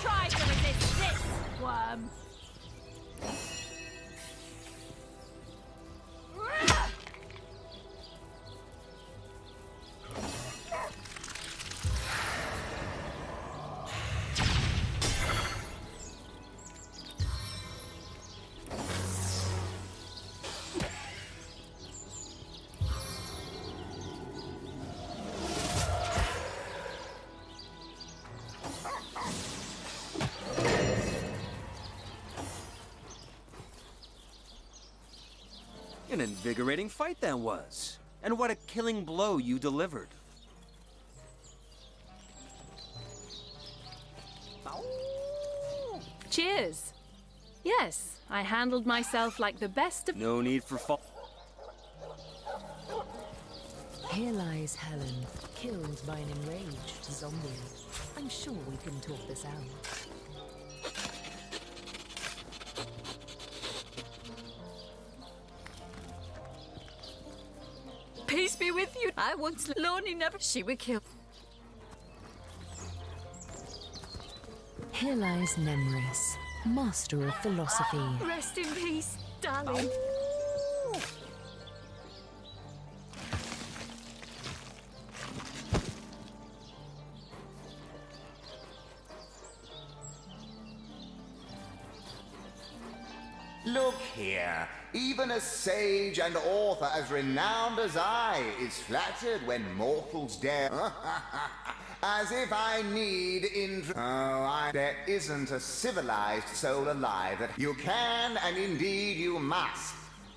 S6: Try to resist this, worm.
S14: An invigorating fight that was. And what a killing blow you delivered.
S7: Cheers. Yes, I handled myself like the best of...
S14: No need for
S10: Here lies Helen, killed by an enraged zombie. I'm sure we can talk this out.
S8: Peace be with you. I once lonely never. She would kill.
S10: Here lies Nemris, master of philosophy.
S8: Rest in peace, darling.
S11: Look here, even a sage and author as renowned as I is flattered when mortals dare. As if I need there isn't a civilized soul alive that you can, and indeed you must.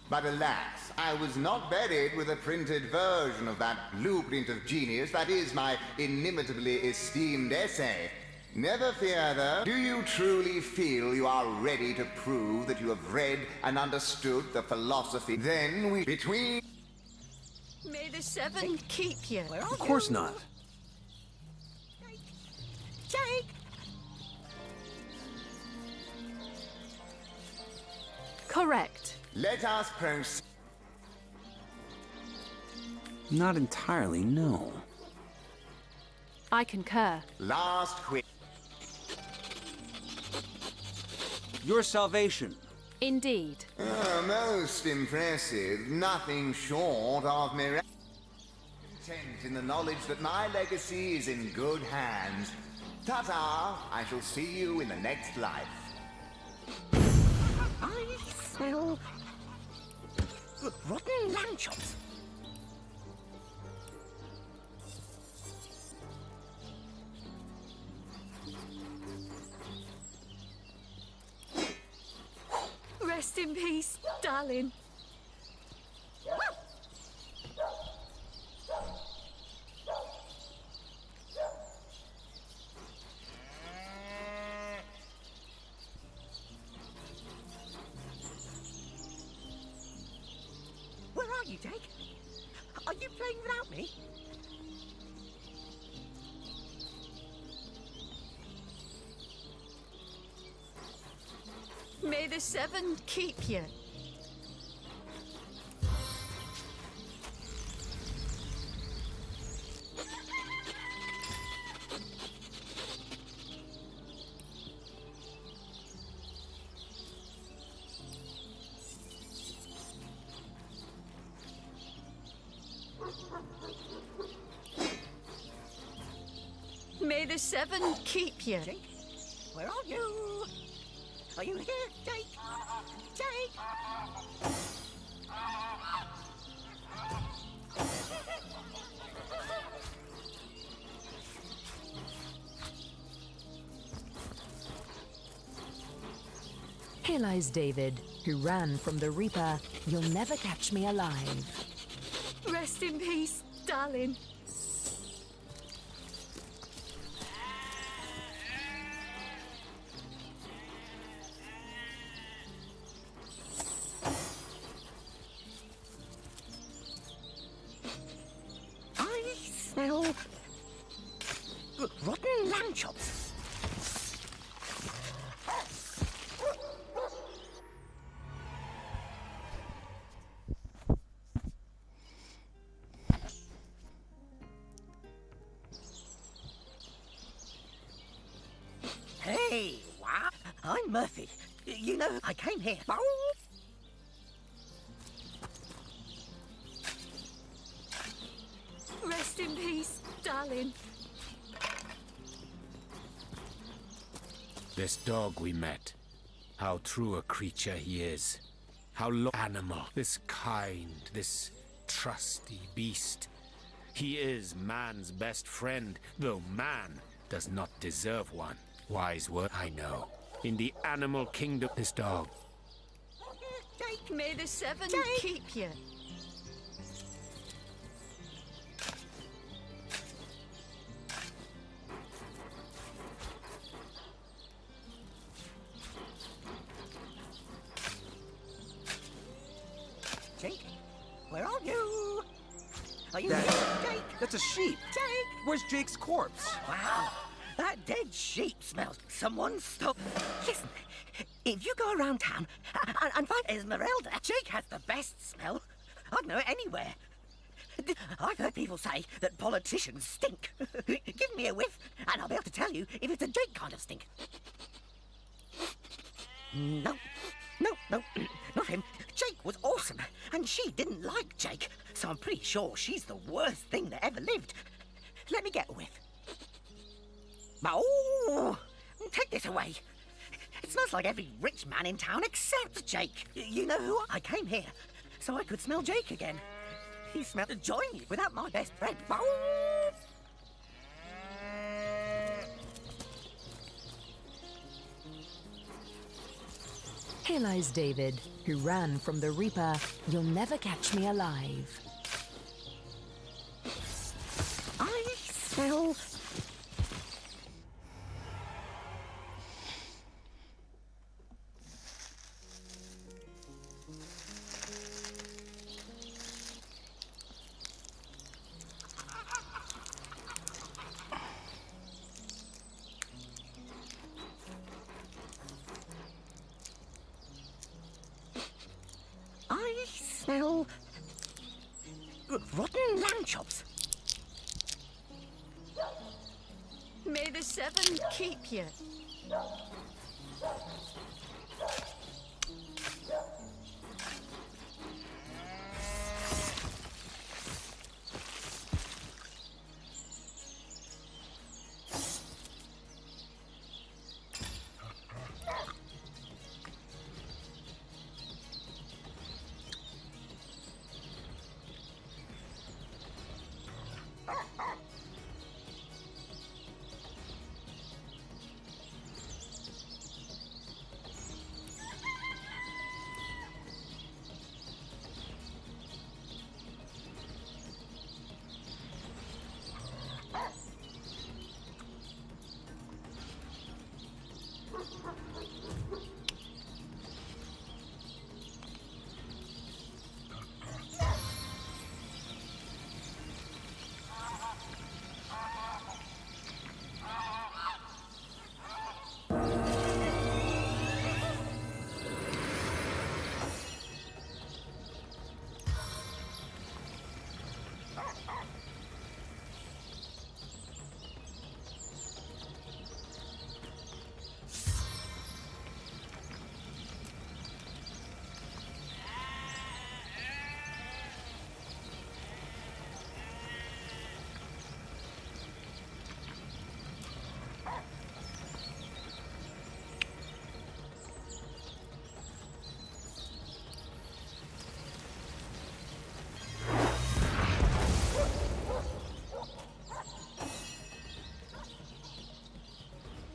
S11: But alas, I was not buried with a printed version of that blueprint of genius that is my inimitably esteemed essay. Never fear, though. Do you truly feel you are ready to prove that you have read and understood the philosophy? Then we... between...
S8: May the seven keep you.
S14: Of course not.
S8: Jake!
S7: Correct.
S11: Let us proceed.
S14: Not entirely, no.
S7: I concur.
S11: Last quick.
S14: Your salvation.
S7: Indeed.
S11: Most impressive. Nothing short of miraculous. Content in the knowledge that my legacy is in good hands. Ta-ta! I shall see you in the next life.
S20: I smell rotten lamb chops.
S8: Rest in peace, darling.
S20: Where are you, Jake? Are you playing without me?
S8: May the seven keep you. May the seven keep you.
S20: Jake, where are you? Are you here, Jake? Jake!
S10: Here lies David, who ran from the Reaper. You'll never catch me alive.
S8: Rest in peace, darling.
S20: I smell rotten lamb chops. Hey, wow. I'm Murphy. You know, I came here.
S8: Rest in peace, darling.
S22: This dog we met, how true a creature he is. How animal, this kind, this trusty beast. He is man's best friend, though man does not deserve one. Wise word, I know. In the animal kingdom, this dog.
S8: Jake, may the seven keep you.
S12: Are you
S14: That-
S12: Jake?
S14: That's a sheep.
S12: Jake?
S14: Where's Jake's corpse?
S12: Wow, that dead sheep smells. Someone stop. Listen, if you go around town and find Esmeralda, Jake has the best smell. I'd know it anywhere. I've heard people say that politicians stink. Give me a whiff, and I'll be able to tell you if it's a Jake kind of stink. No, not him. Jake was awesome, and she didn't like Jake, so I'm pretty sure she's the worst thing that ever lived. Let me get a whiff. Oh, take this away. It smells like every rich man in town except Jake. You know who? I came here so I could smell Jake again. He smelled to join you without my best friend. Oh.
S10: Here lies David, who ran from the Reaper. You'll never catch me alive.
S12: I smell... I smell... rotten lamb chops.
S8: May the seven keep you.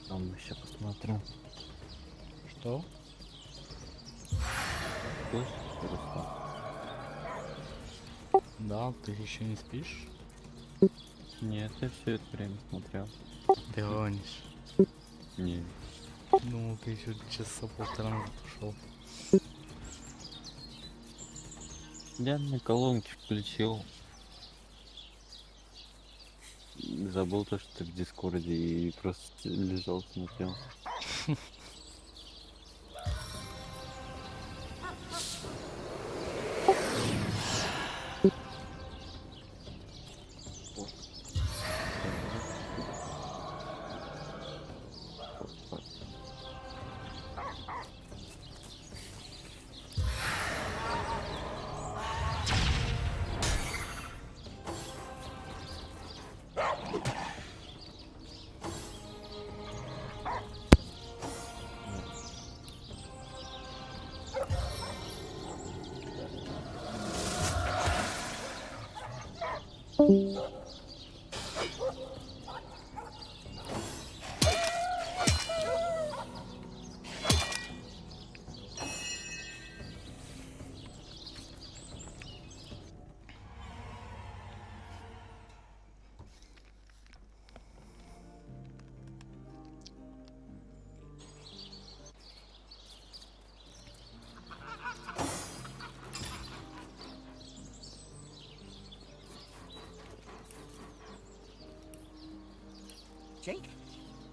S19: Там еще посмотрю. Что? Спишь, Ярослав? Да, ты еще не спишь? Нет, я все это время смотрел. Ты гонишь? Нет. Ну, ты еще часа полтора назад пошел. Я на колонке включил. Забыл то, что ты в Дискорде, и просто лежал, смотрел.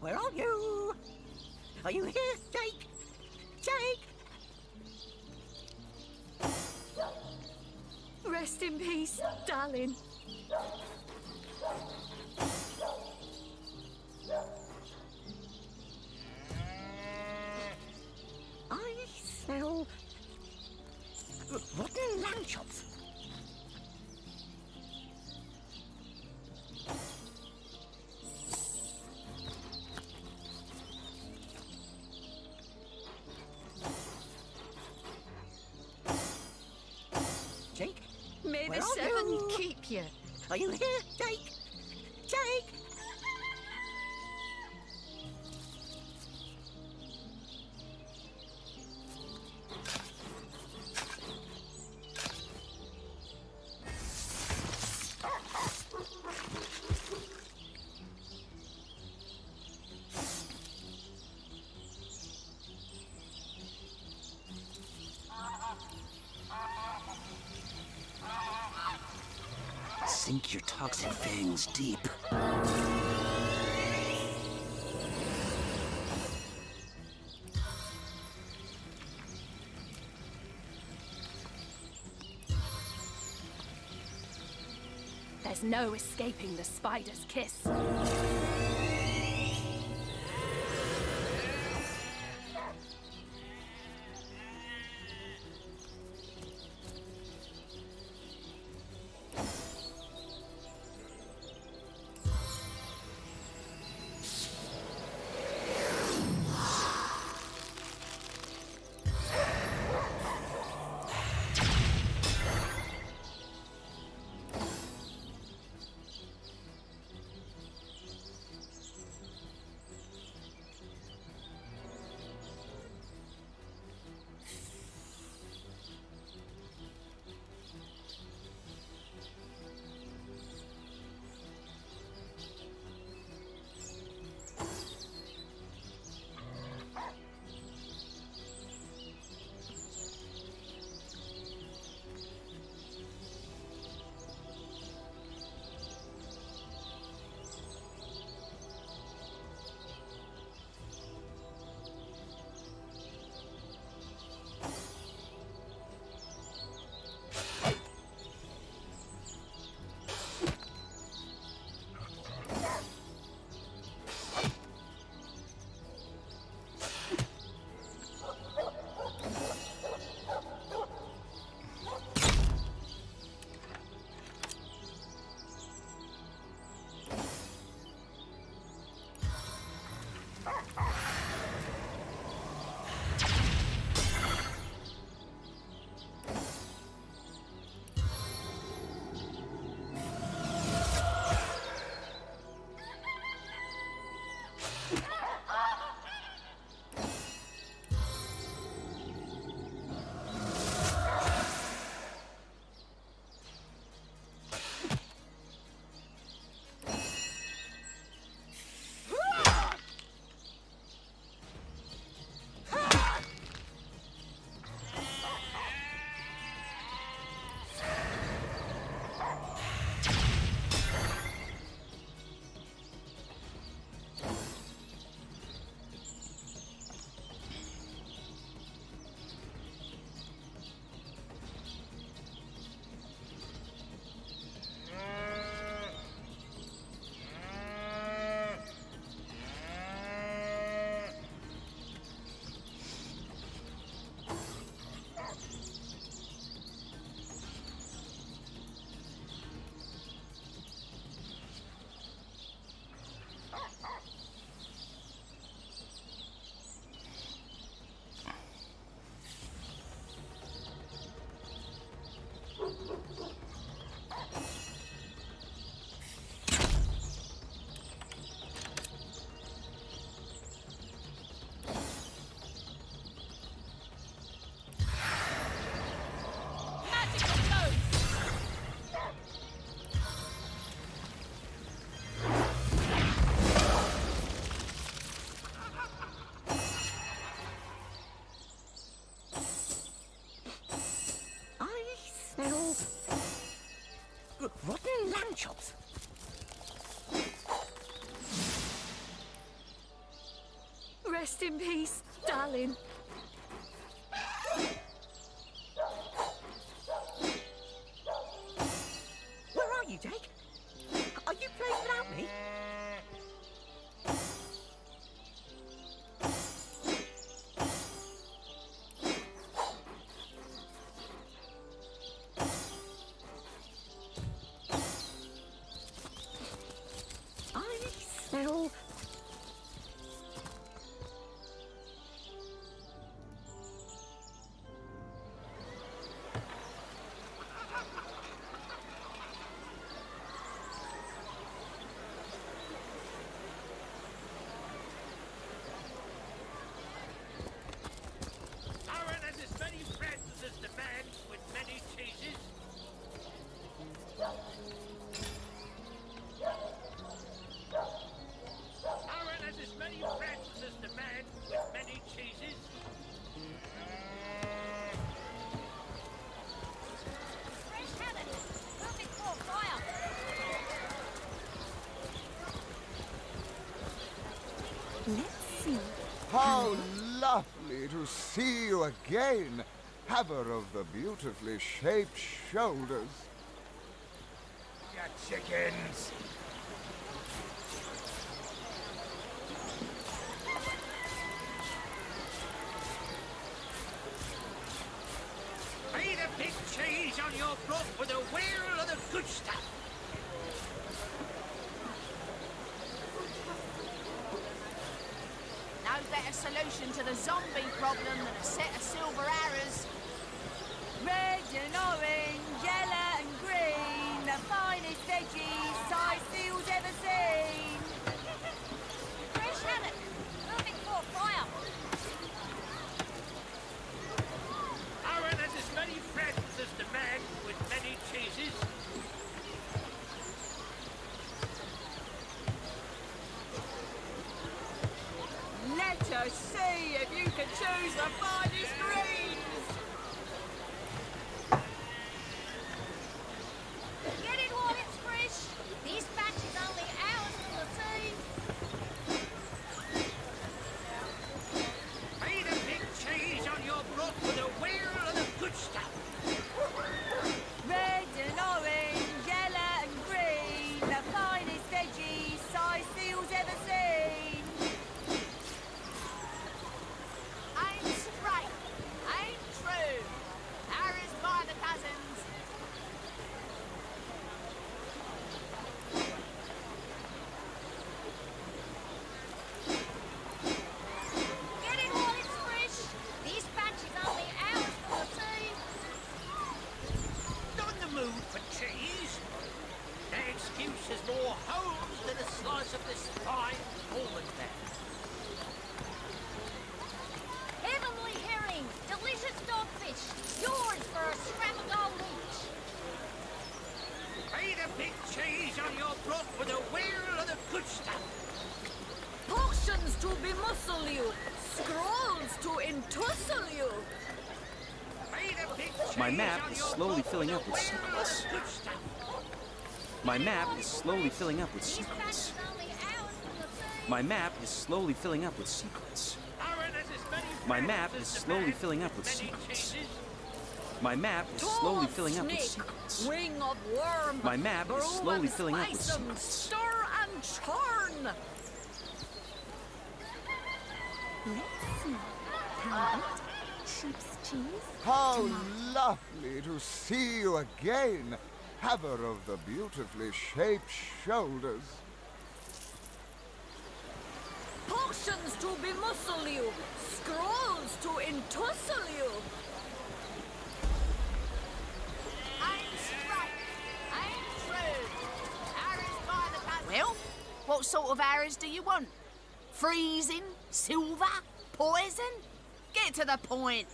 S12: where are you? Are you here, Jake? Jake!
S2: Rest in peace, darling.
S12: I smell rotten lamb chops. Jake?
S2: May
S12: Where
S2: the
S12: are
S2: seven
S12: you?
S2: keep you.
S12: Are you here, Jake? Jake!
S5: Sink your toxic fangs deep.
S6: There's no escaping the spider's kiss.
S12: Rotten lamb chops.
S8: Rest in peace, darling.
S12: Where are you, Jake? Are you playing without me? I smell...
S9: Aaron has as many friends as the man with many cheeses. Aaron has as many friends as the man with many cheeses.
S21: Fresh haddock. Perfect for fire.
S1: Let's see.
S17: How lovely to see you again, haver of the beautifully shaped shoulders.
S9: Ya chickens. Lay the big cheese on your broth with a wheel of the good stuff.
S4: No better solution to the zombie problem than a set of silver arrows.
S8: Red and orange, yellow and green, the finest veggies size fields ever seen.
S21: Fresh haddock. Perfect for fire.
S9: Aaron has as many friends as the man with many cheeses.
S8: Let us see if you can choose the finest greens.
S21: Get it while it's fresh. This batch is only hours from the sea.
S9: Lay the big cheese on your broth with a wheel of the good stuff.
S8: Red and orange, yellow and green, the finest veggies size fields ever seen.
S4: Ain't straight, ain't true. Arrows by the dozens.
S21: Get it while it's fresh. This batch is only hours from the sea.
S9: Not in the mood for cheese. That excuse is more holes than a slice of this fine almond fat.
S21: Heavenly herring. Delicious dogfish. Yours for a scrap of gold each.
S9: Lay the big cheese on your broth with a wheel of the good stuff.
S8: Potions to bemuscle you, scrolls to entussle you.
S9: Lay the big
S14: My
S9: cheese
S14: map
S9: on
S14: is
S9: your
S14: slowly
S9: broth
S14: filling
S9: with
S14: up
S9: a
S14: with
S9: wheel of the
S14: secrets.
S9: good stuff.
S14: My map is slowly filling up with secrets. My map is slowly filling up with secrets.
S9: Aaron has as many
S14: My
S9: friends
S14: map
S9: as
S14: is
S9: the
S14: slowly
S9: man
S14: filling up with
S9: many
S14: secrets.
S9: cheeses.
S14: My map is slowly filling up with
S8: Snake,
S14: secrets.
S8: wing of worm,
S14: My map is
S8: brew
S14: slowly
S8: and
S14: filling up with
S8: spice 'em,
S14: secrets.
S8: stir and churn.
S1: Let's see. Halibut, sheep's cheese.
S17: How lovely to see you again, haver of the beautifully shaped shoulders.
S8: Potions to bemuscle you, scrolls to entussle you.
S4: Ain't straight, ain't true. Arrows by the dozen. Well, what sort of arrows do you want? Freezing? Silver? Poison? Get to the point.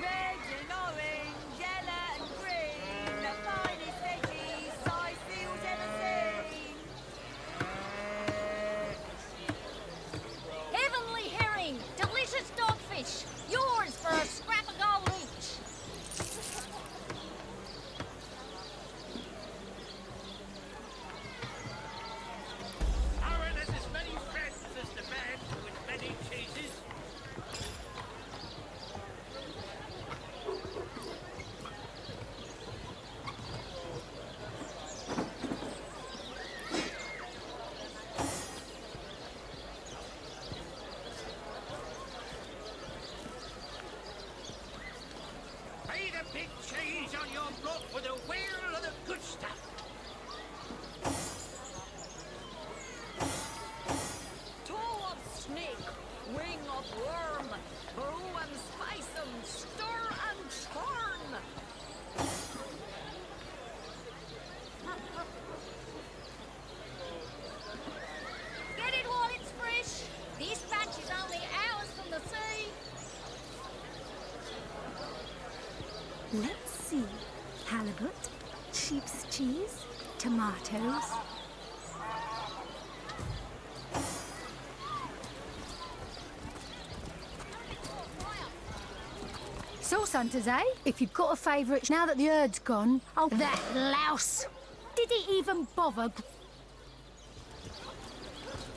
S8: Red and orange, yellow and green, the finest veggies size fields ever seen.
S21: Heavenly herring. Delicious dogfish. Yours for a scrap of gold each.
S9: big cheese on your block with a wheel of the good stuff.
S8: Toe of snake, wing of worm, brew and spice 'em, stir and churn.
S21: Get it while it's fresh. This batch is only hours from the sea.
S1: Let's see. Halibut, sheep's cheese, tomatoes. Sauce hunters, eh? If you've got a favourite, now that the herd's gone. Oh, that louse! Did he even bother?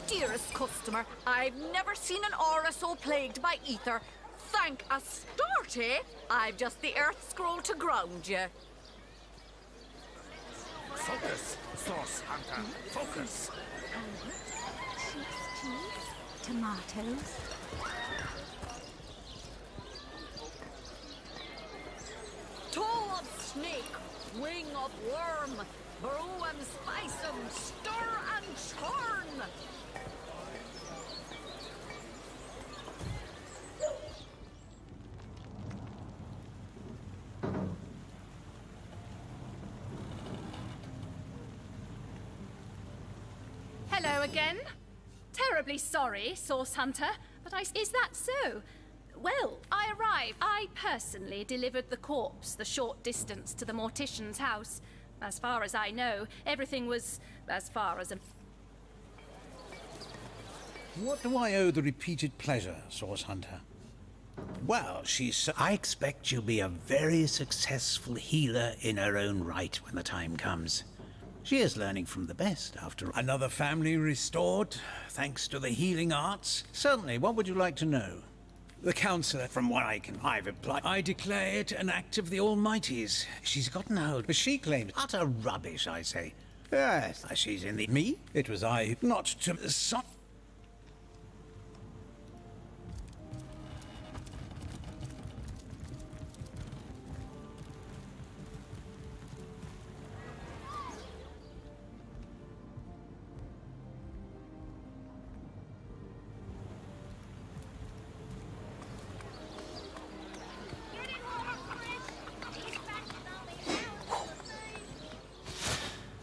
S8: Dearest customer, I've never seen an aura so plagued by ether. Thank Astarte, I've just the earth scroll to ground you.
S9: Focus, Sauce Hunter, focus.
S1: Halibut, sheep's cheese, tomatoes.
S8: Toe of snake, wing of worm, brew and spice 'em, stir and churn.
S6: Hello again. Terribly sorry, Sauce Hunter, but is that so? Well, I arrived. I personally delivered the corpse the short distance to the mortician's house. As far as I know, everything was as far as a...
S3: What do I owe the repeated pleasure, Source Hunter? Well, I expect she'll be a very successful healer in her own right when the time comes. She is learning from the best, after all. Another family restored, thanks to the healing arts. Certainly, what would you like to know? The counselor, from what I've applied, I declare it an act of the Almighty's. She's gotten hold, but she claims utter rubbish, I say. Yes, she's in the... Me? It was I who... Not to...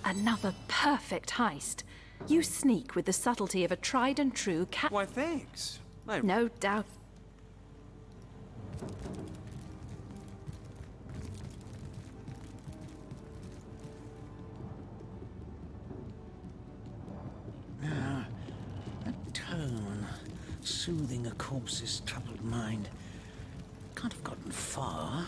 S7: Another perfect heist. You sneak with the subtlety of a tried and true cat.
S14: Why, thanks.
S7: No doubt.
S3: Ah, that tone, soothing a corpse's troubled mind. Can't have gotten far.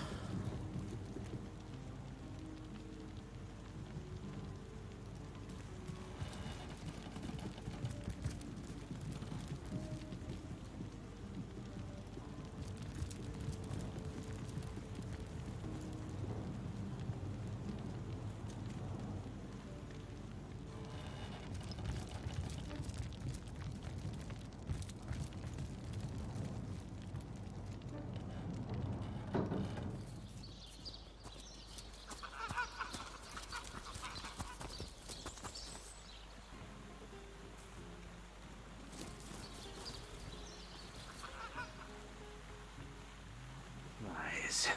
S3: Lies.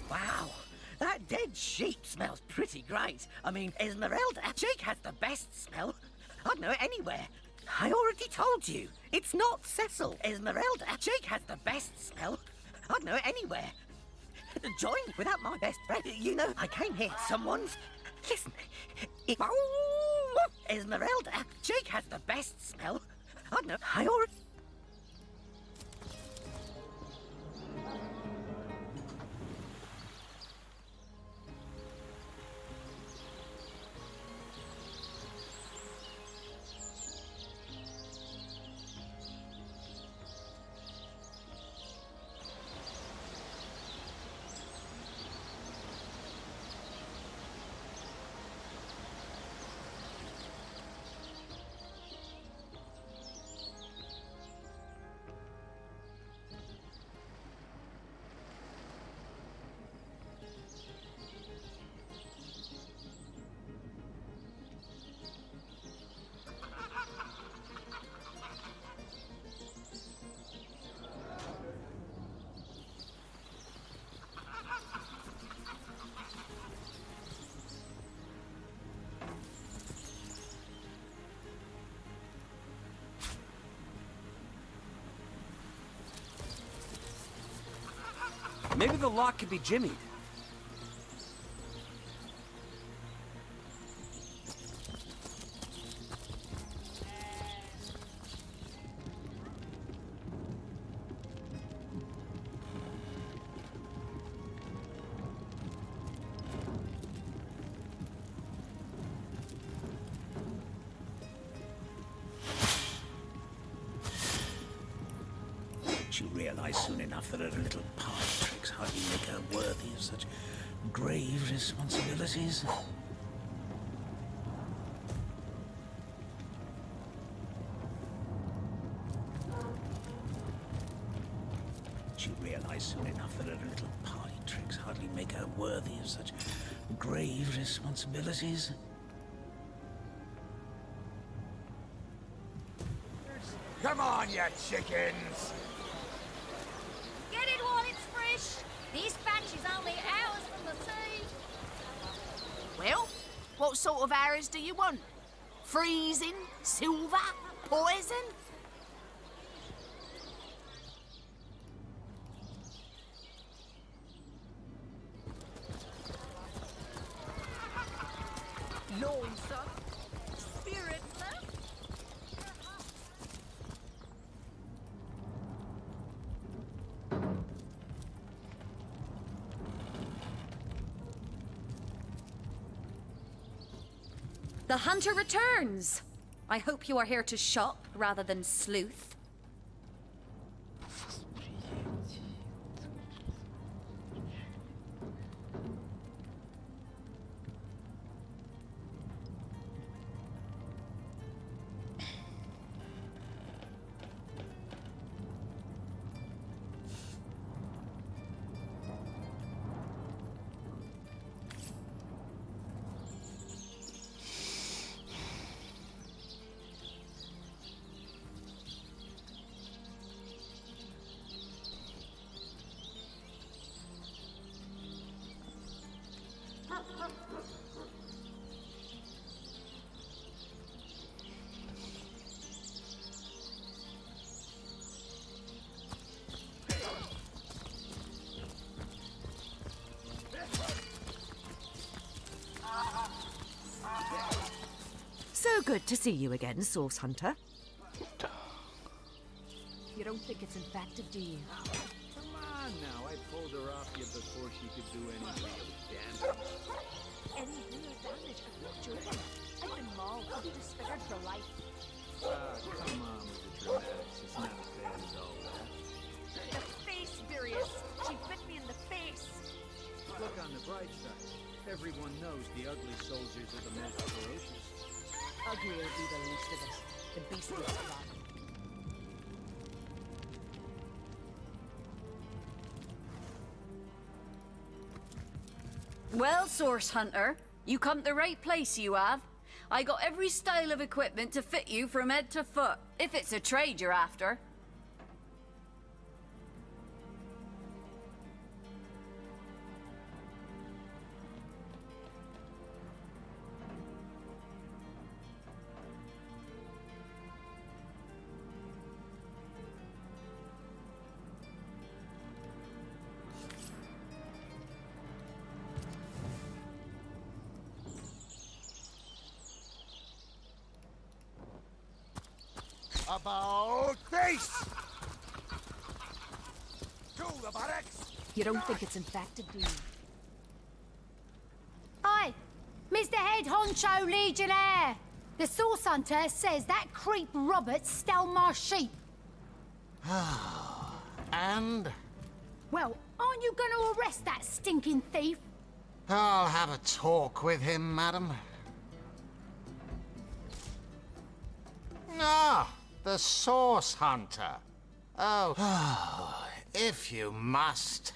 S12: Wow, that dead sheep smells pretty great. I mean, Esmeralda, Jake has the best smell. I'd know it anywhere. I already told you. It's not Cecil. Esmeralda. Jake has the best smell. I'd know it anywhere. Join without my best friend. You know, I came here. Someone's... Listen. Esmeralda. Jake has the best smell. I'd know... I already...
S5: Maybe the lock could be jimmied.
S3: She'll realize soon enough that her little party tricks hardly make her worthy of such grave responsibilities. She'll realize soon enough that her little party tricks hardly make her worthy of such grave responsibilities.
S11: Come on, you chickens!
S21: Get it while it's fresh. This batch is only hours from the sea.
S4: Well, what sort of arrows do you want? Freezing? Silver? Poison?
S21: Lonesome. Spirit left.
S2: The hunter returns! I hope you are here to shop rather than sleuth.
S13: So good to see you again, Source Hunter.
S7: You don't think it's infected, do you?
S15: Come on now, I pulled her off you before she could do any real damage.
S21: Any real damage? I'm not joking. I've been mauled. I'll be disfigured for life.
S15: Come on with the dramatics. It's not as bad as all that.
S21: The face, Virius. She bit me in the face.
S15: Look on the bright side. Everyone knows the ugly soldiers are the most ferocious.
S21: Ugly will be the least of us. The beastliest of all.
S8: Well, Source Hunter, you come to the right place, you have. I got every style of equipment to fit you from head to foot, if it's a trade you're after.
S11: About face! To the barracks!
S8: You don't think it's infected, do you?
S21: Hi, Mr. Head Honcho Legionnaire. The Source Hunter says that creep Robert stole my sheep.
S11: And?
S21: Well, aren't you going to arrest that stinking thief?
S11: I'll have a talk with him, madam. Ah, the Source Hunter. Oh, if you must.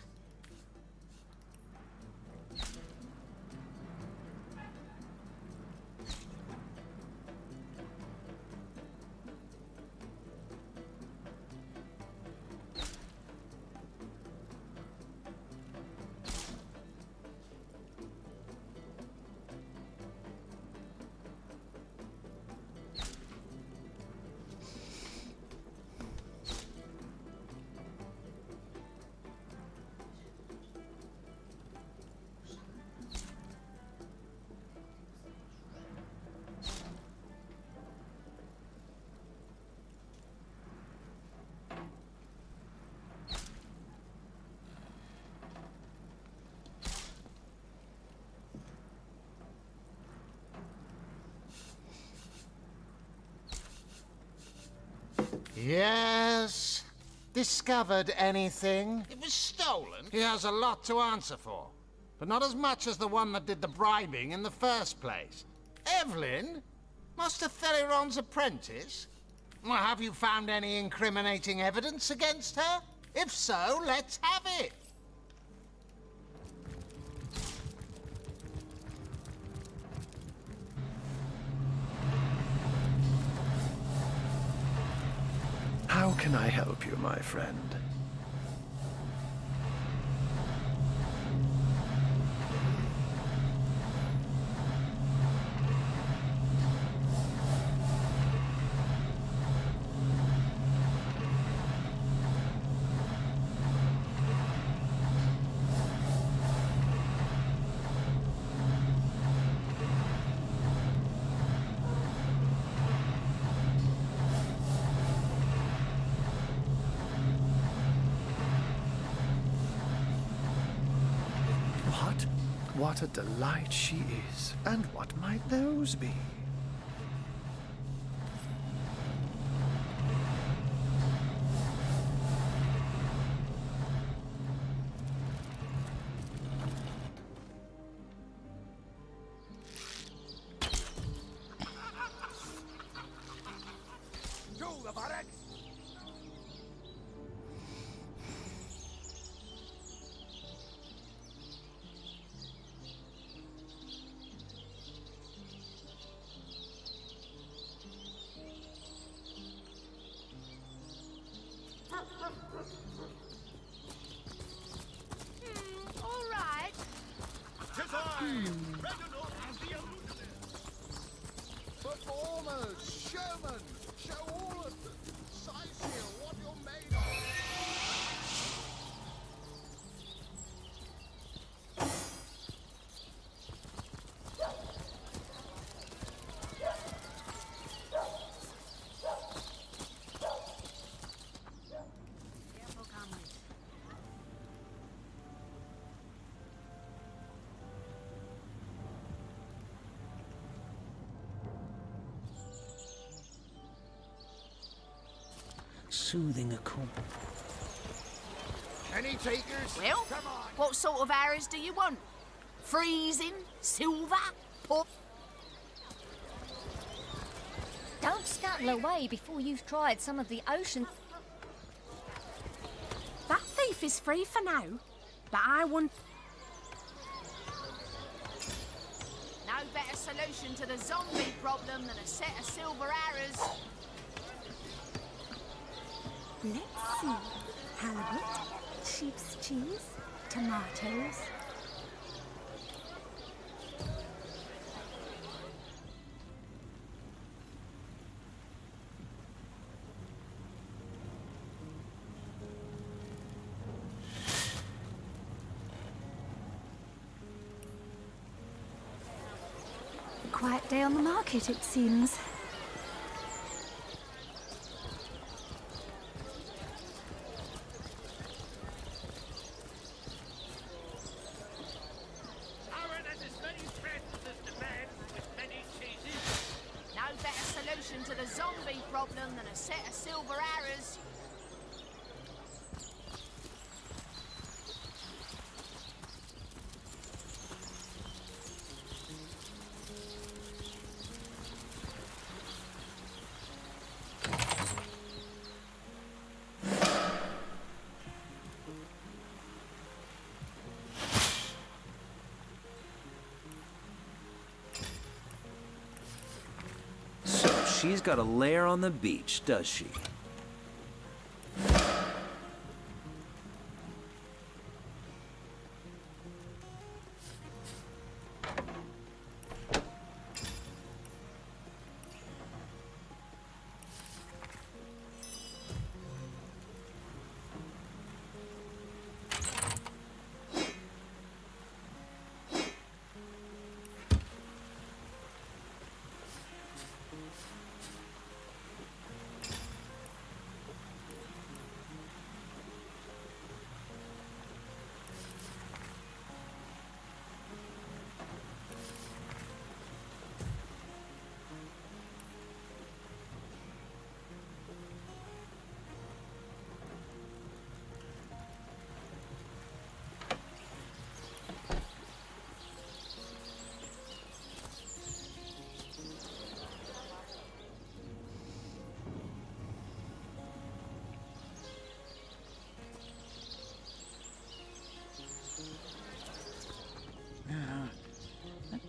S11: Yes. Discovered anything? It was stolen. He has a lot to answer for. But not as much as the one that did the bribing in the first place. Evelyn? Master Theriron's apprentice? Well, have you found any incriminating evidence against her? If so, let's have it.
S16: How can I help you, my friend? What a delight she is. And what might those be?
S11: To the barracks!
S21: All right.
S17: Performers, showmen, show all of them. Size here, what you're made of.
S3: Soothing a cool.
S11: Any takers?
S4: Well, what sort of arrows do you want? Freezing? Silver?
S21: Don't scuttle away before you've tried some of the ocean.
S8: That thief is free for now, but I want...
S4: No better solution to the zombie problem than a set of silver arrows.
S1: Let's see. Halibut, sheep's cheese, tomatoes. A quiet day on the market, it seems.
S4: zombie problem than a set of silver arrows.
S5: So she's got a lair on the beach, does she?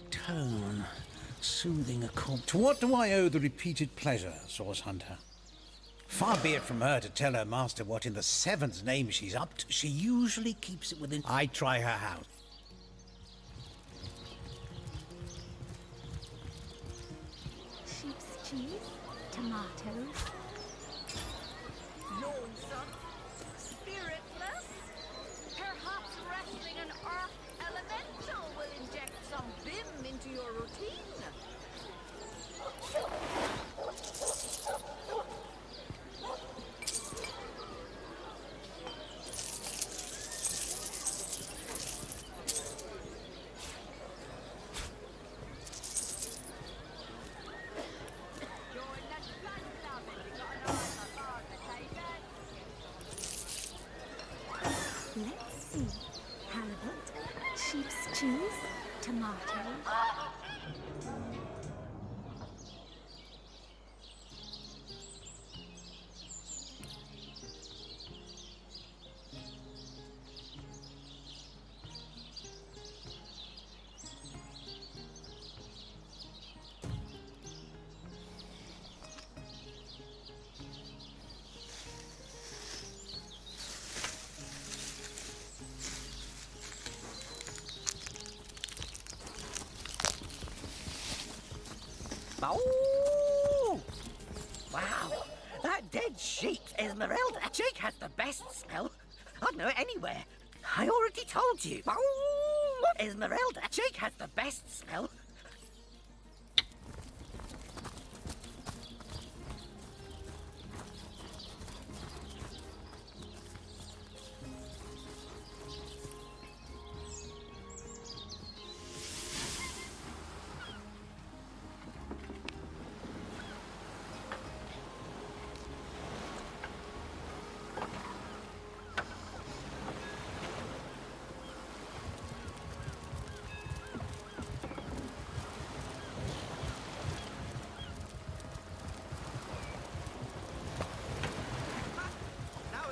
S3: Tone, soothing a corpse. To what do I owe the repeated pleasure, Source Hunter? Far be it from her to tell her master what in the seven's name she's up to. She usually keeps it within. I try her house.
S21: Sheep's cheese, tomatoes.
S8: Lonesome, spiritless. Perhaps wrestling an earth elemental will inject some vim into your routine.
S21: Let's see. Halibut, sheep's cheese, tomatoes.
S12: Oh! Wow, that dead sheep's Esmeralda. Jake has the best smell. I'd know it anywhere. I already told you. Oh! Esmeralda. Jake has the best smell.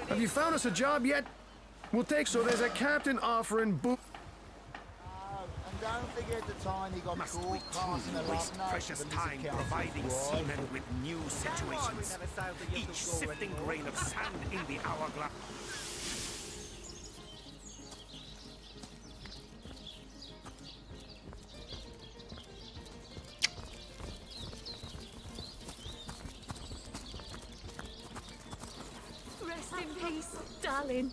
S16: Have you found us a job yet? We'll take so there's a captain offering book.
S17: And don't forget the time he got
S22: Must
S17: caught
S22: we
S17: passing
S22: truly
S17: a
S22: waste
S17: love note
S22: precious
S17: to the
S22: time
S17: Lizard Council
S22: providing
S17: before I
S22: seamen
S17: thought-
S22: with new situations? Each sifting grain of sand in the hourglass.
S8: Rest in peace, darling.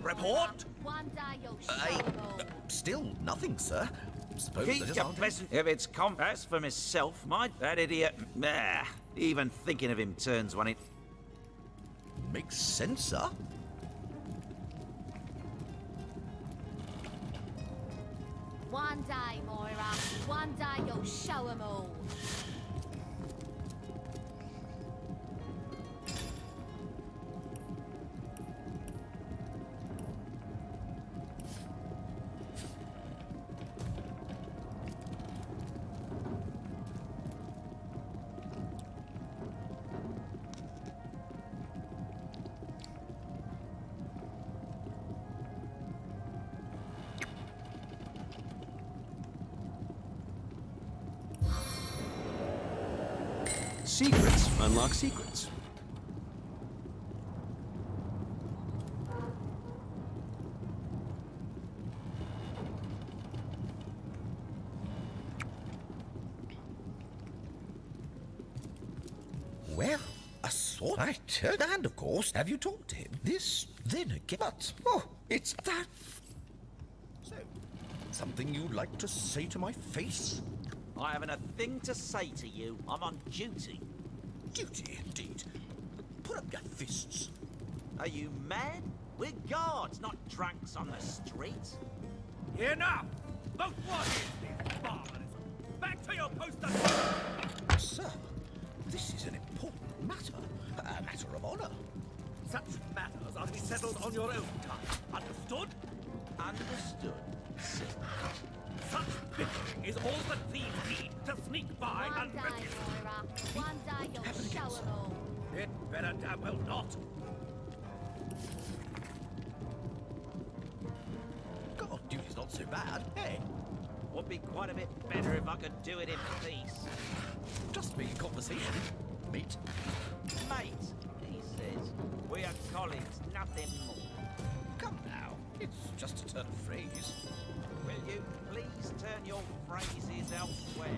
S18: Report? Still nothing, sir. suppose
S20: Keep
S18: that is
S20: your
S18: our
S20: peasant. If it's compass for myself, that idiot. Even thinking of him turns one in.
S18: Makes sense, sir.
S21: One day, Moira. One day you'll show 'em all.
S5: Secrets unlock secrets.
S18: Well, a sort. I turned, and of course, have you talked to him? This, then again, but, it's that. So, something you'd like to say to my face?
S20: I haven't a thing to say to you. I'm on duty.
S18: Duty, indeed. Put up your fists.
S20: Are you mad? We're guards, not drunks on the street.
S9: Enough! But what is this barbarism? Back to your post
S18: Sir, this is an important matter. A matter of honor.
S9: Such matters are to be settled on your own time. Understood?
S20: Understood, sir.
S9: Such bickering is all that thieves need to sneak by
S21: One day,
S9: unnoticed.
S21: Moira. One day you'll show 'em all.
S9: It better damn well not.
S18: God, duty's not so bad, hey?
S20: Would be quite a bit better if I could do it in peace.
S18: Just making conversation, mate.
S20: Mate, he says. We are colleagues, nothing more.
S18: Come now, it's just a turn of phrase.
S20: Will you please turn your phrases elsewhere?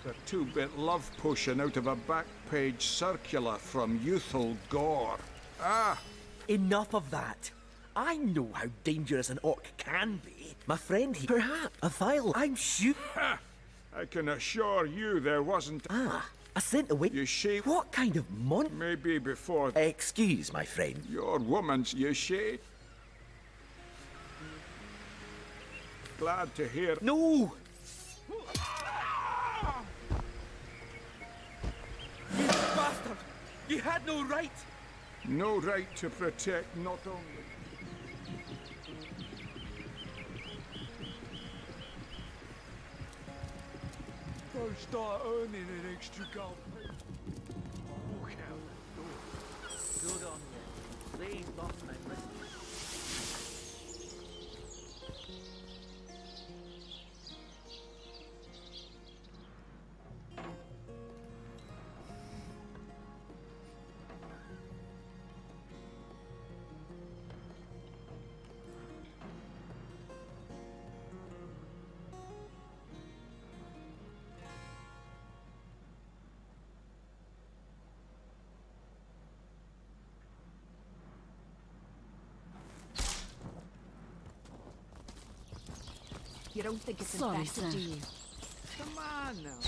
S23: A two-bit love potion out of a back-page circular from Youthful Gore. Ah!
S12: Enough of that. I know how dangerous an orc can be. My friend here, perhaps a vial. I'm sure.
S23: I can assure you there wasn't.
S12: Ah, I sent away.
S23: You see,
S12: what kind of
S23: maybe before.
S12: Excuse, my friend.
S23: Your woman's, you see. Glad to hear.
S12: No! You bastard! You had no right!
S23: No right to protect, not only.
S15: I'll start earning an extra gold. Walk out the door.
S9: Good on you. These lost men listen.
S13: You don't think it's
S8: Sorry,
S13: infected,
S8: sir.
S13: do you?
S15: Come on now.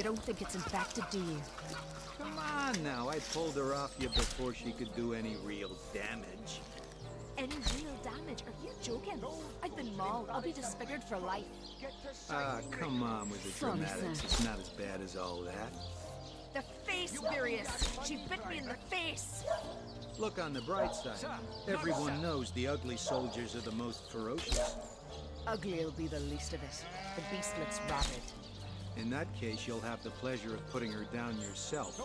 S13: You don't think it's infected, do you?
S15: Come on now, I pulled her off you before she could do any real damage.
S7: Any real damage? Are you joking? I've been mauled. I'll be disfigured for life.
S15: Ah, come on with the
S8: Sorry,
S15: dramatics.
S8: sir.
S15: It's not as bad as all that.
S8: The face furious. She bit me in the face.
S15: Look on the bright side. Everyone knows the ugly soldiers are the most ferocious.
S13: Ugly'll be the least of it. The beast looks rabid.
S15: In that case, you'll have the pleasure of putting her down yourself.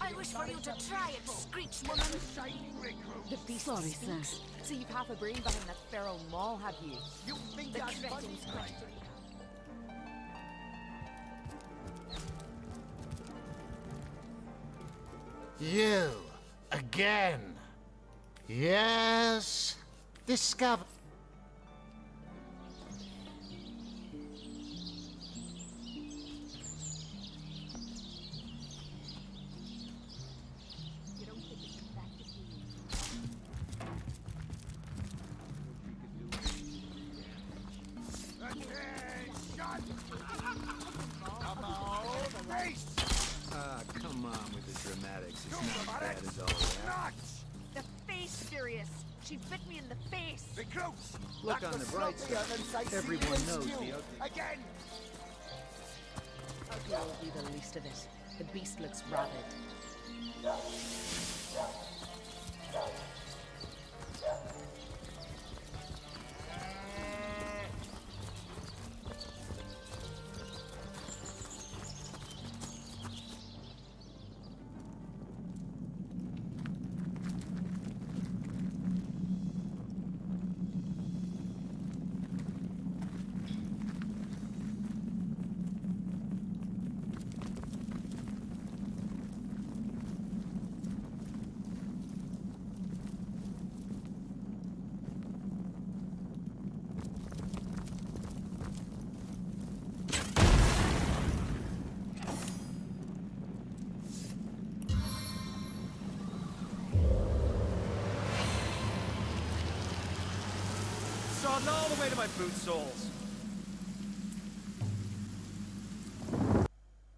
S4: I wish for you to try it, Screech woman.
S13: The beast stinks. So you've half a brain behind that feral maul, have you?
S11: You think
S13: The
S11: that's
S13: cretin's
S11: funny?
S13: question.
S17: You again. Yes. Discover.
S15: Ah, come on with the dramatics. It's not as bad as all that.
S8: The face furious. She bit me in the face.
S11: Be close.
S15: Look
S11: That
S15: on
S11: was
S15: the bright
S11: sloppier
S15: side.
S11: than, say,
S15: Everyone
S11: seeing
S15: knows
S11: stew.
S15: the ugly.
S11: Again.
S13: Ugly'll be the least of it. The beast looks rabid.
S14: Sodden all the way to my boot soles.